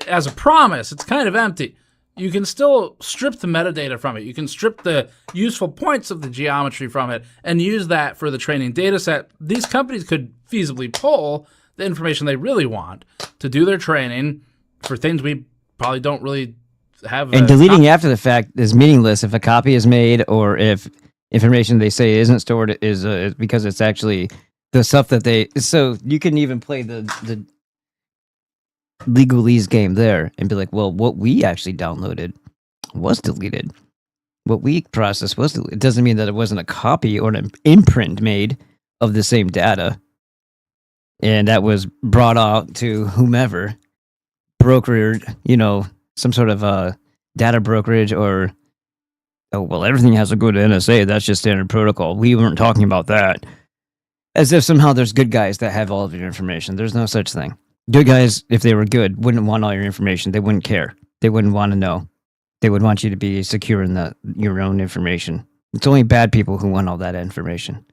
S3: As a promise, it's kind of empty. You can still strip the metadata from it. You can strip the useful points of the geometry from it and use that for the training data set. These companies could feasibly pull the information they really want to do their training for things we probably don't really have.
S1: And deleting after the fact is meaningless if a copy is made or if information they say isn't stored is because it's actually the stuff that they... So you can even play the legalese game there and be like, well, what we actually downloaded was deleted. What we processed was deleted. It doesn't mean that it wasn't a copy or an imprint made of the same data. And that was brought out to whomever brokered, some sort of data brokerage or, oh, well, everything has to go to NSA. That's just standard protocol. We weren't talking about that. As if somehow there's good guys that have all of your information. There's no such thing. Good guys, if they were good, wouldn't want all your information. They wouldn't care. They wouldn't want to know. They would want you to be secure in your own information. It's only bad people who want all that information.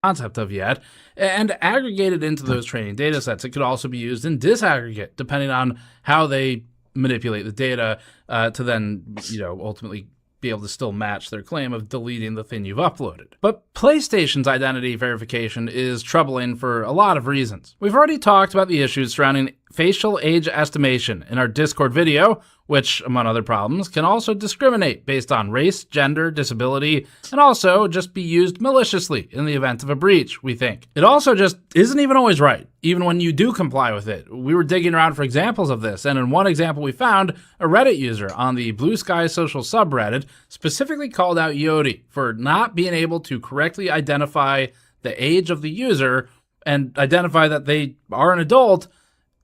S3: Concept of yet, and aggregated into those training data sets. It could also be used in disaggregate, depending on how they manipulate the data to then, ultimately be able to still match their claim of deleting the thing you've uploaded. But PlayStation's identity verification is troubling for a lot of reasons. We've already talked about the issues surrounding facial age estimation in our Discord video, which, among other problems, can also discriminate based on race, gender, disability, and also just be used maliciously in the event of a breach, we think. It also just isn't even always right, even when you do comply with it. We were digging around for examples of this, and in one example we found, a Reddit user on the Blue Sky Social subreddit specifically called out Yodi for not being able to correctly identify the age of the user and identify that they are an adult,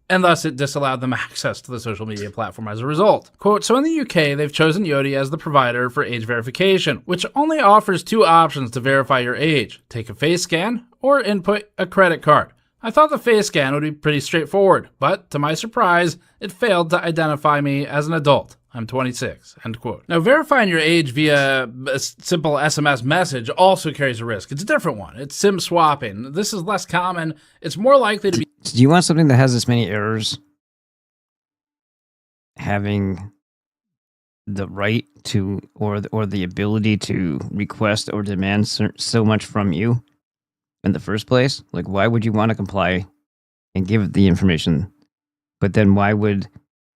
S3: and thus it disallowed them access to the social media platform as a result. Quote, so in the UK, they've chosen Yodi as the provider for age verification, which only offers 2 options to verify your age: take a face scan or input a credit card. I thought the face scan would be pretty straightforward, but to my surprise, it failed to identify me as an adult. I'm 26, end quote. Now, verifying your age via a simple SMS message also carries a risk. It's a different one. It's SIM swapping. This is less common. It's more likely to be...
S1: Do you want something that has this many errors? Having the right to, or the ability to request or demand so much from you in the first place? Like, why would you want to comply and give the information? But then why would,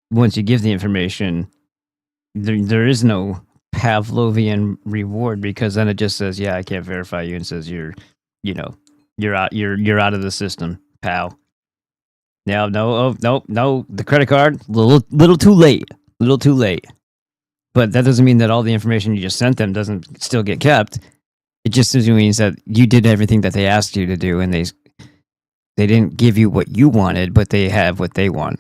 S1: once you give the information, there is no Pavlovian reward, because then it just says, yeah, I can't verify you, and says you're out of the system, pal. Now, no, the credit card, little too late. But that doesn't mean that all the information you just sent them doesn't still get kept. It just means that you did everything that they asked you to do, and they didn't give you what you wanted, but they have what they want.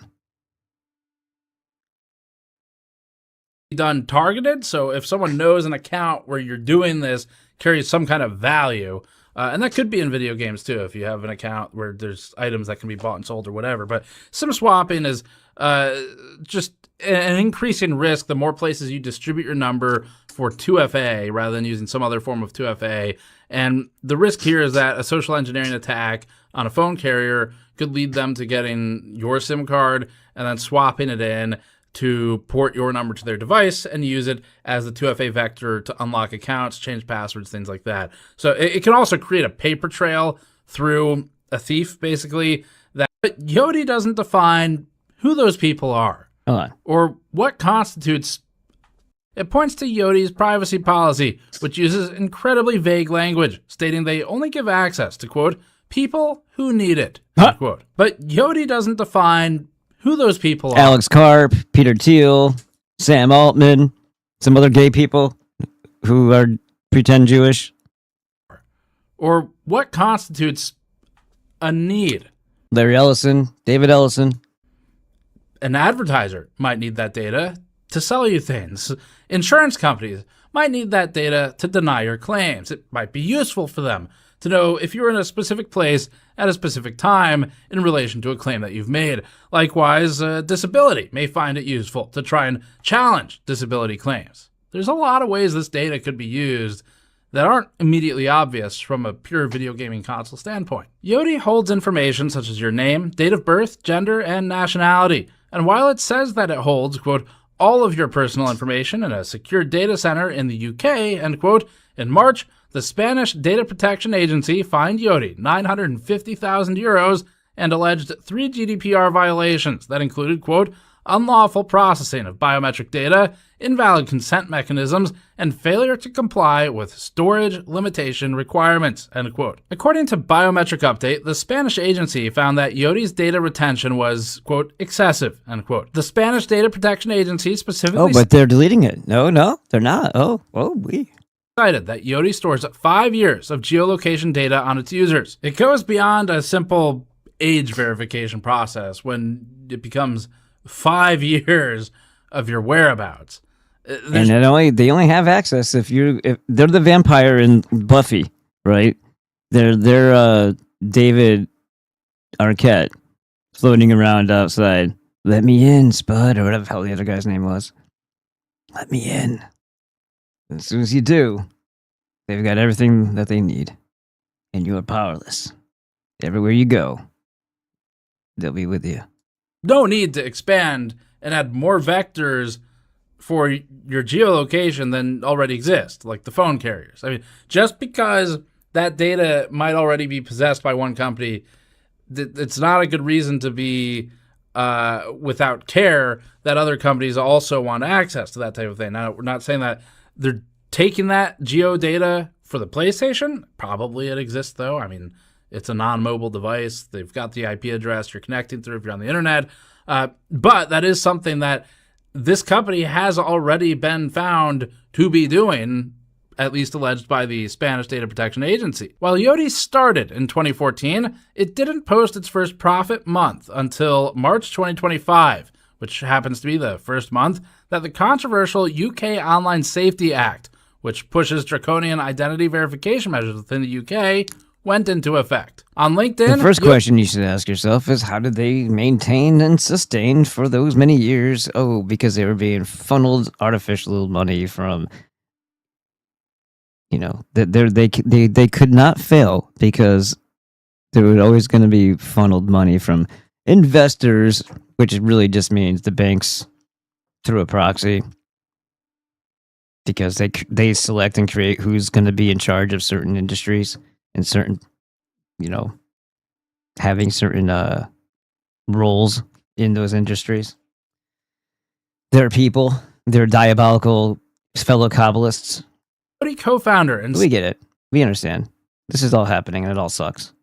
S3: Done targeted, so if someone knows an account where you're doing this carries some kind of value, and that could be in video games too, if you have an account where there's items that can be bought and sold or whatever. But SIM swapping is just an increasing risk the more places you distribute your number for 2FA rather than using some other form of 2FA. And the risk here is that a social engineering attack on a phone carrier could lead them to getting your SIM card and then swapping it in to port your number to their device and use it as the 2FA vector to unlock accounts, change passwords, things like that. So it can also create a paper trail through a thief, basically. But Yodi doesn't define who those people are or what constitutes. It points to Yodi's privacy policy, which uses incredibly vague language, stating they only give access to, quote, people who need it, unquote. But Yodi doesn't define who those people are.
S1: Alex Karp, Peter Thiel, Sam Altman, some other gay people who are pretend Jewish.
S3: Or what constitutes a need.
S1: Larry Ellison, David Ellison.
S3: An advertiser might need that data to sell you things. Insurance companies might need that data to deny your claims. It might be useful for them to know if you're in a specific place at a specific time in relation to a claim that you've made. Likewise, disability may find it useful to try and challenge disability claims. There's a lot of ways this data could be used that aren't immediately obvious from a pure video gaming console standpoint. Yodi holds information such as your name, date of birth, gender, and nationality. And while it says that it holds, quote, all of your personal information in a secure data center in the UK, end quote, in March, the Spanish Data Protection Agency fined Yodi 950,000 euros and alleged 3 GDPR violations that included, quote, unlawful processing of biometric data, invalid consent mechanisms, and failure to comply with storage limitation requirements, end quote. According to Biometric Update, the Spanish agency found that Yodi's data retention was, quote, excessive, end quote. The Spanish Data Protection Agency specifically...
S1: Oh, but they're deleting it. No, they're not. We
S3: cited that Yodi stores 5 years of geolocation data on its users. It goes beyond a simple age verification process when it becomes 5 years of your whereabouts.
S1: And they only have access if they're the vampire in Buffy, right? They're David Arquette floating around outside. Let me in, Spud, or whatever the hell the other guy's name was. Let me in. As soon as you do, they've got everything that they need. And you are powerless. Everywhere you go, they'll be with you.
S3: No need to expand and add more vectors for your geolocation than already exist, like the phone carriers. I mean, just because that data might already be possessed by one company, it's not a good reason to be without care that other companies also want access to that type of thing. Now, we're not saying that they're taking that geo data for the PlayStation. Probably it exists, though. I mean, it's a non-mobile device. They've got the IP address you're connecting through if you're on the internet. But that is something that this company has already been found to be doing, at least alleged by the Spanish Data Protection Agency. While Yoti started in 2014, it didn't post its first profit month until March 2025, which happens to be the first month that the controversial UK Online Safety Act, which pushes draconian identity verification measures within the UK, went into effect. On LinkedIn...
S1: The first question you should ask yourself is, how did they maintain and sustain for those many years? Oh, because they were being funneled artificial money from... You know, they could not fail because there was always going to be funneled money from investors, which really just means the banks through a proxy, because they select and create who's going to be in charge of certain industries and certain, you know, having certain roles in those industries. There are people, they're diabolical fellow Kabbalists.
S3: Co-founder and
S1: we get it. We understand. This is all happening and it all sucks.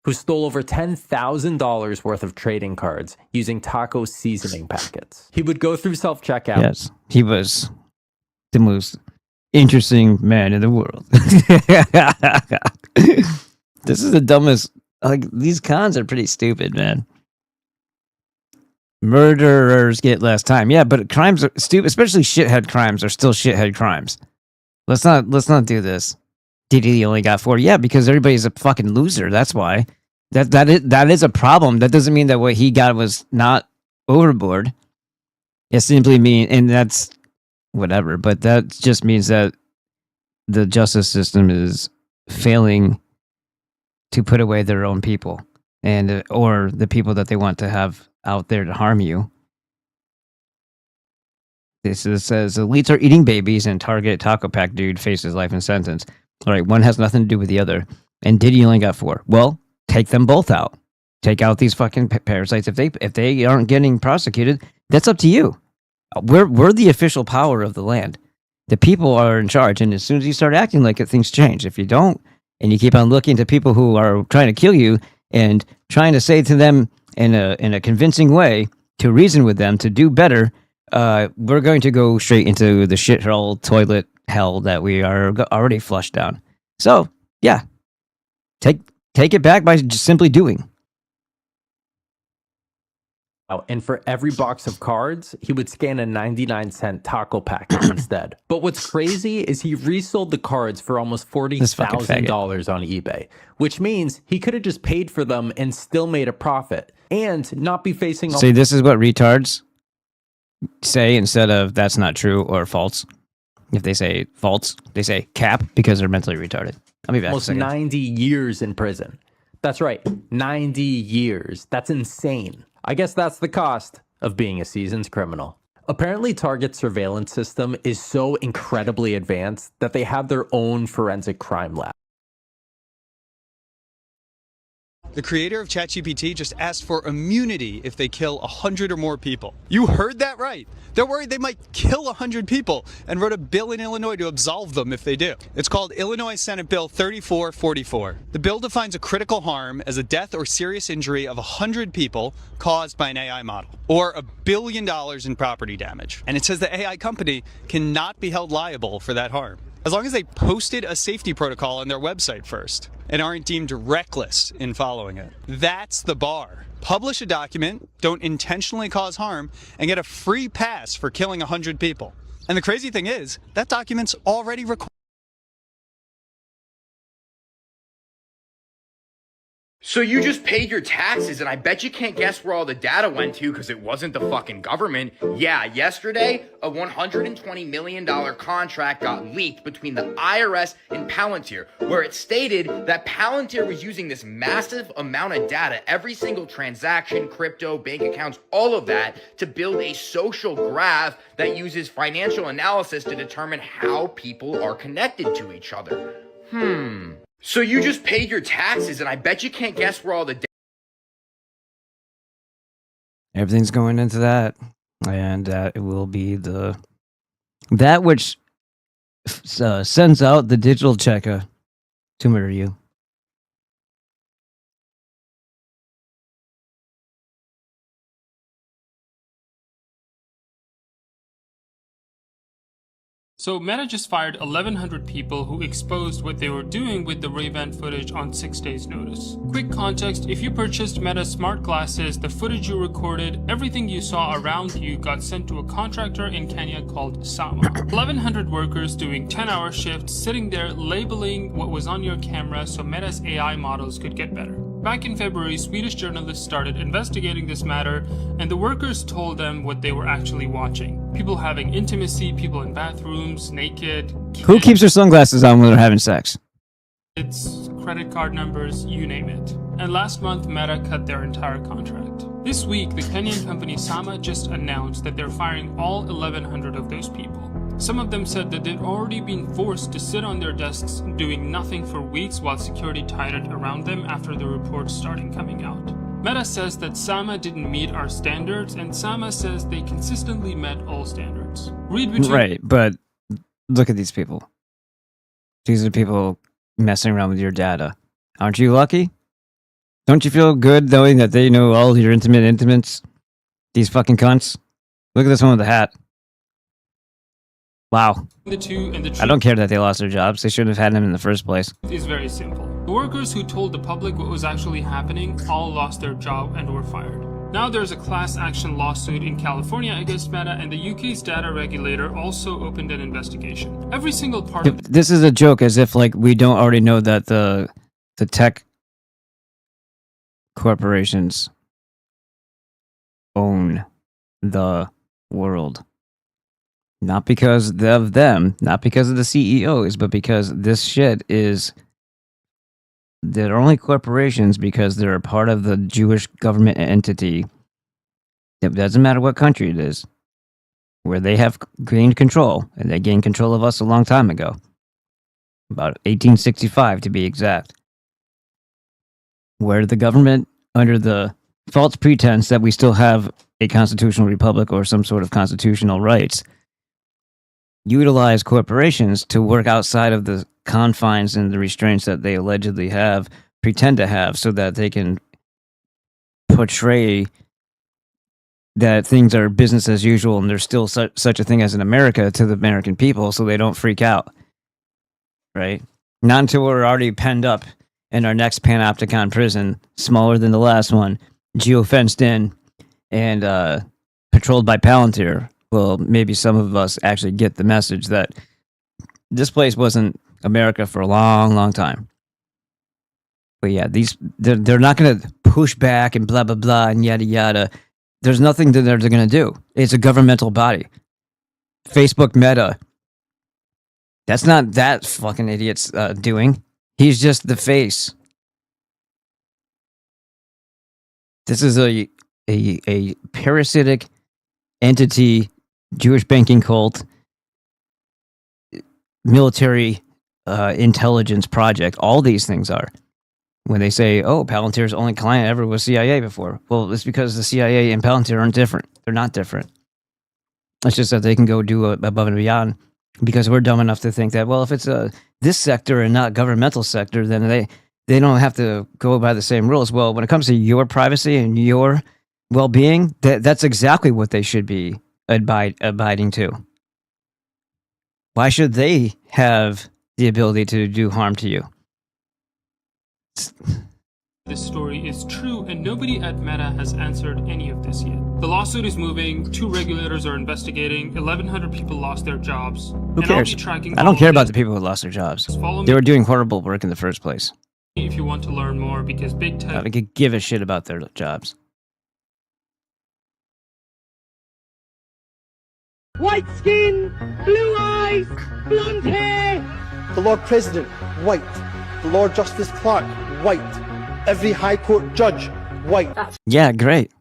S20: Who stole over $10,000 worth of trading cards using taco seasoning packets. He would go through self-checkout.
S1: Yes, he was the most interesting man in the world. This is the dumbest. Like, these cons are pretty stupid, man. Murderers get less time. Yeah, but crimes are stupid, especially shithead crimes are still shithead crimes. Let's not do this. Diddy only got 4. Yeah, because everybody's a fucking loser. That's why. That is a problem. That doesn't mean that what he got was not overboard. It simply means, and that's whatever, but that just means that the justice system is failing to put away their own people, and or the people that they want to have out there to harm you. This says elites are eating babies and Target Taco Pack dude faces life in sentence. All right, one has nothing to do with the other, and Diddy only got 4. Well, take them both out. Take out these fucking parasites. If they aren't getting prosecuted, that's up to you. We're the official power of the land. The people are in charge, and as soon as you start acting like it, things change. If you don't, and you keep on looking to people who are trying to kill you and trying to say to them in a convincing way, to reason with them, to do better, we're going to go straight into the shithole toilet hell that we are already flushed down. So, yeah. Take it back by just simply doing.
S20: And for every box of cards, he would scan a 99-cent taco packet instead. But what's crazy is he resold the cards for almost $40,000 on eBay, which means he could have just paid for them and still made a profit and not be facing...
S1: See, this is what retards say instead of that's not true or false. If they say false, they say cap because they're mentally retarded. I'll be back
S20: almost 90 years in prison. That's right, 90 years. That's insane. I guess that's the cost of being a seasoned criminal. Apparently, Target's surveillance system is so incredibly advanced that they have their own forensic crime lab.
S6: The creator of ChatGPT just asked for immunity if they kill 100 or more people. You heard that right. They're worried they might kill 100 people and wrote a bill in Illinois to absolve them if they do. It's called Illinois Senate Bill 3444. The bill defines a critical harm as a death or serious injury of 100 people caused by an AI model, or $1 billion in property damage. And it says the AI company cannot be held liable for that harm, as long as they posted a safety protocol on their website first and aren't deemed reckless in following it. That's the bar. Publish a document, don't intentionally cause harm, and get a free pass for killing 100 people. And the crazy thing is, that document's already recorded.
S8: So you just paid your taxes, and I bet you can't guess where all the data went to because it wasn't the fucking government. Yeah, yesterday, a $120 million contract got leaked between the IRS and Palantir, where it stated that Palantir was using this massive amount of data, every single transaction, crypto, bank accounts, all of that, to build a social graph that uses financial analysis to determine how people are connected to each other. So you just paid your taxes, and I bet you can't guess where all the...
S1: Everything's going into that, and it will be that which sends out the digital checker to murder you.
S22: So Meta just fired 1,100 people who exposed what they were doing with the Ray-Ban footage on 6 days' notice. Quick context, if you purchased Meta smart glasses, the footage you recorded, everything you saw around you got sent to a contractor in Kenya called Sama. 1,100 workers doing 10-hour shifts, sitting there labeling what was on your camera so Meta's AI models could get better. Back in February, Swedish journalists started investigating this matter, and the workers told them what they were actually watching. People having intimacy, people in bathrooms, naked.
S1: Who keeps their sunglasses on when they're having sex?
S22: It's credit card numbers, you name it. And last month, Meta cut their entire contract. This week, the Kenyan company Sama just announced that they're firing all 1,100 of those people. Some of them said that they'd already been forced to sit on their desks doing nothing for weeks while security tightened around them after the reports started coming out. Meta says that Sama didn't meet our standards, and Sama says they consistently met all standards. Read between...
S1: Right, but look at these people. These are people messing around with your data. Aren't you lucky? Don't you feel good knowing that they know all your intimates? These fucking cunts. Look at this one with the hat. Wow.
S22: The two and the
S1: I don't care that they lost their jobs. They shouldn't have had them in the first place.
S22: Is very simple. The workers who told the public what was actually happening all lost their job and were fired. Now there's a class action lawsuit in California against Meta, and the UK's data regulator also opened an investigation. Every single part of...
S1: This is a joke, as if like we don't already know that the tech corporations own the world. Not because of them, not because of the CEOs, but because this shit is... They're only corporations because they're a part of the Jewish government entity. It doesn't matter what country it is, where they have gained control, and they gained control of us a long time ago. About 1865 to be exact. Where the government, under the false pretense that we still have a constitutional republic or some sort of constitutional rights, utilize corporations to work outside of the confines and the restraints that they allegedly have, pretend to have, so that they can portray that things are business as usual and there's still such a thing as an America to the American people, so they don't freak out. Right? Not until we're already penned up in our next panopticon prison, smaller than the last one, geo-fenced in, and patrolled by Palantir. Well, maybe some of us actually get the message that this place wasn't America for a long, long time. But yeah, they're not going to push back and blah, blah, blah, and yada, yada. There's nothing that they're going to do. It's a governmental body. Facebook Meta. That's not that fucking idiot's doing. He's just the face. This is a parasitic entity, Jewish banking cult, military intelligence project. All these things are. When they say, oh, Palantir's only client ever was CIA before. Well, it's because the CIA and Palantir aren't different. They're not different. It's just that they can go do above and beyond because we're dumb enough to think that, well, if it's this sector and not governmental sector, then they don't have to go by the same rules. Well, when it comes to your privacy and your well-being, that's exactly what they should be abiding to. Why should they have the ability to do harm to you?
S22: This story is true, and nobody at Meta has answered any of this yet. The lawsuit is moving, 2 regulators are investigating, 1,100 people lost their jobs.
S1: Who cares? I don't care about the people who lost their jobs. They were doing horrible work in the first place.
S22: if you want to learn more, because big tech...
S1: I could give a shit about their jobs.
S7: White skin, blue eyes, blonde hair.
S5: The Lord President, white. The Lord Justice Clark, white. Every High Court judge, white.
S1: Yeah, great.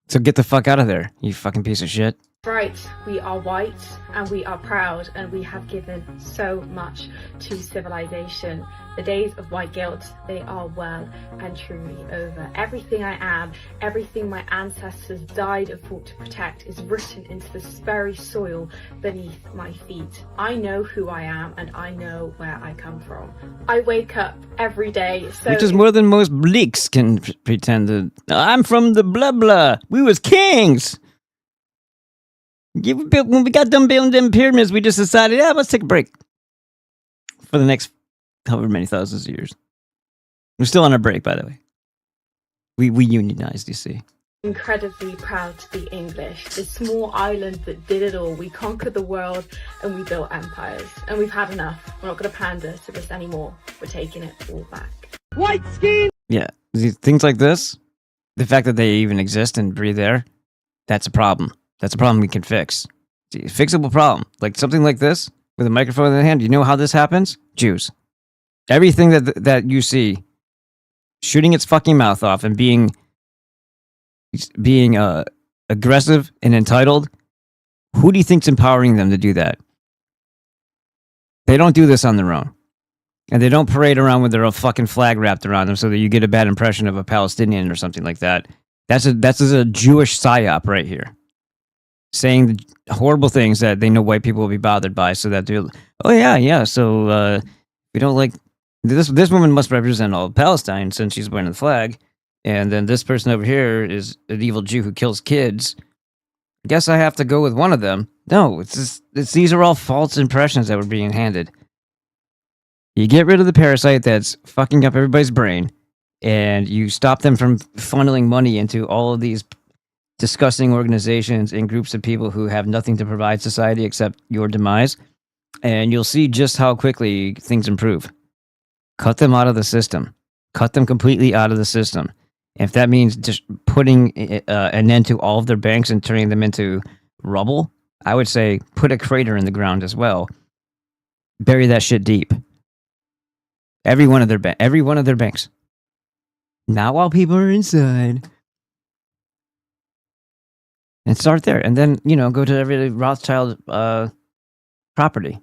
S1: So get the fuck out of there, you fucking piece of shit.
S10: Right, we are white and we are proud and we have given so much to civilization. The days of white guilt, they are well and truly over. Everything I am, everything my ancestors died and fought to protect is written into this very soil beneath my feet. I know who I am and I know where I come from. I wake up every day so...
S1: Which is more than most bleaks can pretend to... I'm from the blah blah. We was kings. When we got done building them pyramids, we just decided, yeah, let's take a break for the next however many thousands of years. We're still on a break, by the way. We unionized, you see.
S10: Incredibly proud to be English. This small island that did it all. We conquered the world and we built empires. And we've had enough. We're not going to pander to this anymore. We're taking it all back.
S7: White skin!
S1: Yeah, things like this, the fact that they even exist and breathe air, that's a problem. That's a problem we can fix. It's a fixable problem. Like something like this, with a microphone in the hand, you know how this happens? Jews. Everything that you see shooting its fucking mouth off and being aggressive and entitled, who do you think's empowering them to do that? They don't do this on their own. And they don't parade around with their own fucking flag wrapped around them so that you get a bad impression of a Palestinian or something like that. That's a Jewish psyop right here. Saying horrible things that they know white people will be bothered by, so that they're, oh yeah, so we don't like this woman must represent all of Palestine since she's wearing the flag, and then this person over here is an evil Jew who kills kids. I guess I have to go with one of them. No, these are all false impressions that were being handed. You get rid of the parasite that's fucking up everybody's brain, and you stop them from funneling money into all of these disgusting organizations and groups of people who have nothing to provide society except your demise, and you'll see just how quickly things improve. Cut them out of the system. Cut them completely out of the system. If that means just putting an end to all of their banks and turning them into rubble, I would say put a crater in the ground as well. Bury that shit deep. Every one of their banks. Not while people are inside. And start there. And then, go to every Rothschild property.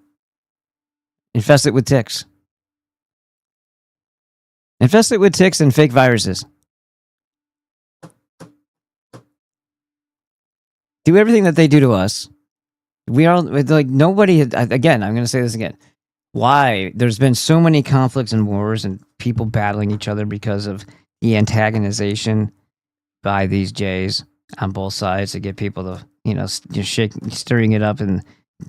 S1: Infest it with ticks. Infest it with ticks and fake viruses. Do everything that they do to us. We are, like, nobody, again, I'm going to say this again. Why? There's been so many conflicts and wars and people battling each other because of the antagonization by these Jays on both sides to get people to, stirring it up and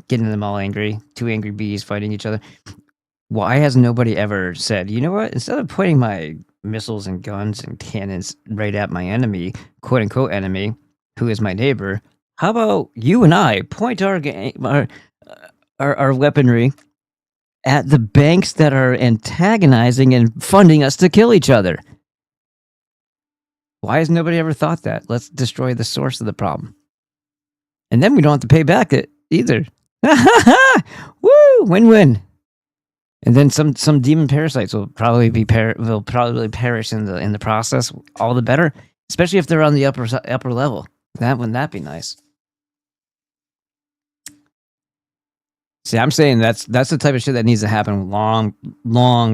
S1: getting them all angry. Two angry bees fighting each other. Why has nobody ever said, you know what? Instead of pointing my missiles and guns and cannons right at my enemy, quote unquote enemy, who is my neighbor, how about you and I point our weaponry at the banks that are antagonizing and funding us to kill each other? Why has nobody ever thought that? Let's destroy the source of the problem. And then we don't have to pay back it either. Woo! Win-win. And then some demon parasites will probably perish in the process. All the better, especially if they're on the upper level. Wouldn't that be nice? See, I'm saying that's the type of shit that needs to happen long,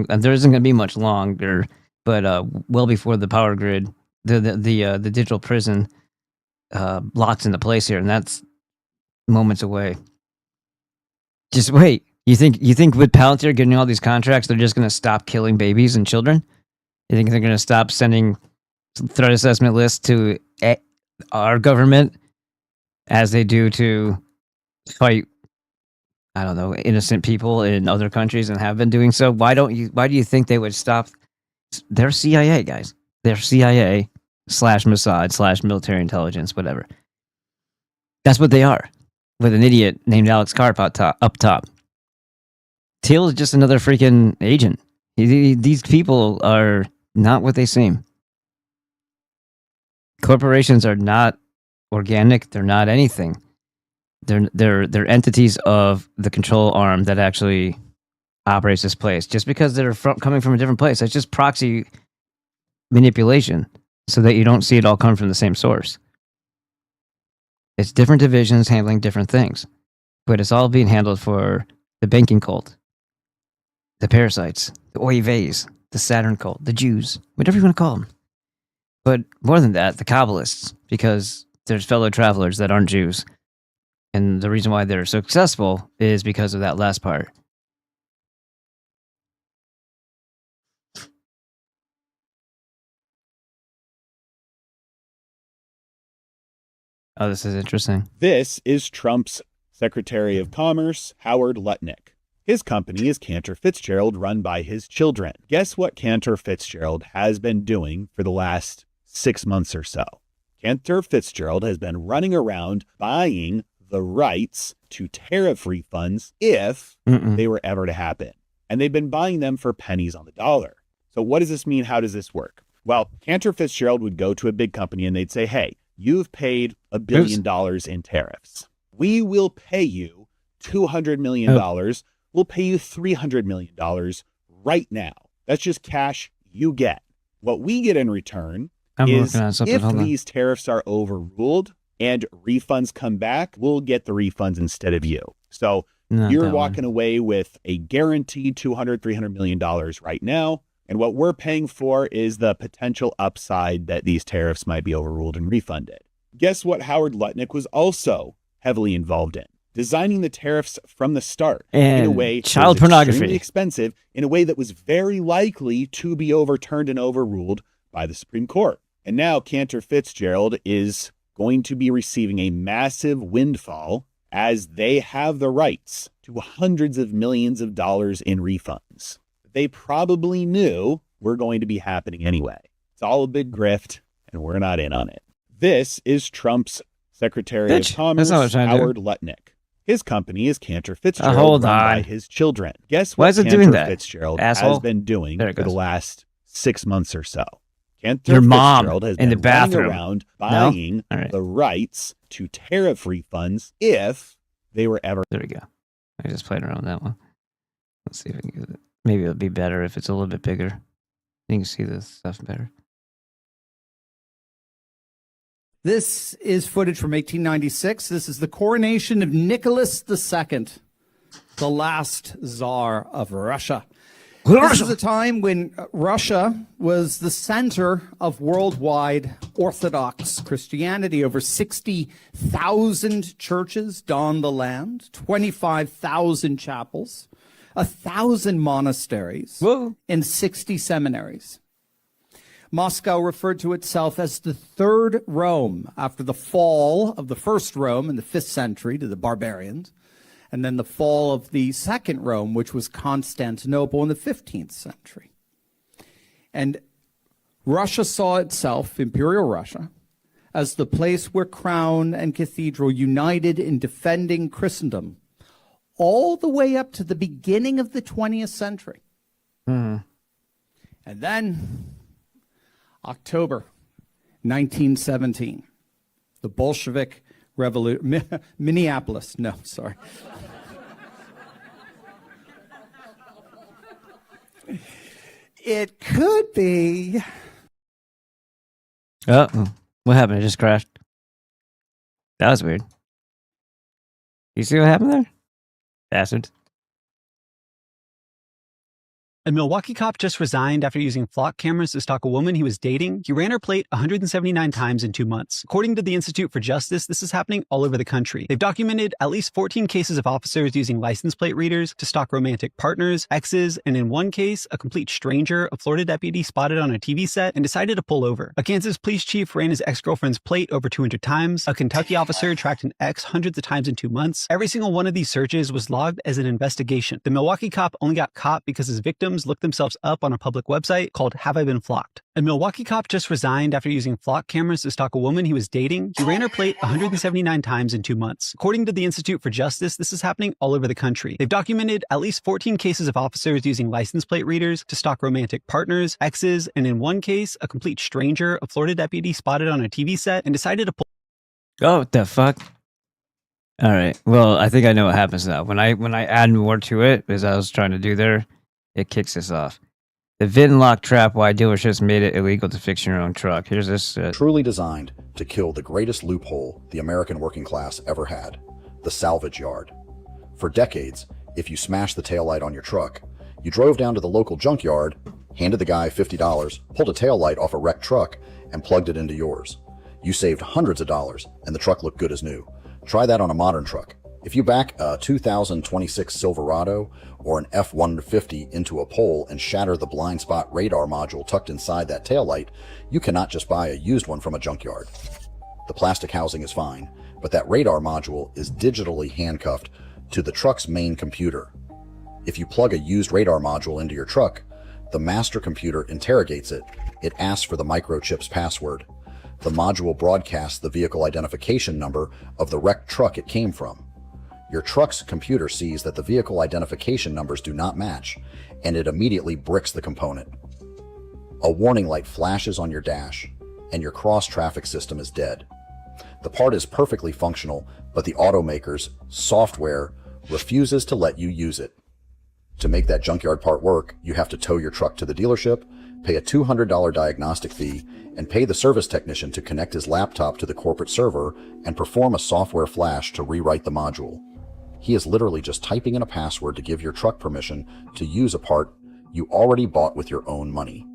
S1: and there isn't going to be much longer, but well before the power grid, the digital prison locks into place here, and that's moments away. Just wait. You think with Palantir getting all these contracts, they're just going to stop killing babies and children? You think they're going to stop sending threat assessment lists to our government as they do to fight, I don't know, innocent people in other countries and have been doing so? Why do you think they would stop? They're CIA, guys. They're CIA / Mossad / military intelligence, whatever. That's what they are, with an idiot named Alex Karp up top. Teal is just another freaking agent. These people are not what they seem. Corporations are not organic. They're not anything. They're entities of the control arm that actually operates this place. Just because they're coming from a different place, that's just proxy manipulation, so that you don't see it all come from the same source. It's different divisions handling different things, but it's all being handled for the banking cult, the parasites, the Oives, the Saturn cult, the Jews, whatever you want to call them. But more than that, the Kabbalists, because there's fellow travelers that aren't Jews. And the reason why they're successful is because of that last part. Oh, this is interesting.
S9: This is Trump's Secretary of Commerce, Howard Lutnick. His company is Cantor Fitzgerald, run by his children. Guess what Cantor Fitzgerald has been doing for the last 6 months or so? Cantor Fitzgerald has been running around buying the rights to tariff refunds if they were ever to happen. And they've been buying them for pennies on the dollar. So what does this mean? How does this work? Well, Cantor Fitzgerald would go to a big company and they'd say, hey, you've paid $1 billion in tariffs. We will pay you $200 million. We'll pay you $300 million right now. That's just cash you get. What we get in return is if these tariffs are overruled and refunds come back, we'll get the refunds instead of you. So you're walking away with a guaranteed $200-300 million right now. And what we're paying for is the potential upside that these tariffs might be overruled and refunded. Guess what Howard Lutnick was also heavily involved in? Designing the tariffs from the start in a way
S1: child
S9: that was
S1: pornography,
S9: extremely expensive, in a way that was very likely to be overturned and overruled by the Supreme Court. And now Cantor Fitzgerald is going to be receiving a massive windfall as they have the rights to hundreds of millions of dollars in refunds. They probably knew were going to be happening anyway. It's all a big grift, and we're not in on it. This is Trump's Secretary of Commerce, Howard Lutnick. His company is Cantor Fitzgerald, run by his children. Guess what Cantor Fitzgerald has been doing for the last 6 months or so? Cantor Fitzgerald has been running around buying the rights to tariff refunds if they were ever...
S1: There we go. I just played around with that one. Let's see if I can get it. Maybe it'll be better if it's a little bit bigger. You can see this stuff better.
S11: This is footage from 1896. This is the coronation of Nicholas II, the last Tsar of Russia. This is a time when Russia was the center of worldwide Orthodox Christianity. Over 60,000 churches donned the land, 25,000 chapels, 1,000 monasteries, and 60 seminaries. Moscow referred to itself as the Third Rome after the fall of the First Rome in the 5th century to the barbarians, and then the fall of the Second Rome, which was Constantinople in the 15th century. And Russia saw itself, Imperial Russia, as the place where crown and cathedral united in defending Christendom all the way up to the beginning of the 20th century. And then, October 1917, the Bolshevik Revolution, Minneapolis, no, sorry. It could be.
S1: Oh, what happened? It just crashed. That was weird. You see what happened there? Bastard.
S6: A Milwaukee cop just resigned after using flock cameras to stalk a woman he was dating. He ran her plate 179 times in 2 months. According to the Institute for Justice, this is happening all over the country. They've documented at least 14 cases of officers using license plate readers to stalk romantic partners, exes, and in one case, a complete stranger a Florida deputy spotted on a TV set and decided to pull over. A Kansas police chief ran his ex-girlfriend's plate over 200 times. A Kentucky officer tracked an ex hundreds of times in 2 months. Every single one of these searches was logged as an investigation. The Milwaukee cop only got caught because his victims
S13: victims looked themselves up on a public website called Have I Been Flocked? A Milwaukee cop just resigned after using flock cameras to stalk a woman he was dating. He ran her plate 179 times in 2 months. According to the Institute for Justice, this is happening all over the country. They've documented at least 14 cases of officers using license plate readers to stalk romantic partners, exes, and in one case, a complete stranger, a Florida deputy spotted on a TV set and decided to pull.
S1: Oh, what the fuck? All right. Well, I think I know what happens now. When I add more to it, as I was trying to do there, it kicks this off. The vid and lock trap why dealerships made it illegal to fix your own truck. Here's this.
S14: Truly designed to kill the greatest loophole the American working class ever had, the salvage yard. For decades, if you smashed the taillight on your truck, you drove down to the local junkyard, handed the guy $50, pulled a taillight off a wrecked truck, and plugged it into yours. You saved hundreds of dollars, and the truck looked good as new. Try that on a modern truck. If you back a 2026 Silverado or an F-150 into a pole and shatter the blind spot radar module tucked inside that taillight, you cannot just buy a used one from a junkyard. The plastic housing is fine, but that radar module is digitally handcuffed to the truck's main computer. If you plug a used radar module into your truck, the master computer interrogates it. It asks for the microchip's password. The module broadcasts the vehicle identification number of the wrecked truck it came from. Your truck's computer sees that the vehicle identification numbers do not match, and it immediately bricks the component. A warning light flashes on your dash, and your cross-traffic system is dead. The part is perfectly functional, but the automaker's software refuses to let you use it. To make that junkyard part work, you have to tow your truck to the dealership, pay a $200 diagnostic fee, and pay the service technician to connect his laptop to the corporate server and perform a software flash to rewrite the module. He is literally just typing in a password to give your truck permission to use a part you already bought with your own money.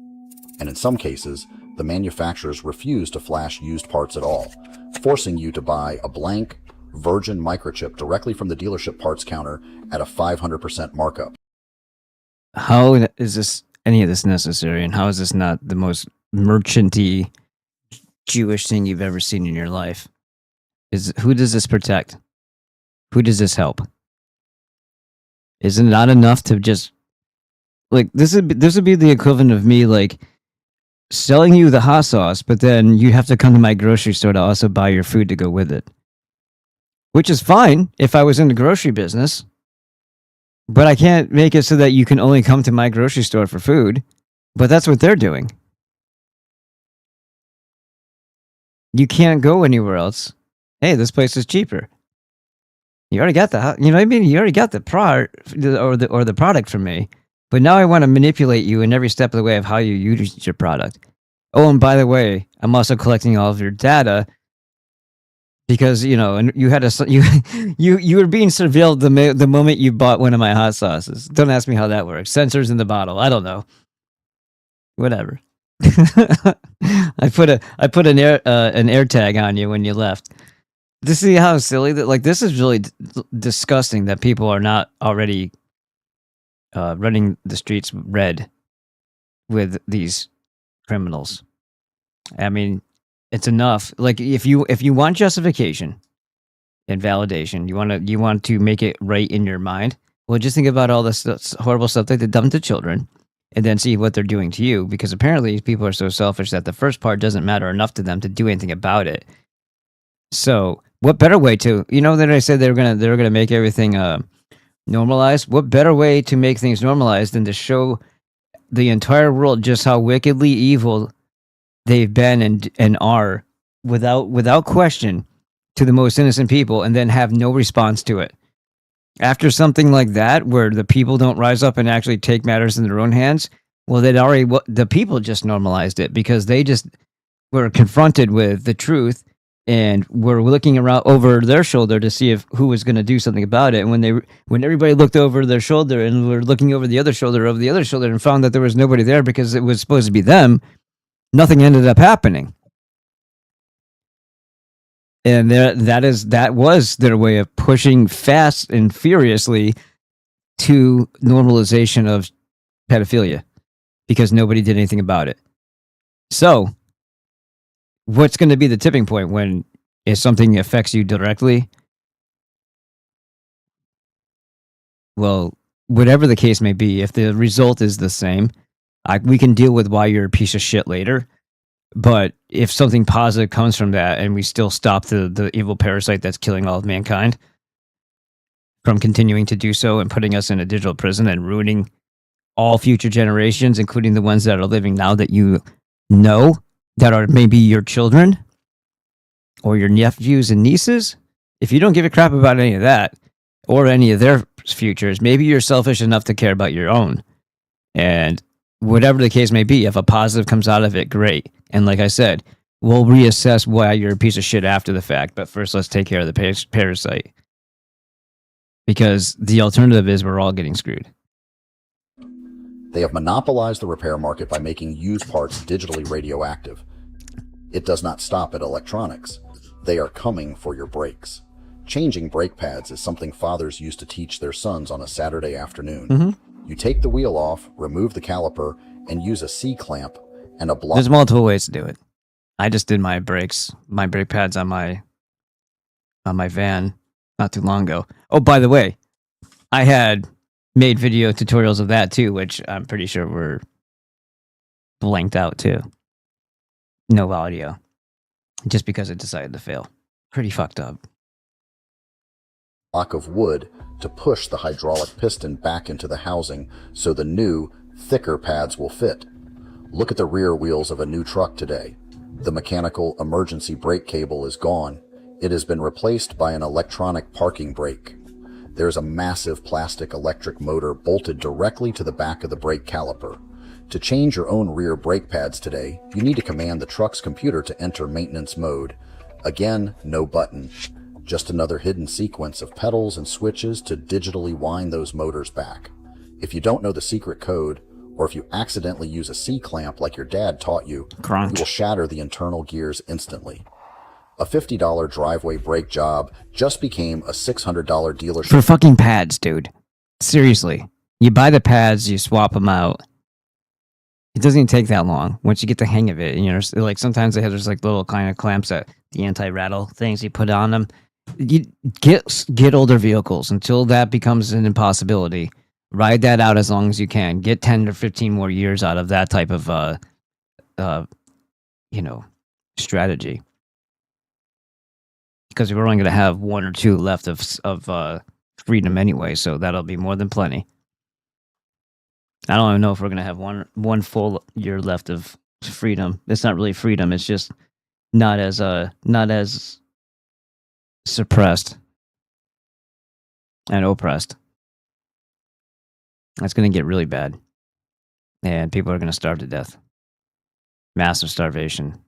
S14: And in some cases, the manufacturers refuse to flash used parts at all, forcing you to buy a blank, virgin microchip directly from the dealership parts counter at a 500% markup.
S1: How is this any of this necessary, and how is this not the most merchanty Jewish thing you've ever seen in your life? Who does this protect? Who does this help? Is it not enough to just this would be the equivalent of me selling you the hot sauce, but then you have to come to my grocery store to also buy your food to go with it. Which is fine if I was in the grocery business, but I can't make it so that you can only come to my grocery store for food. But that's what they're doing. You can't go anywhere else. Hey, this place is cheaper. You already got the, you know what I mean? You already got the product or the product from me. But now I want to manipulate you in every step of the way of how you use your product. Oh, and by the way, I'm also collecting all of your data because, and you had you were being surveilled the moment you bought one of my hot sauces. Don't ask me how that works. Sensors in the bottle. I don't know. Whatever. I put an air tag on you when you left. To see how silly that this is really disgusting that people are not already running the streets red with these criminals. I mean, it's enough. If you want justification and validation, you want to make it right in your mind. Well, just think about all this horrible stuff that they've done to children, and then see what they're doing to you. Because apparently, people are so selfish that the first part doesn't matter enough to them to do anything about it. So, what better way to that I said they're gonna make everything normalized? What better way to make things normalized than to show the entire world just how wickedly evil they've been and are without question to the most innocent people, and then have no response to it. After something like that, where the people don't rise up and actually take matters in their own hands, well, the people just normalized it because they just were confronted with the truth and were looking around over their shoulder to see who was going to do something about it. And when everybody looked over their shoulder and were looking over the other shoulder and found that there was nobody there because it was supposed to be them, nothing ended up happening. And that was their way of pushing fast and furiously to normalization of pedophilia because nobody did anything about it. So, what's going to be the tipping point when if something affects you directly? Well, whatever the case may be, if the result is the same, we can deal with why you're a piece of shit later. But if something positive comes from that and we still stop the evil parasite that's killing all of mankind from continuing to do so and putting us in a digital prison and ruining all future generations, including the ones that are living now that you know that are maybe your children or your nephews and nieces, if you don't give a crap about any of that or any of their futures, maybe you're selfish enough to care about your own. And whatever the case may be, if a positive comes out of it, great. And like I said, we'll reassess why you're a piece of shit after the fact. But first, let's take care of the parasite. Because the alternative is we're all getting screwed.
S14: They have monopolized the repair market by making used parts digitally radioactive. It does not stop at electronics. They are coming for your brakes. Changing brake pads is something fathers used to teach their sons on a Saturday afternoon.
S1: Mm-hmm.
S14: You take the wheel off, remove the caliper, and use a C-clamp and a block.
S1: There's multiple ways to do it. I just did my brake pads on my van not too long ago. Oh, by the way, I had made video tutorials of that too, which I'm pretty sure were blanked out too. No audio. Just because it decided to fail. Pretty fucked up.
S14: Block of wood to push the hydraulic piston back into the housing so the new, thicker pads will fit. Look at the rear wheels of a new truck today. The mechanical emergency brake cable is gone. It has been replaced by an electronic parking brake. There's a massive plastic electric motor bolted directly to the back of the brake caliper. To change your own rear brake pads today, you need to command the truck's computer to enter maintenance mode. Again, no button. Just another hidden sequence of pedals and switches to digitally wind those motors back. If you don't know the secret code, or if you accidentally use a C-clamp like your dad taught you, you will shatter the internal gears instantly. A $50 driveway brake job just became a $600 dealership.
S1: For fucking pads, dude. Seriously. You buy the pads, you swap them out. It doesn't even take that long once you get the hang of it. You know, like sometimes they have there's like little kind of clamps that the anti-rattle things you put on them. You get older vehicles until that becomes an impossibility. Ride that out as long as you can. Get 10 or 15 more years out of that type of strategy. Because we're only going to have one or two left of freedom anyway, so that'll be more than plenty. I don't even know if we're going to have one full year left of freedom. It's not really freedom. It's just not as suppressed and oppressed. It's going to get really bad, and people are going to starve to death. Massive starvation.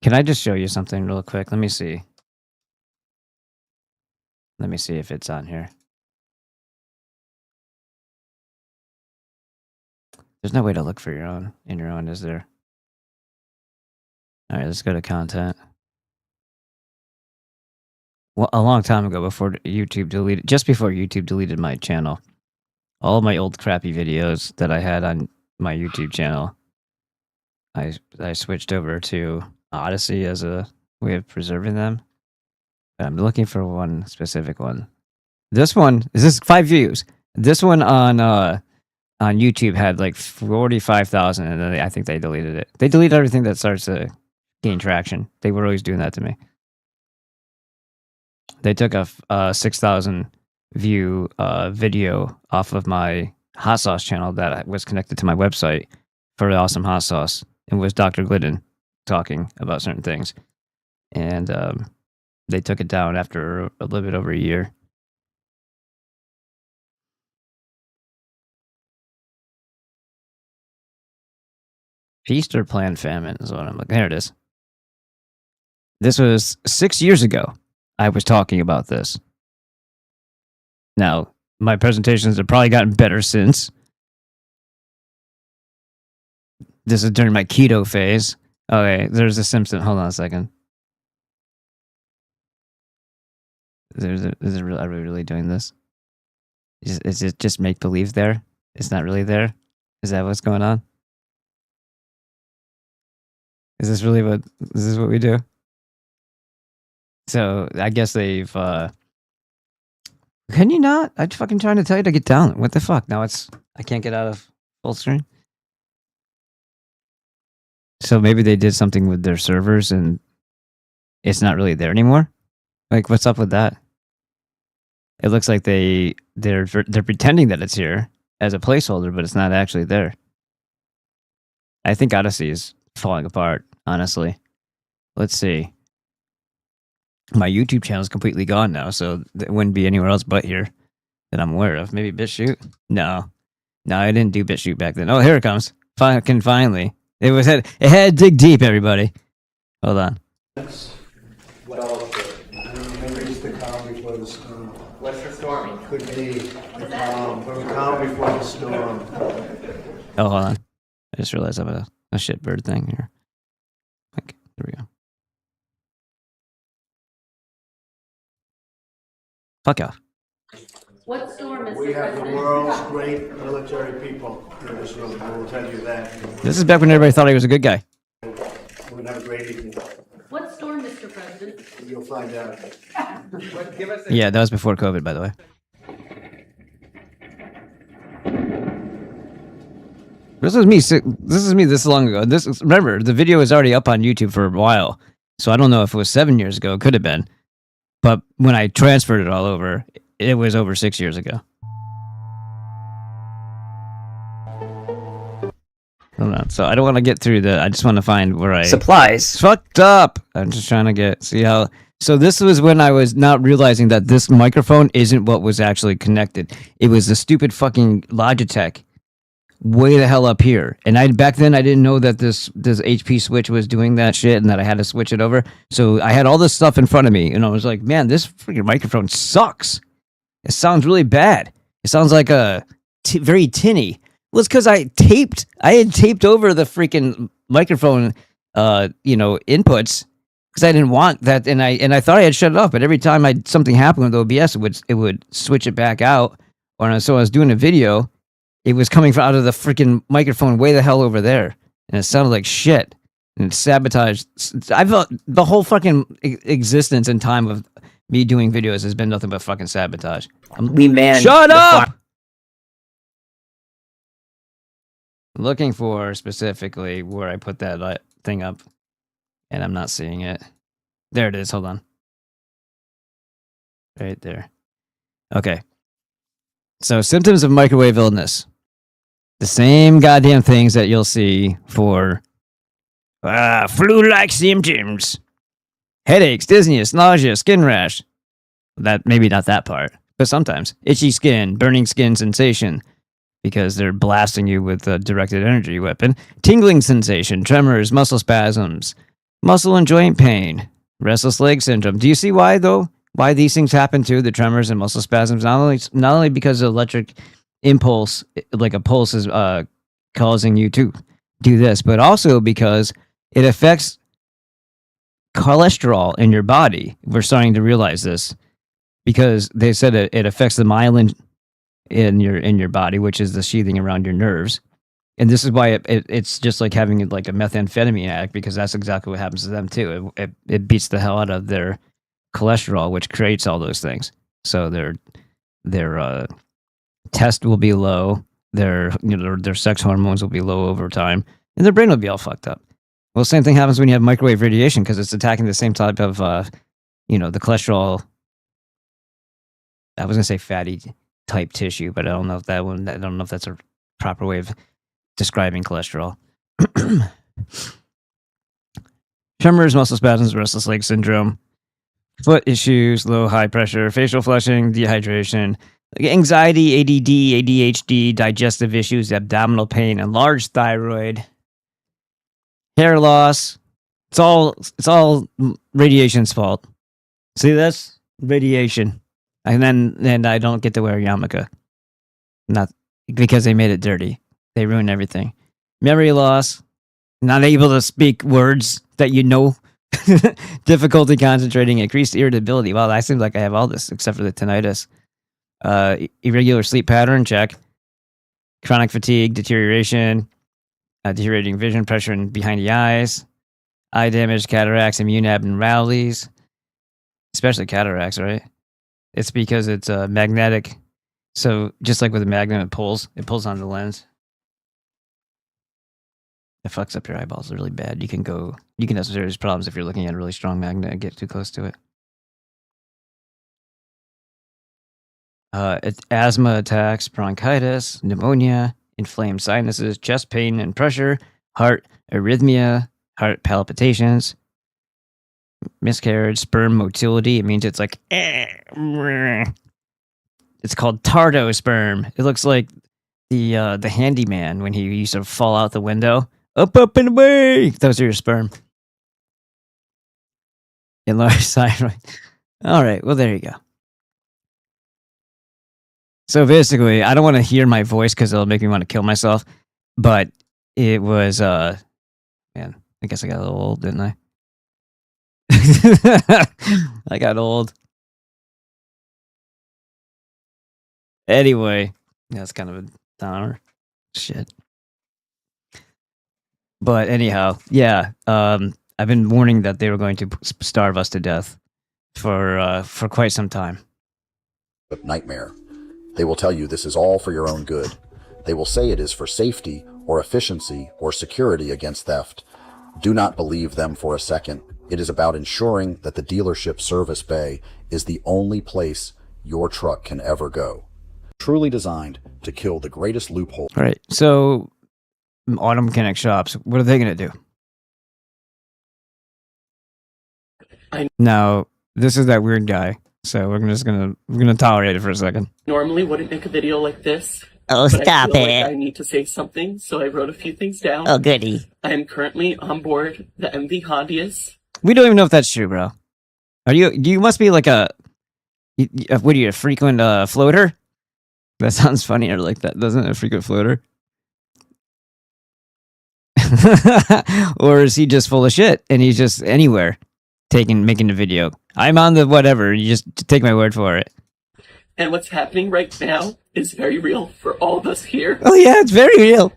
S1: Can I just show you something real quick? Let me see. Let me see if it's on here. There's no way to look for your own in your own, is there? All right, let's go to content. Well, a long time ago, before YouTube deleted, just before YouTube deleted my channel, all of my old crappy videos that I had on my YouTube channel, I switched over to Odyssey as a way of preserving them. I'm looking for one specific one. This one is 5 views. This one on YouTube had like 45,000, and then I think they deleted it. They delete everything that starts to gain traction. They were always doing that to me. They took a 6,000 view video off of my hot sauce channel that was connected to my website for the awesome hot sauce. It was Dr. Glidden talking about certain things, and they took it down after a little bit over a year. Feast or planned famine is what I'm looking. There it is. This was 6 years ago. I was talking about this. Now, my presentations have probably gotten better since. This is during my keto phase. Okay, there's a Simpson. Hold on a second. Are we really doing this? Is it just make believe there? It's not really there? Is that what's going on? Is this what we do? So I guess they've Can you not? I'm fucking trying to tell you to get down. What the fuck? Now I can't get out of full screen. So maybe they did something with their servers and it's not really there anymore. Like, what's up with that? It looks like they're pretending that it's here as a placeholder, but it's not actually there. I think Odyssey is falling apart, honestly. Let's see. My YouTube channel is completely gone now, so it wouldn't be anywhere else but here that I'm aware of. Maybe BitChute? No, I didn't do BitChute back then. Oh, here it comes. Fucking finally. It had to dig deep, everybody. Hold on.
S16: Well, maybe it's the calm before the storm.
S8: What's the storm?
S16: Could be the calm before the storm.
S1: Oh, hold on. I just realized I have a shitbird thing here. Okay, there we go. Fuck off.
S7: What storm is
S16: We have the world's great military people in this room. I will tell you that.
S1: This is back when everybody thought he was a good guy.
S16: We're going to have a great evening.
S7: What storm, Mr. President?
S16: You'll find out.
S1: Yeah, that was before COVID, by the way. This is me this long ago. Remember, the video is already up on YouTube for a while. So I don't know if it was 7 years ago. It could have been. But when I transferred it all over, it was over 6 years ago. Hold on. So I don't want to get through I just want to find where I...
S12: Supplies.
S1: Fucked up. I'm just trying to see how... So this was when I was not realizing that this microphone isn't what was actually connected. It was the stupid fucking Logitech way the hell up here. And back then I didn't know that this HP switch was doing that shit and that I had to switch it over. So I had all this stuff in front of me and I was like, man, this freaking microphone sucks. It sounds really bad. It sounds like very tinny. Well, it's because I had taped over the freaking microphone, inputs because I didn't want that. And I thought I had shut it off, but every time something happened with OBS, it would switch it back out. So I was doing a video. It was coming out of the freaking microphone way the hell over there. And it sounded like shit. And it sabotaged. I felt the whole fucking existence and time of me doing videos has been nothing but fucking sabotage. Shut up! I'm looking for specifically where I put that thing up. And I'm not seeing it. There it is. Hold on. Right there. Okay. So symptoms of microwave illness. The same goddamn things that you'll see for flu-like symptoms. Headaches, dizziness, nausea, skin rash. That maybe not that part, but sometimes. Itchy skin, burning skin sensation, because they're blasting you with a directed energy weapon. Tingling sensation, tremors, muscle spasms, muscle and joint pain, restless leg syndrome. Do you see why, though? Why these things happen too, the tremors and muscle spasms? Not only because of electric impulse, like a pulse is causing you to do this, but also because it affects cholesterol in your body. We're starting to realize this because they said it affects the myelin in your body, which is the sheathing around your nerves. And this is why it's just like having like a methamphetamine addict, because that's exactly what happens to them too. It beats the hell out of their cholesterol, which creates all those things. So their test will be low, their sex hormones will be low over time, and their brain will be all fucked up. Well, same thing happens when you have microwave radiation, because it's attacking the same type of the cholesterol. I was gonna say fatty type tissue, but I don't know if that's a proper way of describing cholesterol. Tremors, muscle spasms, restless leg syndrome, foot issues, low, high pressure, facial flushing, dehydration, anxiety, ADD, ADHD, digestive issues, abdominal pain, enlarged thyroid, hair loss. It's all radiation's fault. See, that's radiation. And then I don't get to wear a yarmulke. Not because they made it dirty. They ruined everything. Memory loss, not able to speak words that you know. Difficulty concentrating, increased irritability. Well, that seems like I have all this except for the tinnitus. Irregular sleep pattern, check. Chronic fatigue, deterioration, deteriorating vision, pressure behind the eyes, eye damage, cataracts, immune abnormalities, especially cataracts, right? It's because it's magnetic. So just like with a magnet, it pulls on the lens. It fucks up your eyeballs really bad. You can have serious problems if you're looking at a really strong magnet and get too close to it. It's asthma attacks, bronchitis, pneumonia, inflamed sinuses, chest pain and pressure, heart arrhythmia, heart palpitations, miscarriage, sperm motility. It means it's like, it's called tardosperm. It looks like the handyman when he used to fall out the window. Up and away! Those are your sperm. Enlarged thyroid. All right, well, there you go. So basically, I don't want to hear my voice because it'll make me want to kill myself. But it was, man, I guess I got a little old, didn't I? I got old. Anyway, that's kind of a downer. Shit. But anyhow, yeah, I've been warning that they were going to starve us to death for quite some time.
S14: Nightmare. They will tell you this is all for your own good. They will say it is for safety or efficiency or security against theft. Do not believe them for a second. It is about ensuring that the dealership service bay is the only place your truck can ever go. Truly designed to kill the greatest loophole.
S1: All right, so auto mechanic shops, what are they going to do? Now, this is that weird guy, so we're gonna tolerate it for a second.
S12: Normally wouldn't make a video like this.
S1: Oh,
S12: but
S1: stop
S12: I feel
S1: it.
S12: Like I need to say something, so I wrote a few things down.
S1: Oh, goody.
S12: I am currently on board the MV Hondias.
S1: We don't even know if that's true, bro. You must be like what are you, a frequent floater? That sounds funnier like that, doesn't it? A frequent floater? Or is he just full of shit and he's just anywhere making a video? I'm on the whatever, you just take my word for it.
S12: And what's happening right now is very real for all of us here.
S1: Oh yeah, it's very real.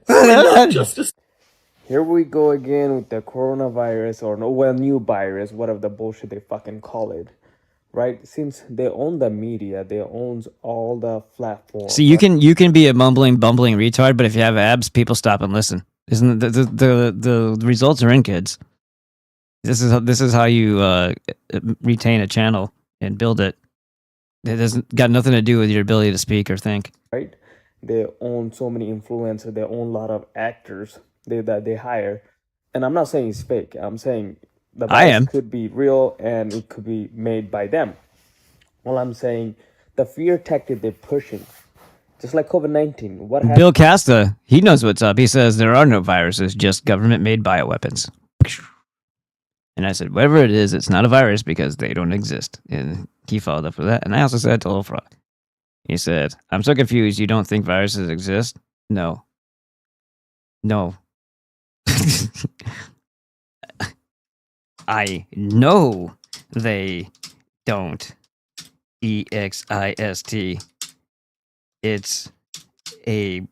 S15: Here we go again with the coronavirus or new virus, whatever the bullshit they fucking call it. Right? Since they own the media, they own all the platforms.
S1: See, you can be a bumbling retard, but if you have abs, people stop and listen. Isn't the results are in, kids? This is how you retain a channel and build it. It hasn't got nothing to do with your ability to speak or think.
S15: Right? They own so many influencers. They own a lot of actors that they hire. And I'm not saying it's fake. I'm saying the virus could be real and it could be made by them. Well, I'm saying the fear tactic they're pushing, just like COVID-19. What happened?
S1: Bill Casta, he knows what's up. He says there are no viruses, just government-made bioweapons. And I said, whatever it is, it's not a virus because they don't exist. And he followed up with that. And I also said total fraud. He said, I'm so confused. You don't think viruses exist? No. I know they don't. EXIST. It's a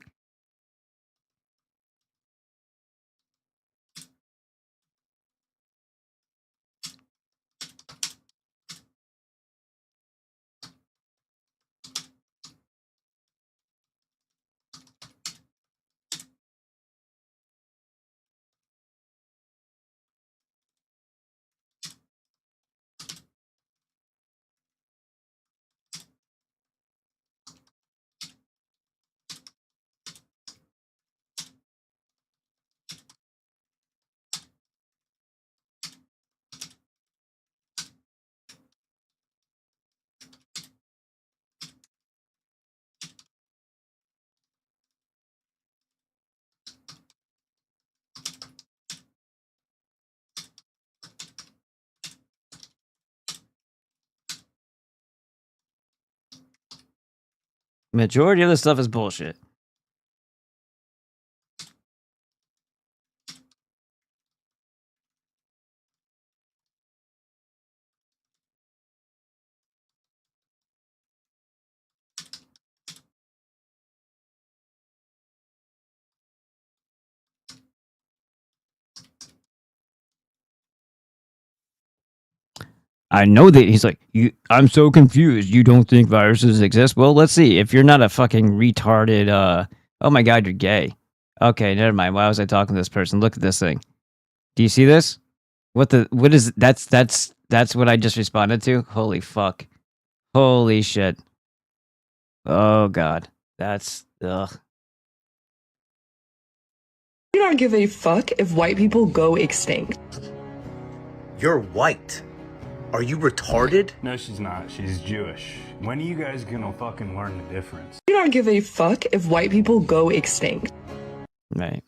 S1: majority of the stuff is bullshit. I know that he's like, I'm so confused. You don't think viruses exist? Well, let's see. If you're not a fucking retarded, oh my God, you're gay. Okay, never mind. Why was I talking to this person? Look at this thing. Do you see this? What is, that's what I just responded to? Holy fuck. Holy shit. Oh God. That's, ugh.
S17: You don't give a fuck if white people go extinct.
S18: You're white. Are you retarded?
S23: No, she's not. She's Jewish. When are you guys gonna fucking learn the difference?
S17: You don't give a fuck if white people go extinct.
S1: Right.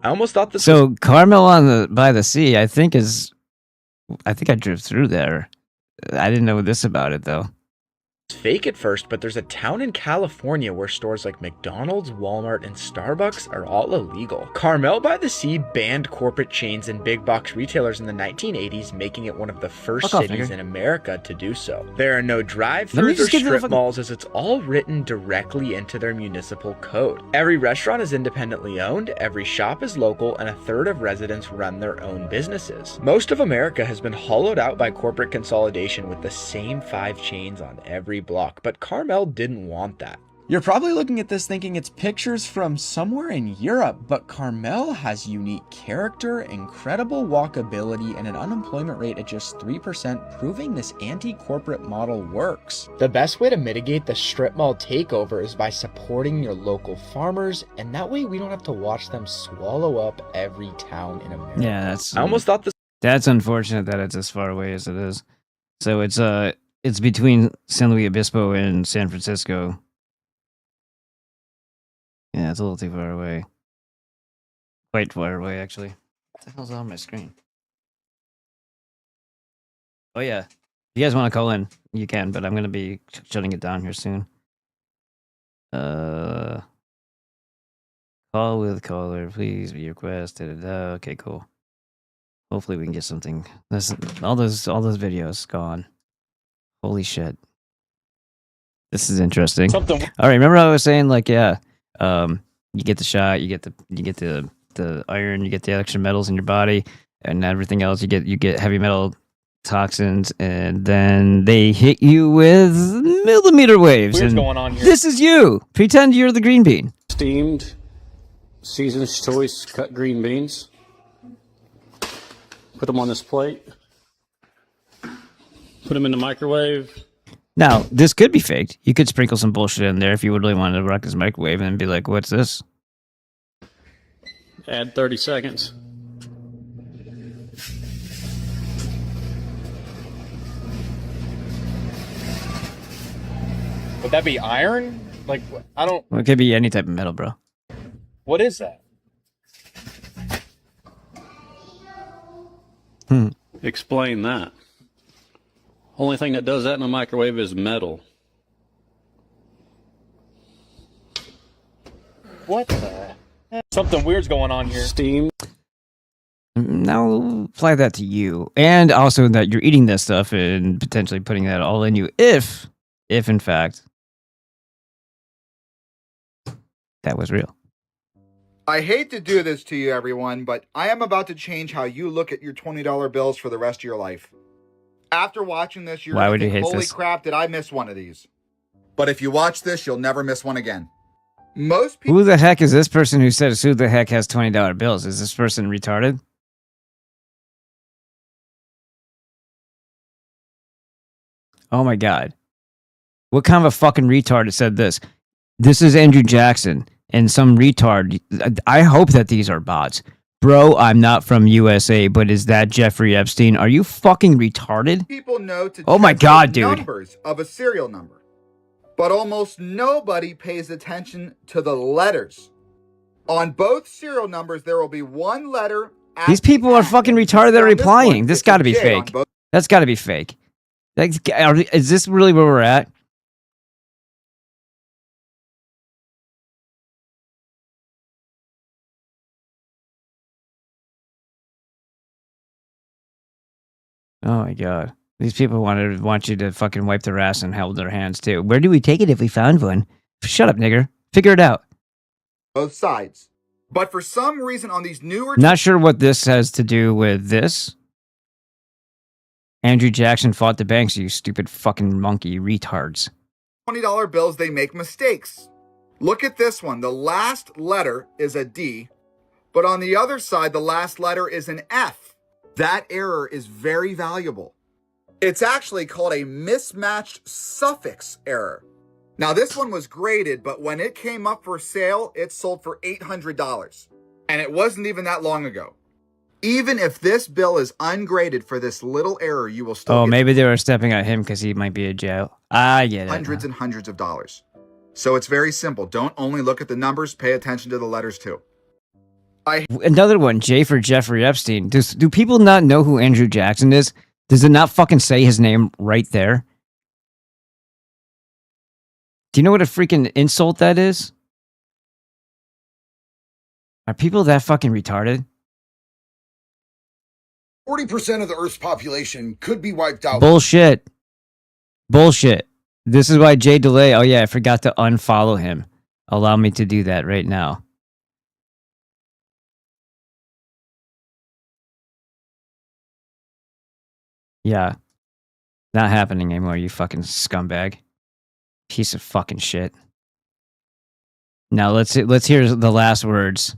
S24: I almost thought this
S1: So Carmel by the sea, I think I drove through there. I didn't know this about it though.
S24: fake at first, but there's a town in California where stores like McDonald's, Walmart, and Starbucks are all illegal. Carmel by the Sea banned corporate chains and big box retailers in the 1980s, making it one of the first cities in America to do so. There are no drive-thrus or strip malls, as it's all written directly into their municipal code. Every restaurant is independently owned, every shop is local, and a third of residents run their own businesses. Most of America has been hollowed out by corporate consolidation with the same 5 chains on every block, but Carmel didn't want that.
S6: You're probably looking at this thinking it's pictures from somewhere in Europe, but Carmel has unique character, incredible walkability, and an unemployment rate at just 3%, proving this anti-corporate model works.
S8: The best way to mitigate the strip mall takeover is by supporting your local farmers, and that way we don't have to watch them swallow up every town in America.
S1: Yeah, that's.
S24: I almost thought this.
S1: That's unfortunate that it's as far away as it is. So it's between San Luis Obispo and San Francisco. Yeah, it's a little too far away. Quite far away, actually. What the hell's on my screen? Oh yeah, if you guys want to call in, you can, but I'm gonna be shutting it down here soon. Call with caller, please be requested. Okay, cool. Hopefully we can get something. Listen, all those videos gone. Holy shit. This is interesting. All right, remember I was saying like, yeah, you get the shot, you get the iron, you get the extra metals in your body, and everything else. You get heavy metal toxins, and then they hit you with millimeter waves.
S25: What's
S1: and
S25: going on here?
S1: This is you. Pretend you're the green bean.
S25: Steamed, season's choice cut green beans. Put them on this plate. Put them in the microwave.
S1: Now, this could be faked. You could sprinkle some bullshit in there if you would really want to rock this microwave and be like, what's this?
S25: Add 30 seconds.
S24: Would that be iron? Like, I don't...
S1: Well, it could be any type of metal, bro.
S24: What is that?
S25: Explain that. Only thing that does that in a microwave is metal.
S24: What the heck? Something weird's going on here.
S25: Steam.
S1: Now apply that to you, and also that you're eating this stuff and potentially putting that all in you, if in fact that was real.
S26: I hate to do this to you, everyone, but I am about to change how you look at your $20 bills for the rest of your life. After watching this, you're going to think, holy crap, did I miss one of these? But if you watch this, you'll never miss one again. Most people...
S1: Who the heck is this person who says who the heck has $20 bills? Is this person retarded? Oh my god. What kind of a fucking retard said this? This is Andrew Jackson and some retard. I hope that these are bots. Bro, I'm not from USA, but is that Jeffrey Epstein? Are you fucking retarded?
S26: People know to
S1: oh my god, dude.
S26: Numbers of a serial number. But almost nobody pays attention to the letters. On both serial numbers, there will be one letter.
S1: These people are fucking retarded that are replying. This got to be fake. That's got to be fake. Is this really where we're at? Oh my god. These people want you to fucking wipe their ass and hold their hands too. Where do we take it if we found one? Shut up, nigger. Figure it out.
S26: Both sides. But for some reason on these newer...
S1: Not sure what this has to do with this. Andrew Jackson fought the banks, you stupid fucking monkey retards.
S26: $20 bills, they make mistakes. Look at this one. The last letter is a D, but on the other side, the last letter is an F. That error is very valuable. It's actually called a mismatched suffix error. Now, this one was graded, but when it came up for sale, it sold for $800. And it wasn't even that long ago. Even if this bill is ungraded for this little error, you will still
S1: get maybe they were stepping at him because he might be in jail. I get it.
S26: Hundreds and hundreds of dollars. So it's very simple. Don't only look at the numbers, pay attention to the letters too.
S1: Another one, J for Jeffrey Epstein. Do people not know who Andrew Jackson is? Does it not fucking say his name right there? Do you know what a freaking insult that is? Are people that fucking retarded?
S2: 40% of the Earth's population could be wiped out.
S1: Bullshit. Bullshit. This is why Jay DeLay, oh yeah, I forgot to unfollow him. Allow me to do that right now. Yeah. Not happening anymore, you fucking scumbag. Piece of fucking shit. Now let's hear the last words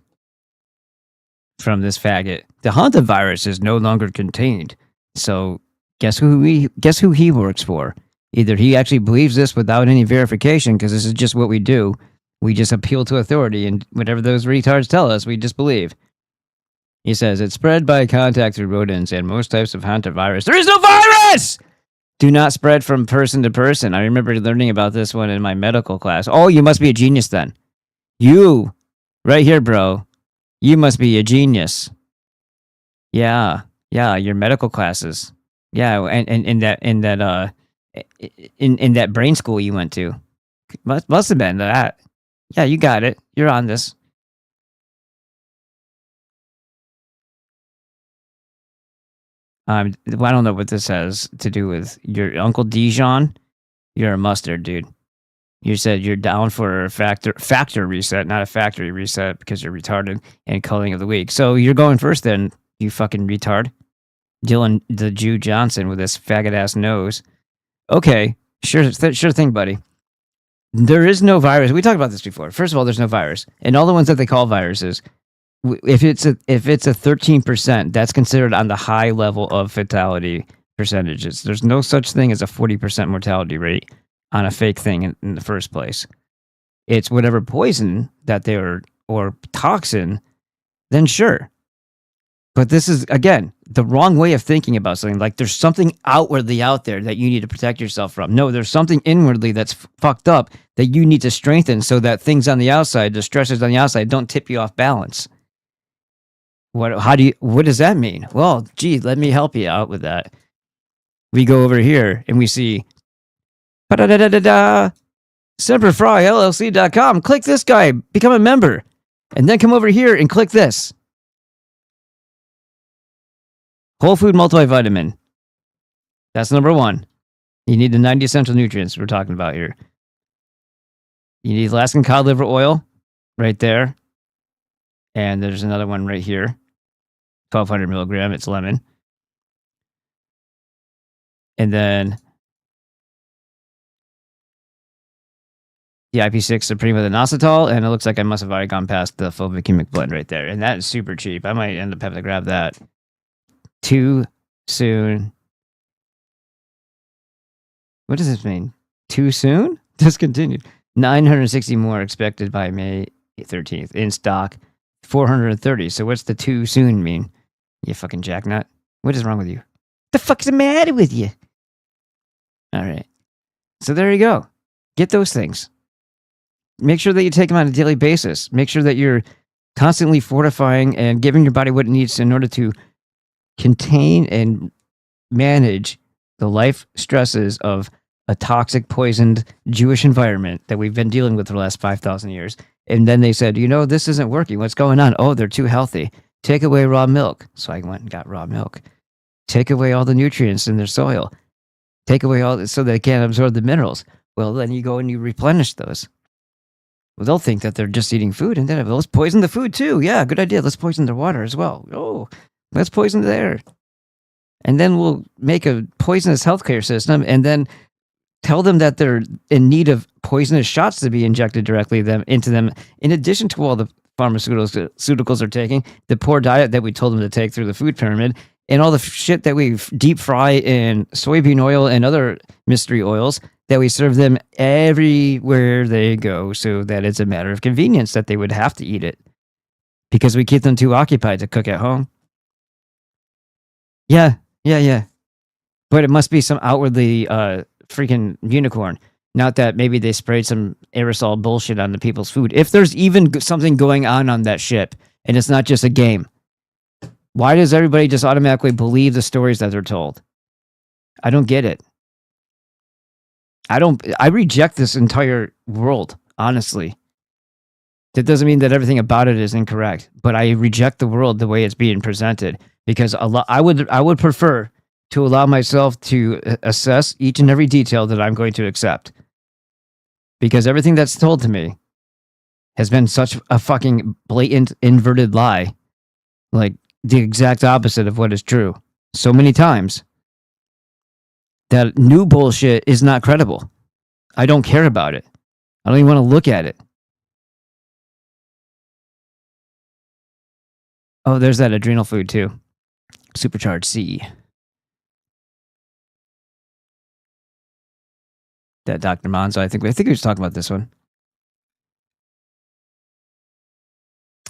S1: from this faggot. The hantavirus is no longer contained. So guess who he works for? Either he actually believes this without any verification, because this is just what we do. We just appeal to authority, and whatever those retards tell us, we just believe. He says, it's spread by contact through rodents and most types of hantavirus. There is no virus! Do not spread from person to person. I remember learning about this one in my medical class. Oh, you must be a genius then. You, right here, bro. You must be a genius. Yeah, your medical classes. Yeah, and in that brain school you went to. Must have been that. Yeah, you got it. You're on this. I don't know what this has to do with your Uncle Dijon. You're a mustard, dude. You said you're down for a factor reset, not a factory reset, because you're retarded and culling of the week. So you're going first then, you fucking retard. Dylan the Jew Johnson with this faggot ass nose. Okay, sure thing, buddy. There is no virus. We talked about this before. First of all, there's no virus, and all the ones that they call viruses. If it's a 13%, that's considered on the high level of fatality percentages. There's no such thing as a 40% mortality rate on a fake thing in the first place. It's whatever poison that they are, or toxin, then sure. But this is, again, the wrong way of thinking about something. Like there's something outwardly out there that you need to protect yourself from. No, there's something inwardly that's fucked up that you need to strengthen so that things on the outside, the stressors on the outside, don't tip you off balance. What does that mean? Well, gee, let me help you out with that. We go over here and we see SemperFryLLC.com. Click this guy, become a member, and then come over here and click this. Whole food multivitamin. That's number one. You need the 90 essential nutrients we're talking about here. You need Alaskan cod liver oil right there. And there's another one right here. 1,200 milligram. It's lemon. And then the IP6 Supreme with inositol. And it looks like I must have already gone past the Fulvic-Humic blend right there. And that is super cheap. I might end up having to grab that. Too soon. What does this mean? Too soon? Discontinued. 960 more expected by May 13th. In stock. 430. So what's the too soon mean? You fucking jacknut. What is wrong with you? The fuck's the matter with you? All right. So there you go. Get those things. Make sure that you take them on a daily basis. Make sure that you're constantly fortifying and giving your body what it needs in order to contain and manage the life stresses of a toxic, poisoned Jewish environment that we've been dealing with for the last 5,000 years. And then they said, you know, this isn't working. What's going on? Oh, they're too healthy. Take away raw milk. So I went and got raw milk. Take away all the nutrients in their soil. Take away all so they can't absorb the minerals. Well, then you go and you replenish those. Well, they'll think that they're just eating food, and then let's poison the food too. Yeah, good idea. Let's poison their water as well. Oh, let's poison the air. And then we'll make a poisonous healthcare system, and then tell them that they're in need of poisonous shots to be injected directly into them, in addition to all the pharmaceuticals they're taking, the poor diet that we told them to take through the food pyramid, and all the shit that we deep fry in soybean oil and other mystery oils that we serve them everywhere they go, so that it's a matter of convenience that they would have to eat it because we keep them too occupied to cook at home. Yeah. But it must be some outwardly freaking unicorn. Not that maybe they sprayed some aerosol bullshit on the people's food. If there's even something going on that ship, and it's not just a game, why does everybody just automatically believe the stories that they're told? I don't get it. I reject this entire world, honestly. That doesn't mean that everything about it is incorrect, but I reject the world the way it's being presented, because I would prefer to allow myself to assess each and every detail that I'm going to accept. Because everything that's told to me has been such a fucking blatant inverted lie. Like the exact opposite of what is true. So many times that new bullshit is not credible. I don't care about it. I don't even want to look at it. Oh, there's that adrenal food too. Supercharged C. That Dr. Monzo, I think he was talking about this one.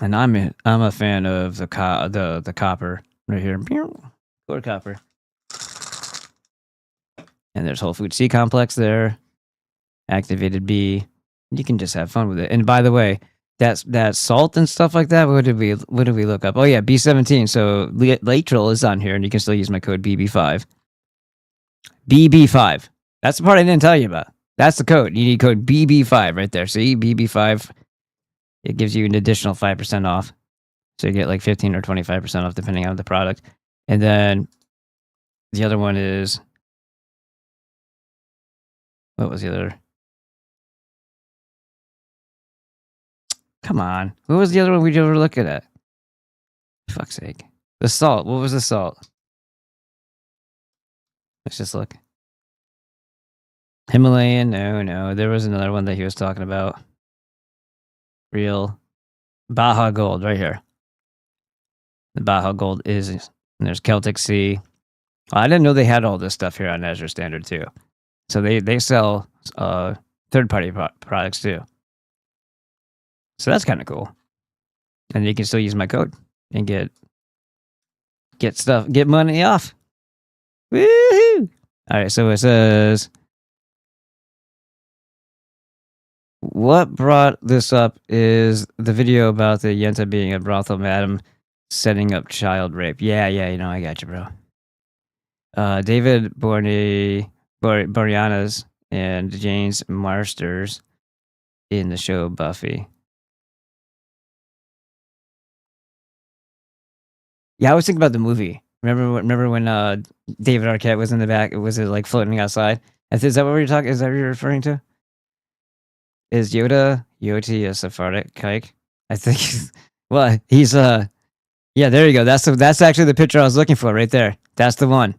S1: And I'm a fan of the copper right here. Core copper. And there's Whole Food C complex there. Activated B. You can just have fun with it. And by the way, that salt and stuff like that, what did we look up? Oh yeah, B17. So Laetrile is on here, and you can still use my code BB5. BB5. That's the part I didn't tell you about. That's the code. You need code BB5 right there. See, BB5. It gives you an additional 5% off. So you get like 15 or 25% off depending on the product. And then the other one is, what was the other? Come on. What was the other one we were looking at? Fuck's sake. The salt. What was the salt? Let's just look. Himalayan? No. There was another one that he was talking about. Real. Baja Gold right here. The Baja Gold is, and there's Celtic Sea. Oh, I didn't know they had all this stuff here on Azure Standard too. So they sell third-party products too. So that's kind of cool. And you can still use my code and get money off. Woohoo! All right, so it says, what brought this up is the video about the Yenta being a brothel madam setting up child rape. Yeah, I got you, bro. David Boreanaz and James Marsters in the show Buffy. Yeah, I was thinking about the movie. Remember when David Arquette was in the back? Was it like floating outside? Is that what you're talking? Is that what you're referring to? Is Yoti a Sephardic kike? I think. Well, he's yeah. There you go. That's actually the picture I was looking for right there. That's the one.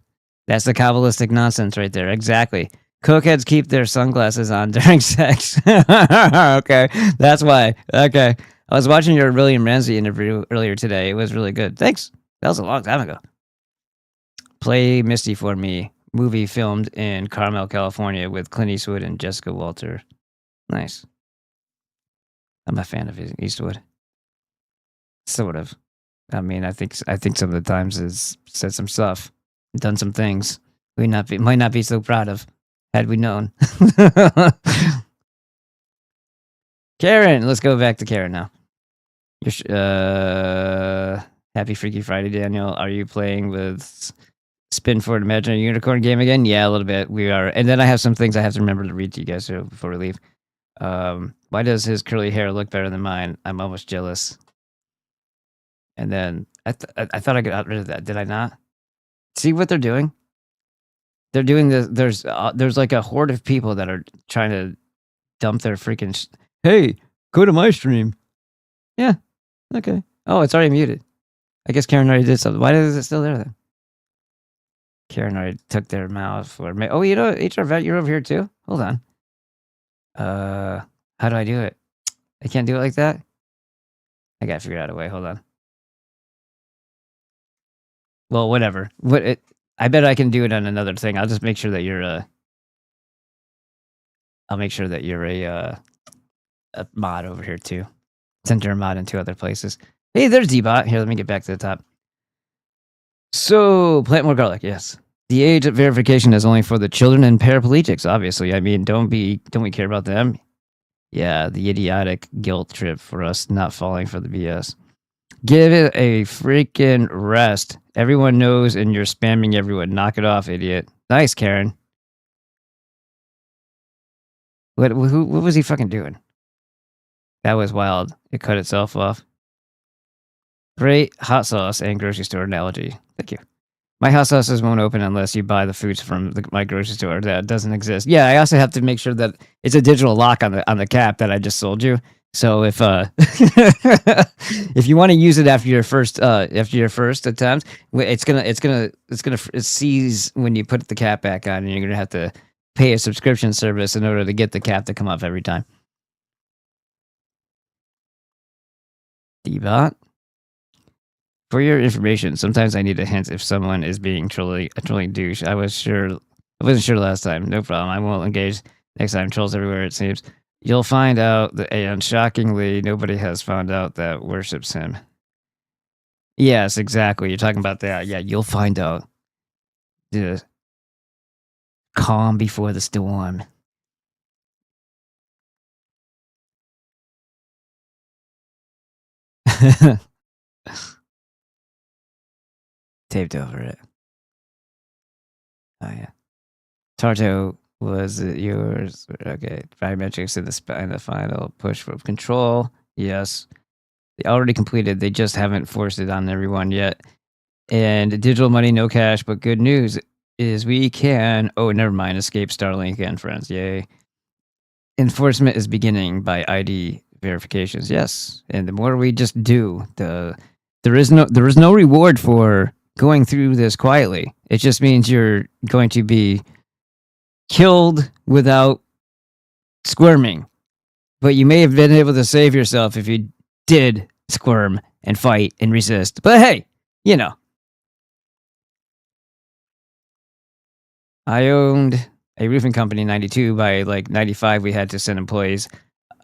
S1: That's the Kabbalistic nonsense right there. Exactly. Cokeheads keep their sunglasses on during sex. Okay, that's why. Okay, I was watching your William Ramsey interview earlier today. It was really good. Thanks. That was a long time ago. Play Misty for Me. Movie filmed in Carmel, California with Clint Eastwood and Jessica Walter. Nice. I'm a fan of Eastwood. Sort of. I mean, I think some of the times has said some stuff, done some things we might not be so proud of had we known. Karen, let's go back to Karen now. Happy Freaky Friday, Daniel. Are you playing with Spin for an Imaginary Unicorn game again? Yeah, a little bit. We are. And then I have some things I have to remember to read to you guys before we leave. Why does his curly hair look better than mine? I'm almost jealous. And then I thought I got rid of that. Did I not? See what they're doing? They're doing this. There's like a horde of people that are trying to dump their freaking. Hey, Go to my stream. Yeah. Okay. Oh, it's already muted. I guess Karen already did something. Why is it still there then? Karen already took their mouse for me. Oh, you know, HR Vet, you're over here too? Hold on. How do I do it? I can't do it like that? I gotta figure out a way. Hold on. Well, whatever. I bet I can do it on another thing. I'll just make sure that you're I'll make sure that you're a mod over here too. Center a mod in 2 other places. Hey, there's D-Bot. Here, let me get back to the top. So, plant more garlic, yes. The age of verification is only for the children and paraplegics, obviously. I mean, don't we care about them? Yeah, the idiotic guilt trip for us not falling for the BS. Give it a freaking rest. Everyone knows and you're spamming everyone. Knock it off, idiot. Nice, Karen. What was he fucking doing? That was wild. It cut itself off. Great hot sauce and grocery store analogy. Thank you. My hot sauces won't open unless you buy the foods from my grocery store. That doesn't exist. Yeah, I also have to make sure that it's a digital lock on the cap that I just sold you. So if if you want to use it after your first attempt, it sees when you put the cap back on, and you're gonna have to pay a subscription service in order to get the cap to come off every time. D-Bot. For your information, sometimes I need a hint if someone is being a trolling douche. I wasn't sure last time. No problem. I won't engage next time. Trolls everywhere, it seems. You'll find out that, and shockingly, nobody has found out that worships him. Yes, exactly. You're talking about that. Yeah, you'll find out. The calm before the storm. Taped over it. Oh, yeah. Tarto, was it yours? Okay. Biometrics in the final push for control. Yes. They already completed. They just haven't forced it on everyone yet. And digital money, no cash. But good news is we can... Oh, never mind. Escape Starlink again, friends. Yay. Enforcement is beginning by ID verifications. Yes. And the more we just do, there is no reward for going through this quietly. It just means you're going to be killed without squirming. But you may have been able to save yourself if you did squirm and fight and resist. But hey, you know. I owned a roofing company in 92. By like 95, we had to send employees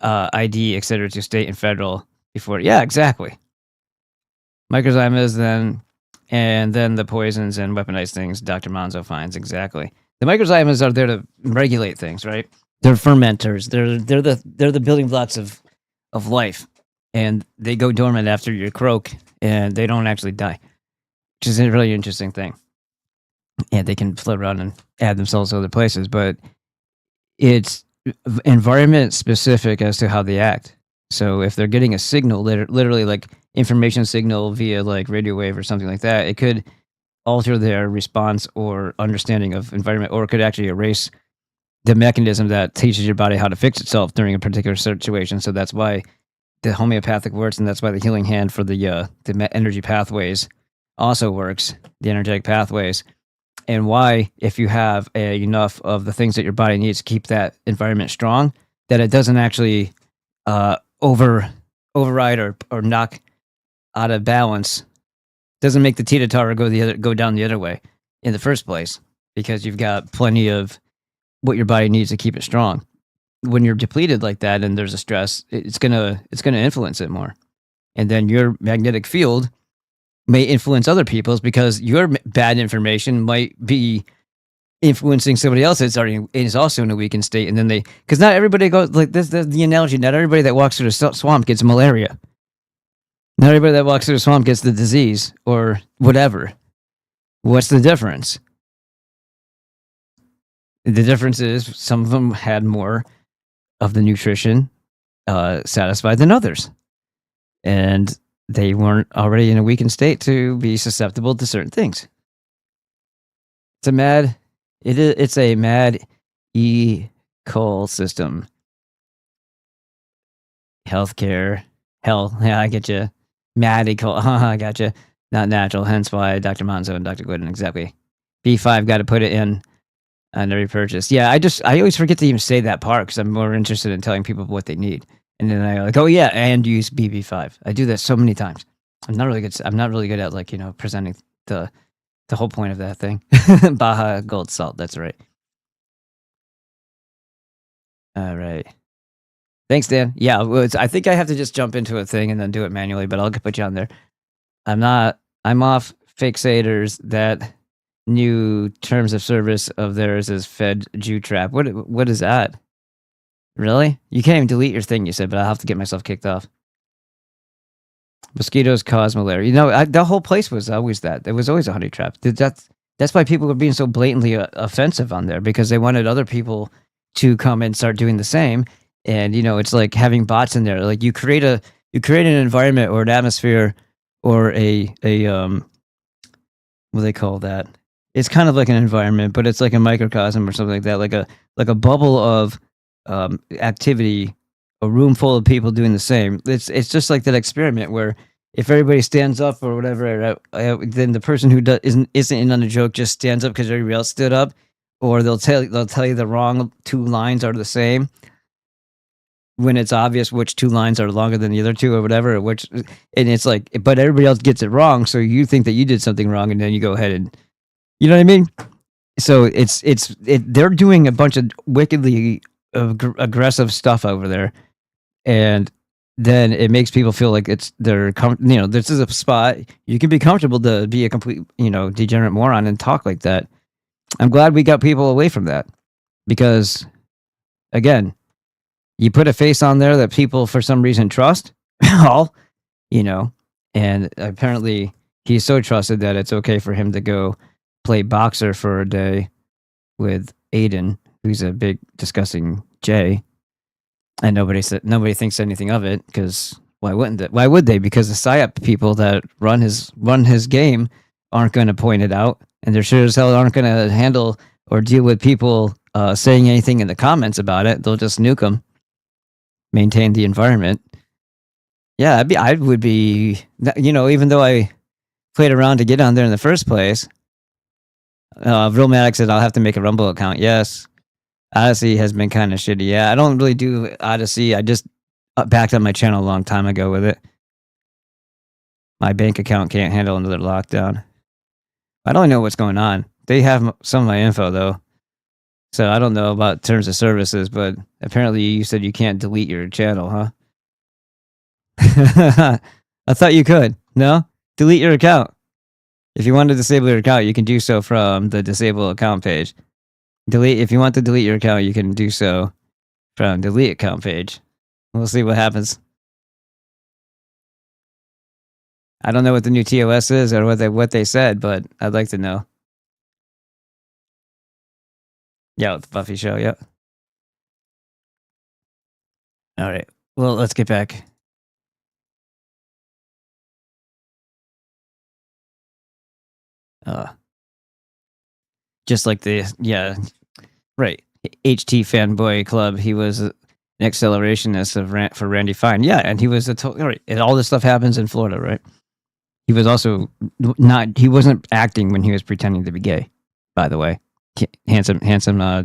S1: ID, etc. to state and federal before. Yeah, exactly. Microzymas then... And then the poisons and weaponized things Dr. Monzo finds. Exactly. The microzymas are there to regulate things, right? They're fermenters. They're the building blocks of life. And they go dormant after you croak, and they don't actually die, which is a really interesting thing. And they can float around and add themselves to other places, but it's environment specific as to how they act. So if they're getting a signal, literally like information signal via like radio wave or something like that, it could alter their response or understanding of environment, or it could actually erase the mechanism that teaches your body how to fix itself during a particular situation. So that's why the homeopathic works, and that's why the healing hand for the energy pathways also works, the energetic pathways, and why if you have enough of the things that your body needs to keep that environment strong, that it doesn't actually override or knock out of balance, doesn't make the teeter-totter go down the other way in the first place, because you've got plenty of what your body needs to keep it strong. When you're depleted like that and there's a stress, it's gonna influence it more, and then your magnetic field may influence other people's, because your bad information might be influencing somebody else that's already is also in a weakened state, and then because not everybody goes like this. The analogy: not everybody that walks through the swamp gets malaria. Not everybody that walks through the swamp gets the disease or whatever. What's the difference? The difference is some of them had more of the nutrition satisfied than others, and they weren't already in a weakened state to be susceptible to certain things. It's a mad ecosystem. Healthcare. Hell, yeah, I get you. Medical. I got you. Not natural. Hence why Dr. Monzo and Dr. Glidden. Exactly. B5 got to put it in on every purchase. Yeah, I always forget to even say that part because I'm more interested in telling people what they need. And then I like, oh yeah, and use BB5. I do that so many times. I'm not really good at like, presenting the whole point of that thing. Baja gold salt. That's right. All right. Thanks, Dan. Yeah, well, I think I have to just jump into a thing and then do it manually, but I'll put you on there. I'm off fixators. That new terms of service of theirs is Fed Jew trap. What is that? Really? You can't even delete your thing, you said, but I'll have to get myself kicked off. Mosquitoes cause malaria. The whole place was always that. It was always a honey trap. That's why people were being so blatantly offensive on there, because they wanted other people to come and start doing the same. And, it's like having bots in there. Like you create an environment or an atmosphere or a what do they call that? It's kind of like an environment, but it's like a microcosm or something like that, like a bubble of activity, a room full of people doing the same. It's just like that experiment where if everybody stands up or whatever, then the person who isn't in on the joke just stands up because everybody else stood up, or they'll tell you the wrong two lines are the same when it's obvious which two lines are longer than the other two or whatever. And it's like, but everybody else gets it wrong, so you think that you did something wrong, and then you go ahead and, you know what I mean? So they're doing a bunch of wickedly aggressive stuff over there, and then it makes people feel like this is a spot you can be comfortable to be a complete degenerate moron and talk like that. I'm glad we got people away from that, because again, you put a face on there that people for some reason trust, and apparently he's so trusted that it's okay for him to go play boxer for a day with Aiden, who's a big disgusting J, and nobody thinks anything of it, because why wouldn't they? Why would they? Because the PSYOP people that run his game aren't going to point it out, and they're sure as hell aren't going to handle or deal with people saying anything in the comments about it. They'll just nuke them, maintain the environment. Yeah, I would be, even though I played around to get on there in the first place. Realmatic said I'll have to make a Rumble account. Yes. Odyssey has been kind of shitty. Yeah, I don't really do Odyssey. I just backed up my channel a long time ago with it. My bank account can't handle another lockdown. I don't know what's going on. They have some of my info, though. So I don't know about terms of services, but apparently you said you can't delete your channel, huh? I thought you could. No? Delete your account. If you want to disable your account, you can do so from the disable account page. If you want to delete your account, you can do so from delete account page. We'll see what happens. I don't know what the new TOS is or what they said, but I'd like to know. Yeah, the Buffy show, yep. All right. Well, let's get back. Just like right. HT fanboy club. He was an accelerationist for Randy Fine. Yeah, and he was right. And all this stuff happens in Florida, right? He was also he wasn't acting when he was pretending to be gay, by the way. Handsome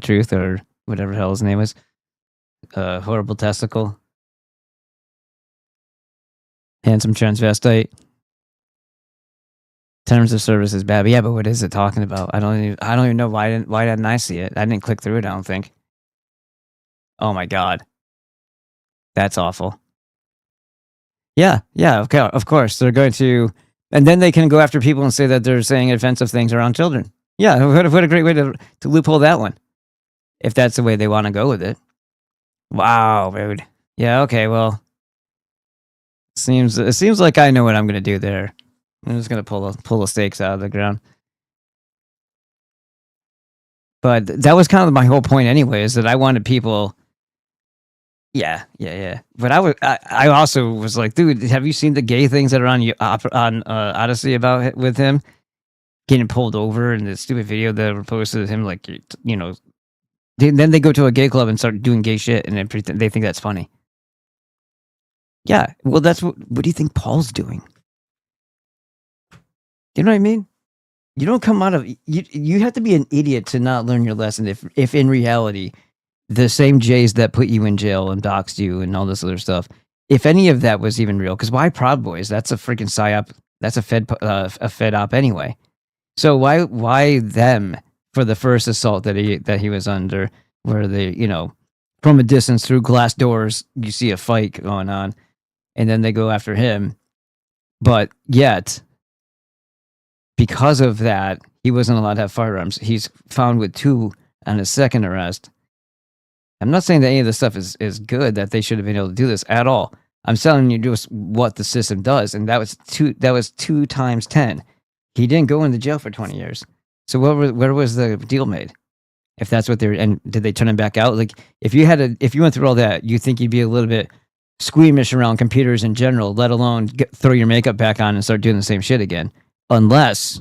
S1: Truth, or whatever the hell his name was. Horrible Testicle. Handsome Transvestite. Terms of service is bad. But yeah, but what is it talking about? I don't even know why didn't I see it? I didn't click through it, I don't think. Oh my god. That's awful. Yeah, okay, of course. They're going to, and then they can go after people and say that they're saying offensive things around children. Yeah, what a great way to loophole that one. If that's the way they want to go with it. Wow, dude. Yeah, okay, well. It seems like I know what I'm gonna do there. I'm just gonna pull the stakes out of the ground. But that was kind of my whole point anyway, is that I wanted people. Yeah. But I also was like, dude, have you seen the gay things that are on Odyssey about with him getting pulled over, and the stupid video that were posted of him, like, then they go to a gay club and start doing gay shit, and they think that's funny. Yeah, well, that's what do you think Paul's doing? You know what I mean? You don't come out of you have to be an idiot to not learn your lesson if in reality the same Jays that put you in jail and doxed you and all this other stuff, if any of that was even real, because why Proud Boys? That's a freaking psyop. That's a Fed op anyway. So why them for the first assault that he was under, where they, from a distance through glass doors you see a fight going on, and then they go after him, but yet because of that he wasn't allowed to have firearms. He's found with 2 on his second arrest. I'm not saying that any of this stuff is good, that they should have been able to do this at all. I'm telling you just what the system does, and that was 2 times 10. He didn't go into jail for 20 years. So where was the deal made? If that's what and did they turn him back out? Like if you went through all that, you think you'd be a little bit squeamish around computers in general, let alone throw your makeup back on and start doing the same shit again, unless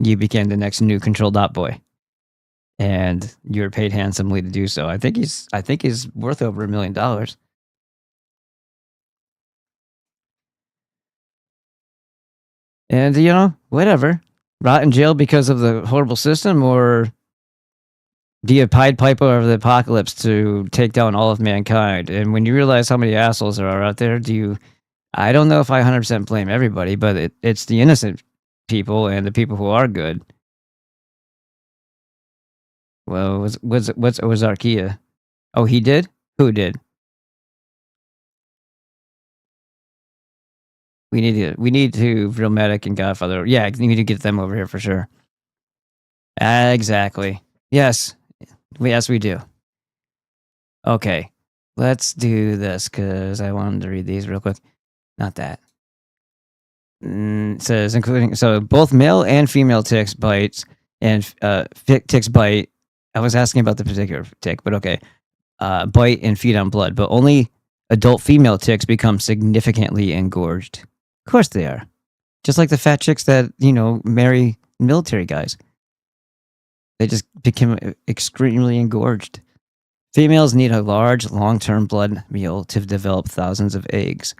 S1: you became the next new controlled op boy. And you're paid handsomely to do so. I think he's worth over $1 million. And whatever, rot in jail because of the horrible system, or do you Pied Piper of the apocalypse to take down all of mankind? And when you realize how many assholes there are out there, I don't know if I 100% blame everybody, but it's the innocent people and the people who are good. Well, what's Ozarkia? Oh, he did? Who did? We need to Real Medic and Godfather. Yeah, we need to get them over here for sure. Exactly. Yes. Yes, we do. Okay. Let's do this because I wanted to read these real quick. Not that. It says both male and female ticks bites and ticks bite. I was asking about the particular tick, but okay. Bite and feed on blood, but only adult female ticks become significantly engorged. Of course they are. Just like the fat chicks that, marry military guys. They just become extremely engorged. Females need a large, long-term blood meal to develop thousands of eggs.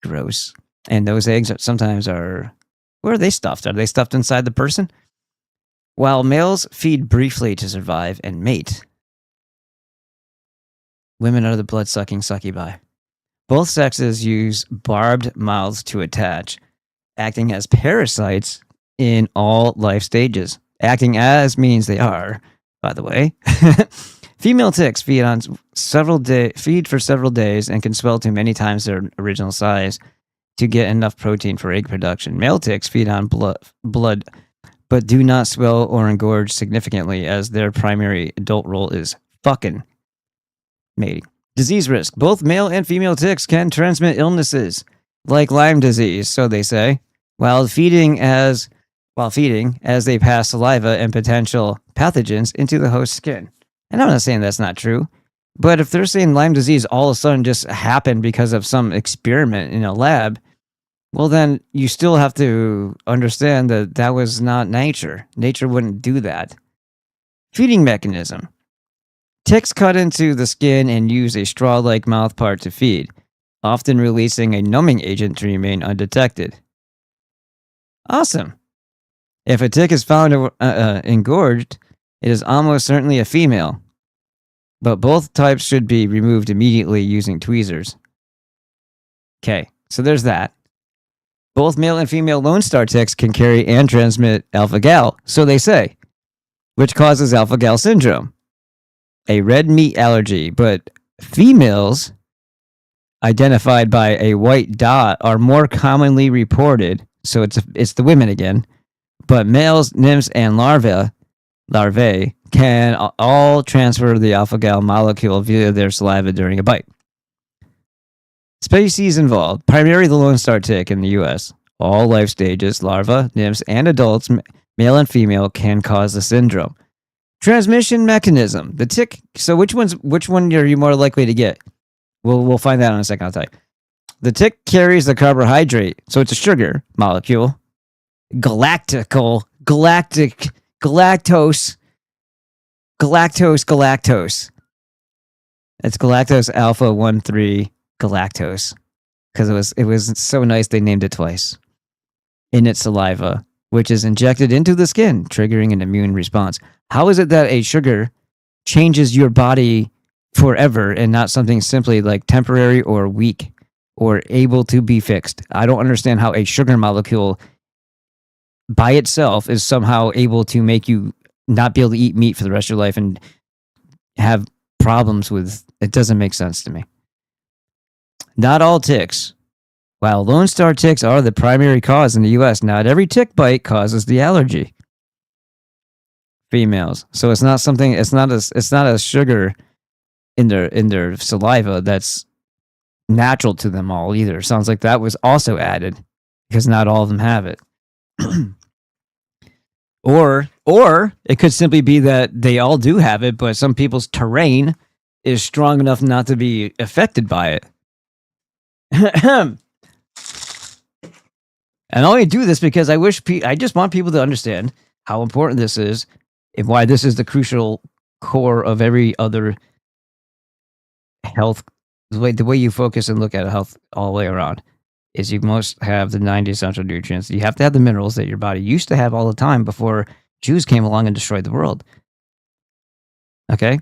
S1: Gross. And those eggs sometimes are... Where are they stuffed? Are they stuffed inside the person? While males feed briefly to survive and mate, women are the blood-sucking succubi. Both sexes use barbed mouths to attach, acting as parasites in all life stages. Acting as means they are, by the way. Female ticks feed for several days and can swell to many times their original size to get enough protein for egg production. Male ticks feed on blood, but do not swell or engorge significantly, as their primary adult role is fucking mating. Disease risk. Both male and female ticks can transmit illnesses like Lyme disease, so they say, while feeding as they pass saliva and potential pathogens into the host's skin. And I'm not saying that's not true, but if they're saying Lyme disease all of a sudden just happened because of some experiment in a lab, well, then you still have to understand that that was not nature. Nature wouldn't do that. Feeding mechanism. Ticks cut into the skin and use a straw-like mouthpart to feed, often releasing a numbing agent to remain undetected. Awesome. If a tick is found engorged, it is almost certainly a female, but both types should be removed immediately using tweezers. Okay, so there's that. Both male and female Lone Star ticks can carry and transmit alpha-gal, so they say, which causes alpha-gal syndrome, a red meat allergy, but females identified by a white dot are more commonly reported, so it's the women again, but males, nymphs, and larvae can all transfer the alpha-gal molecule via their saliva during a bite. Species involved, primarily the Lone Star tick in the U.S. All life stages, larvae, nymphs, and adults, male and female, can cause the syndrome. Transmission mechanism. The tick. So which one are you more likely to get? We'll find that in a second. I'll tell you. The tick carries the carbohydrate, so it's a sugar molecule. Galactose. It's galactose alpha 1,3 galactose. Because it was so nice they named it twice. In its saliva, which is injected into the skin, triggering an immune response. How is it that a sugar changes your body forever and not something simply like temporary or weak or able to be fixed? I don't understand how a sugar molecule by itself is somehow able to make you not be able to eat meat for the rest of your life and have problems with it. Doesn't make sense to me. Not all ticks. While Lone Star ticks are the primary cause in the U.S., not every tick bite causes the allergy. Females. So it's not something. It's not a sugar in their saliva that's natural to them all either. Sounds like that was also added because not all of them have it. Or it could simply be that they all do have it, but some people's terrain is strong enough not to be affected by it. And I only do this because I just want people to understand how important this is and why this is the crucial core of every other health. The way you focus and look at health all the way around is you must have the 90 essential nutrients. You have to have the minerals that your body used to have all the time before Jews came along and destroyed the world. Okay?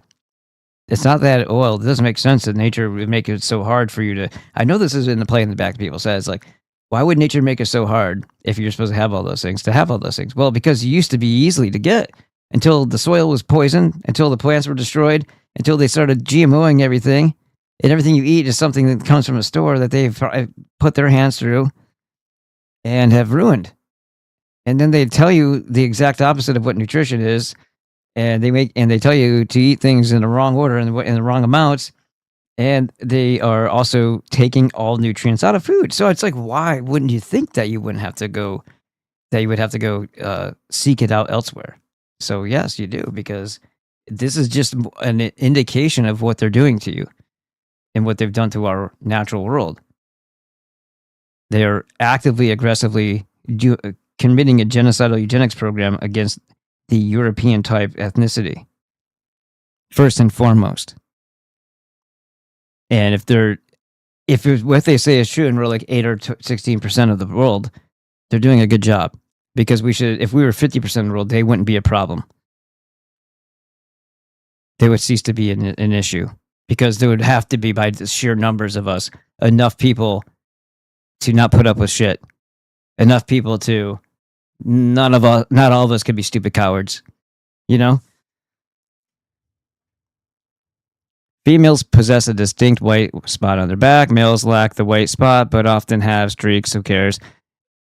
S1: It's not that, well, it doesn't make sense that nature would make it so hard for you to... I know this is in the play in the back people says, like, why would nature make it so hard if you're supposed to have all those things? Well, because it used to be easily to get until the soil was poisoned, until the plants were destroyed, until they started GMOing everything. And everything you eat is something that comes from a store that they've put their hands through and have ruined. And then they tell you the exact opposite of what nutrition is. And they tell you to eat things in the wrong order and in the wrong amounts. And they are also taking all nutrients out of food. So it's like, why wouldn't you think that you wouldn't have to go, seek it out elsewhere? So yes, you do, because this is just an indication of what they're doing to you and what they've done to our natural world. They're actively, aggressively committing a genocidal eugenics program against the European type ethnicity, first and foremost. And if what they say is true, and we're like 8 or 16% of the world, they're doing a good job. Because if we were 50% of the world, they wouldn't be a problem. They would cease to be an issue. Because there would have to be, by the sheer numbers of us, enough people to not put up with shit. Enough people to not all of us could be stupid cowards. You know? Females possess a distinct white spot on their back. Males lack the white spot, but often have streaks. Who cares?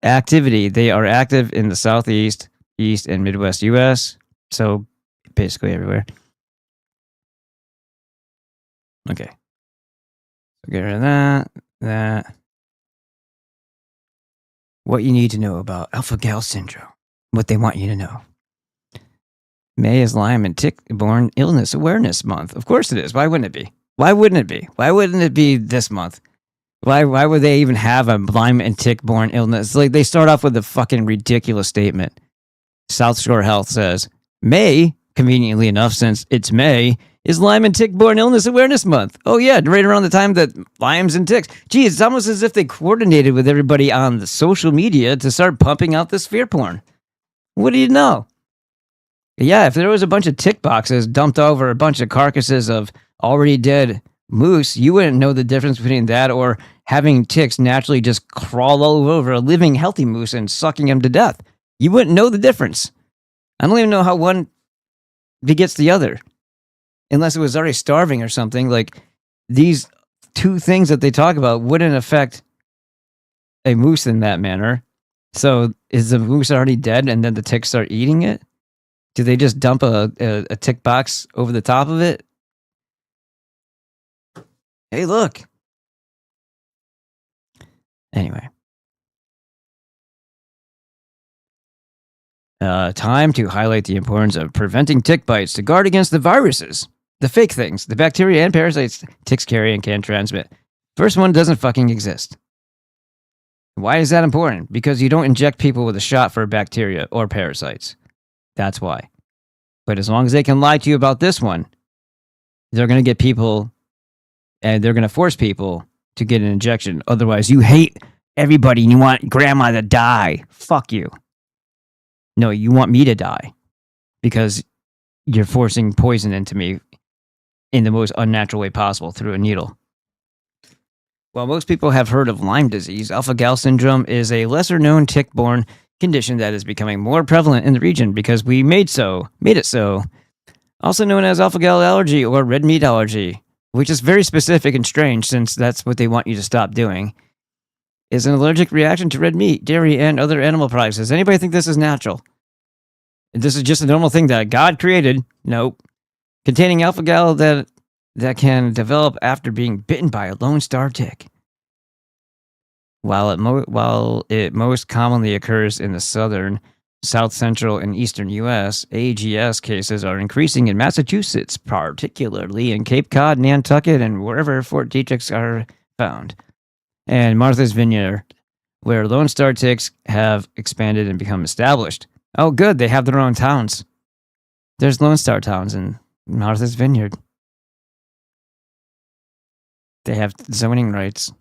S1: Activity. They are active in the southeast, east, and Midwest U.S. So basically everywhere. Okay. So get rid of that. What you need to know about alpha-gal syndrome. What they want you to know. May is Lyme and Tick-Borne Illness Awareness Month. Of course it is. Why wouldn't it be? Why wouldn't it be? Why wouldn't it be this month? Why would they even have a Lyme and Tick-Borne illness? Like, they start off with a fucking ridiculous statement. South Shore Health says, May, conveniently enough, since it's May, is Lyme and Tick-Borne Illness Awareness Month. Oh yeah, right around the time that Lyme's and ticks. Gee, it's almost as if they coordinated with everybody on the social media to start pumping out this fear porn. What do you know? Yeah, if there was a bunch of tick boxes dumped over a bunch of carcasses of already dead moose, you wouldn't know the difference between that or having ticks naturally just crawl all over a living, healthy moose and sucking him to death. You wouldn't know the difference. I don't even know how one begets the other. Unless it was already starving or something. Like, these two things that they talk about wouldn't affect a moose in that manner. So is the moose already dead and then the ticks start eating it? Do they just dump a tick box over the top of it? Hey, look. Anyway. Time to highlight the importance of preventing tick bites to guard against the viruses. The fake things, the bacteria and parasites ticks carry and can transmit. First one doesn't fucking exist. Why is that important? Because you don't inject people with a shot for bacteria or parasites. That's why. But as long as they can lie to you about this one, they're going to get people and they're going to force people to get an injection. Otherwise, you hate everybody and you want grandma to die. Fuck you. No, you want me to die because you're forcing poison into me in the most unnatural way possible through a needle. While most people have heard of Lyme disease, alpha-gal syndrome is a lesser-known tick-borne condition that is becoming more prevalent in the region because we made it so. Also known as alpha-gal allergy or red meat allergy, which is very specific and strange since that's what they want you to stop doing, is an allergic reaction to red meat, dairy, and other animal products. Does anybody think this is natural? This is just a normal thing that God created? Nope. Containing alpha-gal that can develop after being bitten by a Lone Star tick. While it most commonly occurs in the southern, south central, and eastern U.S., AGS cases are increasing in Massachusetts, particularly in Cape Cod, Nantucket, and wherever Fort Detrick's are found, and Martha's Vineyard, where Lone Star ticks have expanded and become established. Oh, good, they have their own towns. There's Lone Star towns in Martha's Vineyard. They have zoning rights.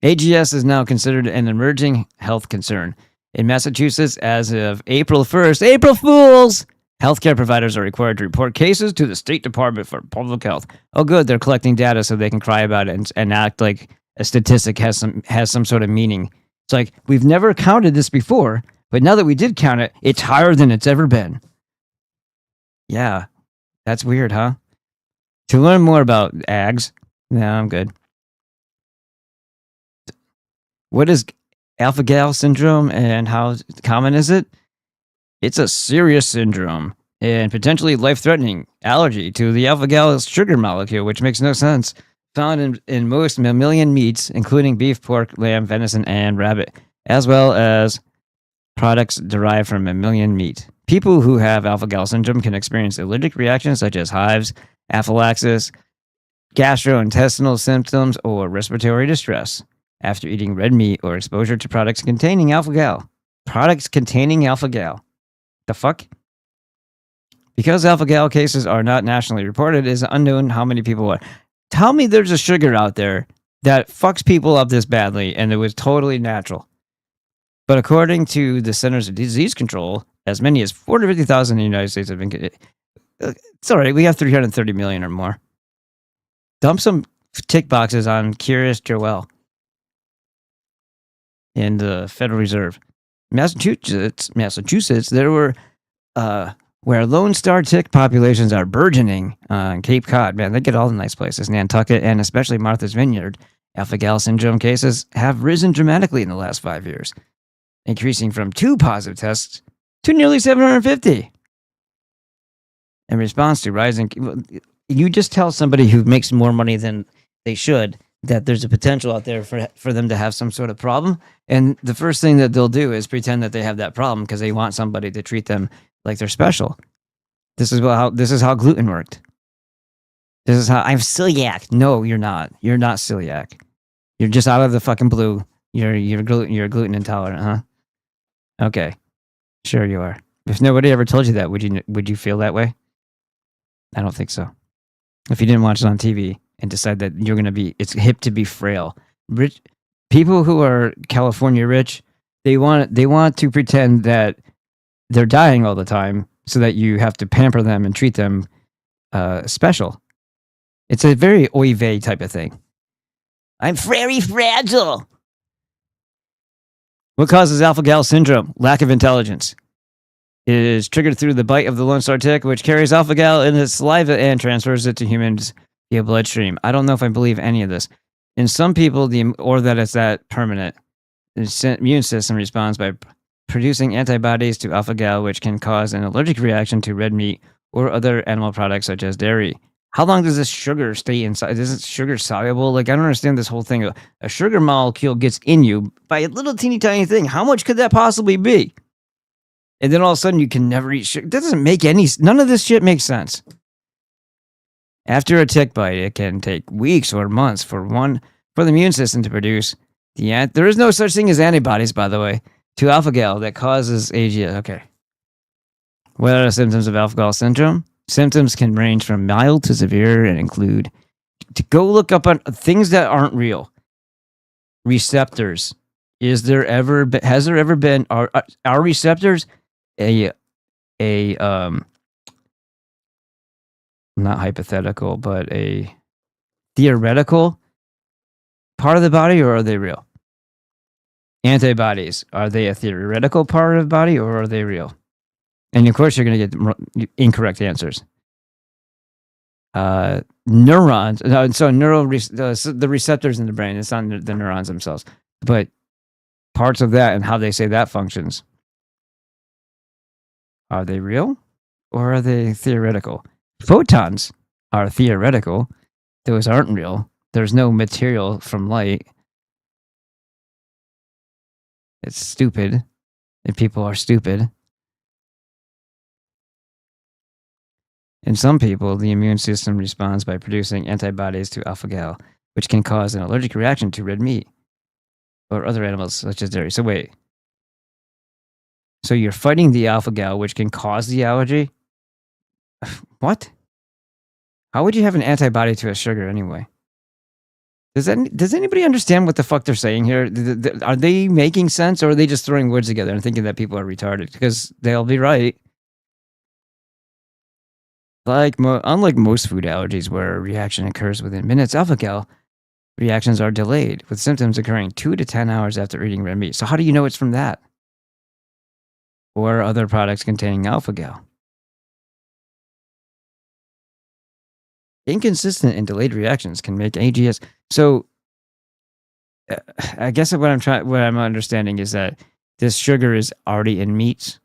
S1: AGS is now considered an emerging health concern. In Massachusetts, as of April 1st, April Fools! Healthcare providers are required to report cases to the State Department for Public Health. Oh, good, they're collecting data so they can cry about it and act like a statistic has some sort of meaning. It's like, we've never counted this before, but now that we did count it, it's higher than it's ever been. Yeah, that's weird, huh? To learn more about AGS, no, I'm good. What is alpha-gal syndrome and how common is it? It's a serious syndrome and potentially life-threatening allergy to the alpha-gal sugar molecule, which makes no sense. Found in most mammalian meats, including beef, pork, lamb, venison, and rabbit, as well as products derived from mammalian meat. People who have alpha-gal syndrome can experience allergic reactions such as hives, anaphylaxis, gastrointestinal symptoms, or respiratory distress after eating red meat or exposure to products containing alpha-gal. Products containing alpha-gal. The fuck? Because alpha-gal cases are not nationally reported, it is unknown how many people are. Tell me there's a sugar out there that fucks people up this badly and it was totally natural. But according to the Centers of Disease Control, as many as 450,000 in the United States have been... It's alright, we have 330 million or more. Dump some tick boxes on Curious Joel in the Federal Reserve. Massachusetts, there were where Lone Star tick populations are burgeoning on Cape Cod. Man, they get all the nice places. Nantucket and especially Martha's Vineyard. Alpha-gal syndrome cases have risen dramatically in the last 5 years, increasing from 2 positive tests to nearly 750. In response to rising... You just tell somebody who makes more money than they should that there's a potential out there for them to have some sort of problem, and the first thing that they'll do is pretend that they have that problem because they want somebody to treat them like they're special. This is how gluten worked. This is how I'm celiac. No, you're not. You're not celiac. You're just out of the fucking blue. You're gluten intolerant, huh? Okay, sure you are. If nobody ever told you that, would you feel that way? I don't think so. If you didn't watch it on TV and decide that you're going to be, it's hip to be frail. Rich people who are California rich, they want to pretend that they're dying all the time so that you have to pamper them and treat them special. It's a very oy vey type of thing. I'm very fragile. What causes alpha-gal syndrome? Lack of intelligence. It is triggered through the bite of the Lone Star tick, which carries alpha-gal in its saliva and transfers it to humans via bloodstream. I don't know if I believe any of this. In some people, or that it's that permanent. The immune system responds by producing antibodies to alpha-gal, which can cause an allergic reaction to red meat or other animal products such as dairy. How long does this sugar stay inside? Isn't sugar soluble? Like, I don't understand this whole thing. A sugar molecule gets in you by a little teeny tiny thing. How much could that possibly be? And then all of a sudden you can never eat sugar. That doesn't make none of this shit makes sense. After a tick bite, it can take weeks or months for the immune system to produce there is no such thing as antibodies, by the way, to alpha-gal that causes AGS. Okay. What are the symptoms of alpha-gal syndrome? Symptoms can range from mild to severe and include to go look up on things that aren't real. Receptors. Has there ever been are receptors a not hypothetical, but a theoretical part of the body, or are they real? Antibodies, are they a theoretical part of the body, or are they real? And of course, you're going to get incorrect answers. Neurons, so the receptors in the brain, it's not the neurons themselves, but parts of that and how they say that functions. Are they real, or are they theoretical? Photons are theoretical. Those aren't real. There's no material from light. It's stupid. And people are stupid. In some people, the immune system responds by producing antibodies to alpha-gal, which can cause an allergic reaction to red meat or other animals such as dairy. So wait. So you're fighting the alpha-gal, which can cause the allergy? What? How would you have an antibody to a sugar anyway? Does anybody understand what the fuck they're saying here? Are they making sense, or are they just throwing words together and thinking that people are retarded? Because they'll be right. Unlike most food allergies where a reaction occurs within minutes, alpha-gal reactions are delayed, with symptoms occurring 2 to 10 hours after eating red meat. So how do you know it's from that? Or other products containing alpha-gal? Inconsistent and delayed reactions can make AGS. So, I guess what I'm understanding is that this sugar is already in meats,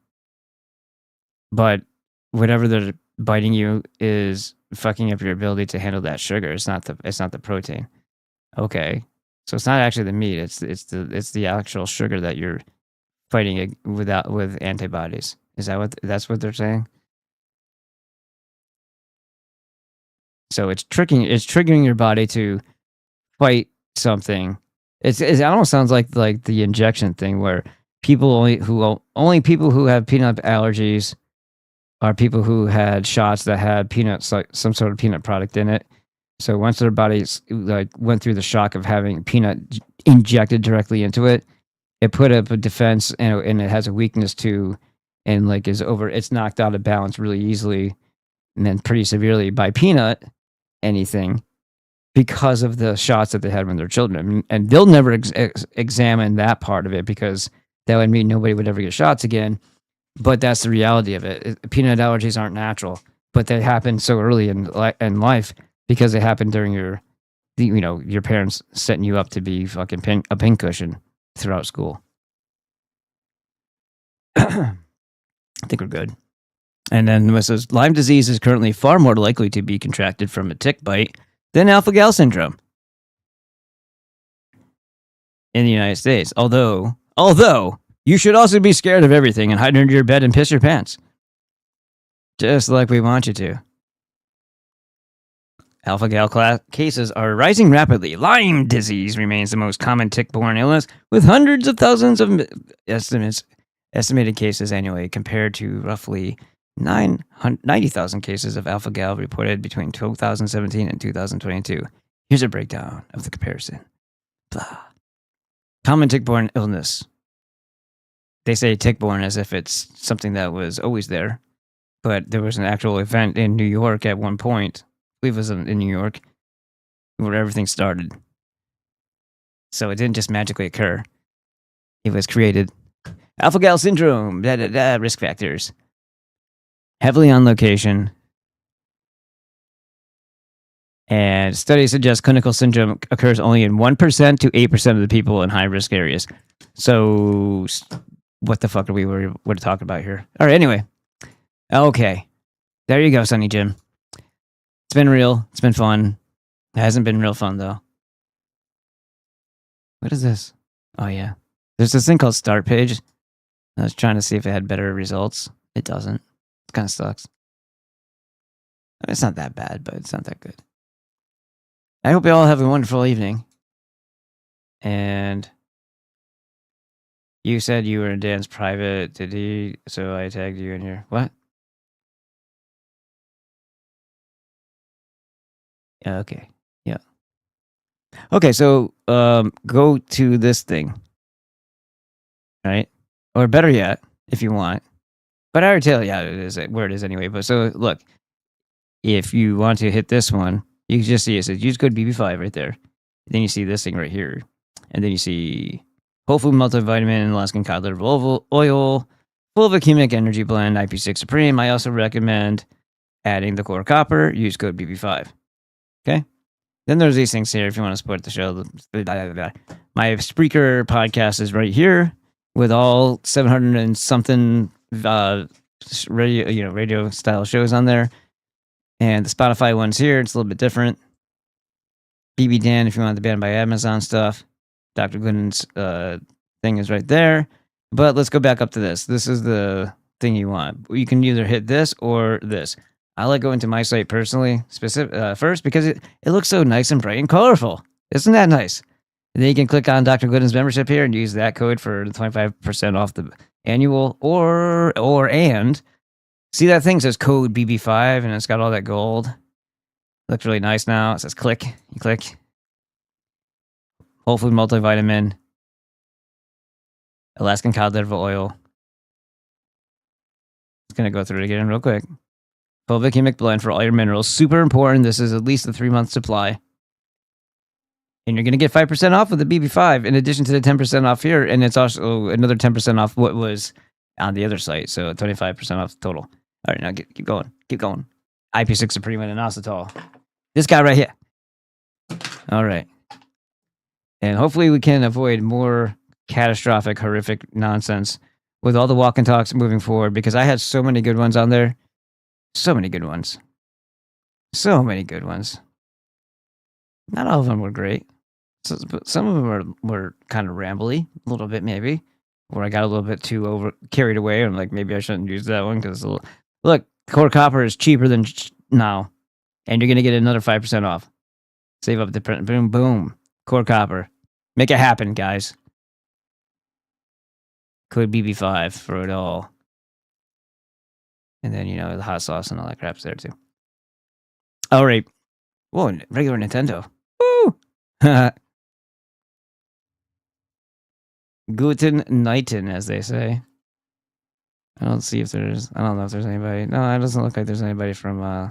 S1: but whatever they're biting you is fucking up your ability to handle that sugar. It's not the protein. Okay, so it's not actually the meat. It's the actual sugar that you're fighting with antibodies. Is that's what they're saying? So it's triggering your body to fight something. It almost sounds like the injection thing, where only people who have peanut allergies are people who had shots that had peanuts, like some sort of peanut product in it. So once their bodies went through the shock of having peanut injected directly into it, it put up a defense, and it has a weakness too, and it's knocked out of balance really easily, and then pretty severely by peanut anything, because of the shots that they had when they're children. And they'll never examine that part of it, because that would mean nobody would ever get shots again. But that's the reality of it. Peanut allergies aren't natural, but they happen so early in life because they happen during your parents setting you up to be fucking a pincushion throughout school. I think we're good. And then it says, Lyme disease is currently far more likely to be contracted from a tick bite than alpha-gal syndrome in the United States. Although you should also be scared of everything and hide under your bed and piss your pants. Just like we want you to. Alpha-gal cases are rising rapidly. Lyme disease remains the most common tick-borne illness, with hundreds of thousands of estimated cases annually, compared to roughly 90,000 cases of alpha-gal reported between 2017 and 2022. Here's a breakdown of the comparison. Blah. Common tick-borne illness. They say tick-borne as if it's something that was always there, but there was an actual event in New York at one point, I believe it was in New York, where everything started. So it didn't just magically occur. It was created. Alpha-gal syndrome, risk factors. Heavily on location. And studies suggest clinical syndrome occurs only in 1% to 8% of the people in high-risk areas. So, what the fuck are we're talking about here? All right, anyway. Okay. There you go, Sonny Jim. It's been real. It's been fun. It hasn't been real fun, though. What is this? Oh, yeah. There's this thing called Start Page. I was trying to see if it had better results. It doesn't. It kind of sucks. It's not that bad, but it's not that good. I hope you all have a wonderful evening. And you said you were in Dan's private, did he? So I tagged you in here. What? Okay. Yeah, Okay, so go to this thing, right? Or better yet, if you want. But I already tell you how it is, where it is anyway. But so look, if you want to hit this one, you can just see it says use code BB5 right there. Then you see this thing right here, and then you see whole food multivitamin, Alaskan cod liver oil, Fulvic-Humic energy blend, IP6 Supreme. I also recommend adding the core copper. Use code BB5. Okay. Then there's these things here if you want to support the show. My Spreaker podcast is right here with all 700 and something radio style shows on there. And the Spotify one's here. It's a little bit different. BB Dan, if you want the Banned by Amazon stuff. Dr. Glidden's thing is right there. But let's go back up to this. This is the thing you want. You can either hit this or this. I like going to my site personally, first, because it looks so nice and bright and colorful. Isn't that nice? And then you can click on Dr. Glidden's membership here and use that code for 25% off the annual, and see that thing says code BB5 and it's got all that gold. Looks really nice now. It says click. You click. Whole food multivitamin. Alaskan cod liver oil. It's going to go through it again real quick. Fulvic-Humic blend for all your minerals. Super important. This is at least a 3-month supply. And you're going to get 5% off with the BB5 in addition to the 10% off here. And it's also another 10% off what was on the other site. So 25% off total. All right, now keep going. Keep going. IP6 Supreme and inositol. This guy right here. All right. And hopefully we can avoid more catastrophic, horrific nonsense with all the walk and talks moving forward, because I had so many good ones on there. So many good ones. So many good ones. Not all of them were great. But some of them were kind of rambly, a little bit maybe, where I got a little bit too carried away. I'm like, maybe I shouldn't use that one because look, core copper is cheaper than now, and you're gonna get another 5% off. Save up the print. Boom, boom. Core copper. Make it happen, guys. Code BB5 for it all. And then, the hot sauce and all that crap's there too. All right. Whoa, regular Nintendo. Woo! Guten Nighten, as they say. I don't know if there's anybody. No, it doesn't look like there's anybody from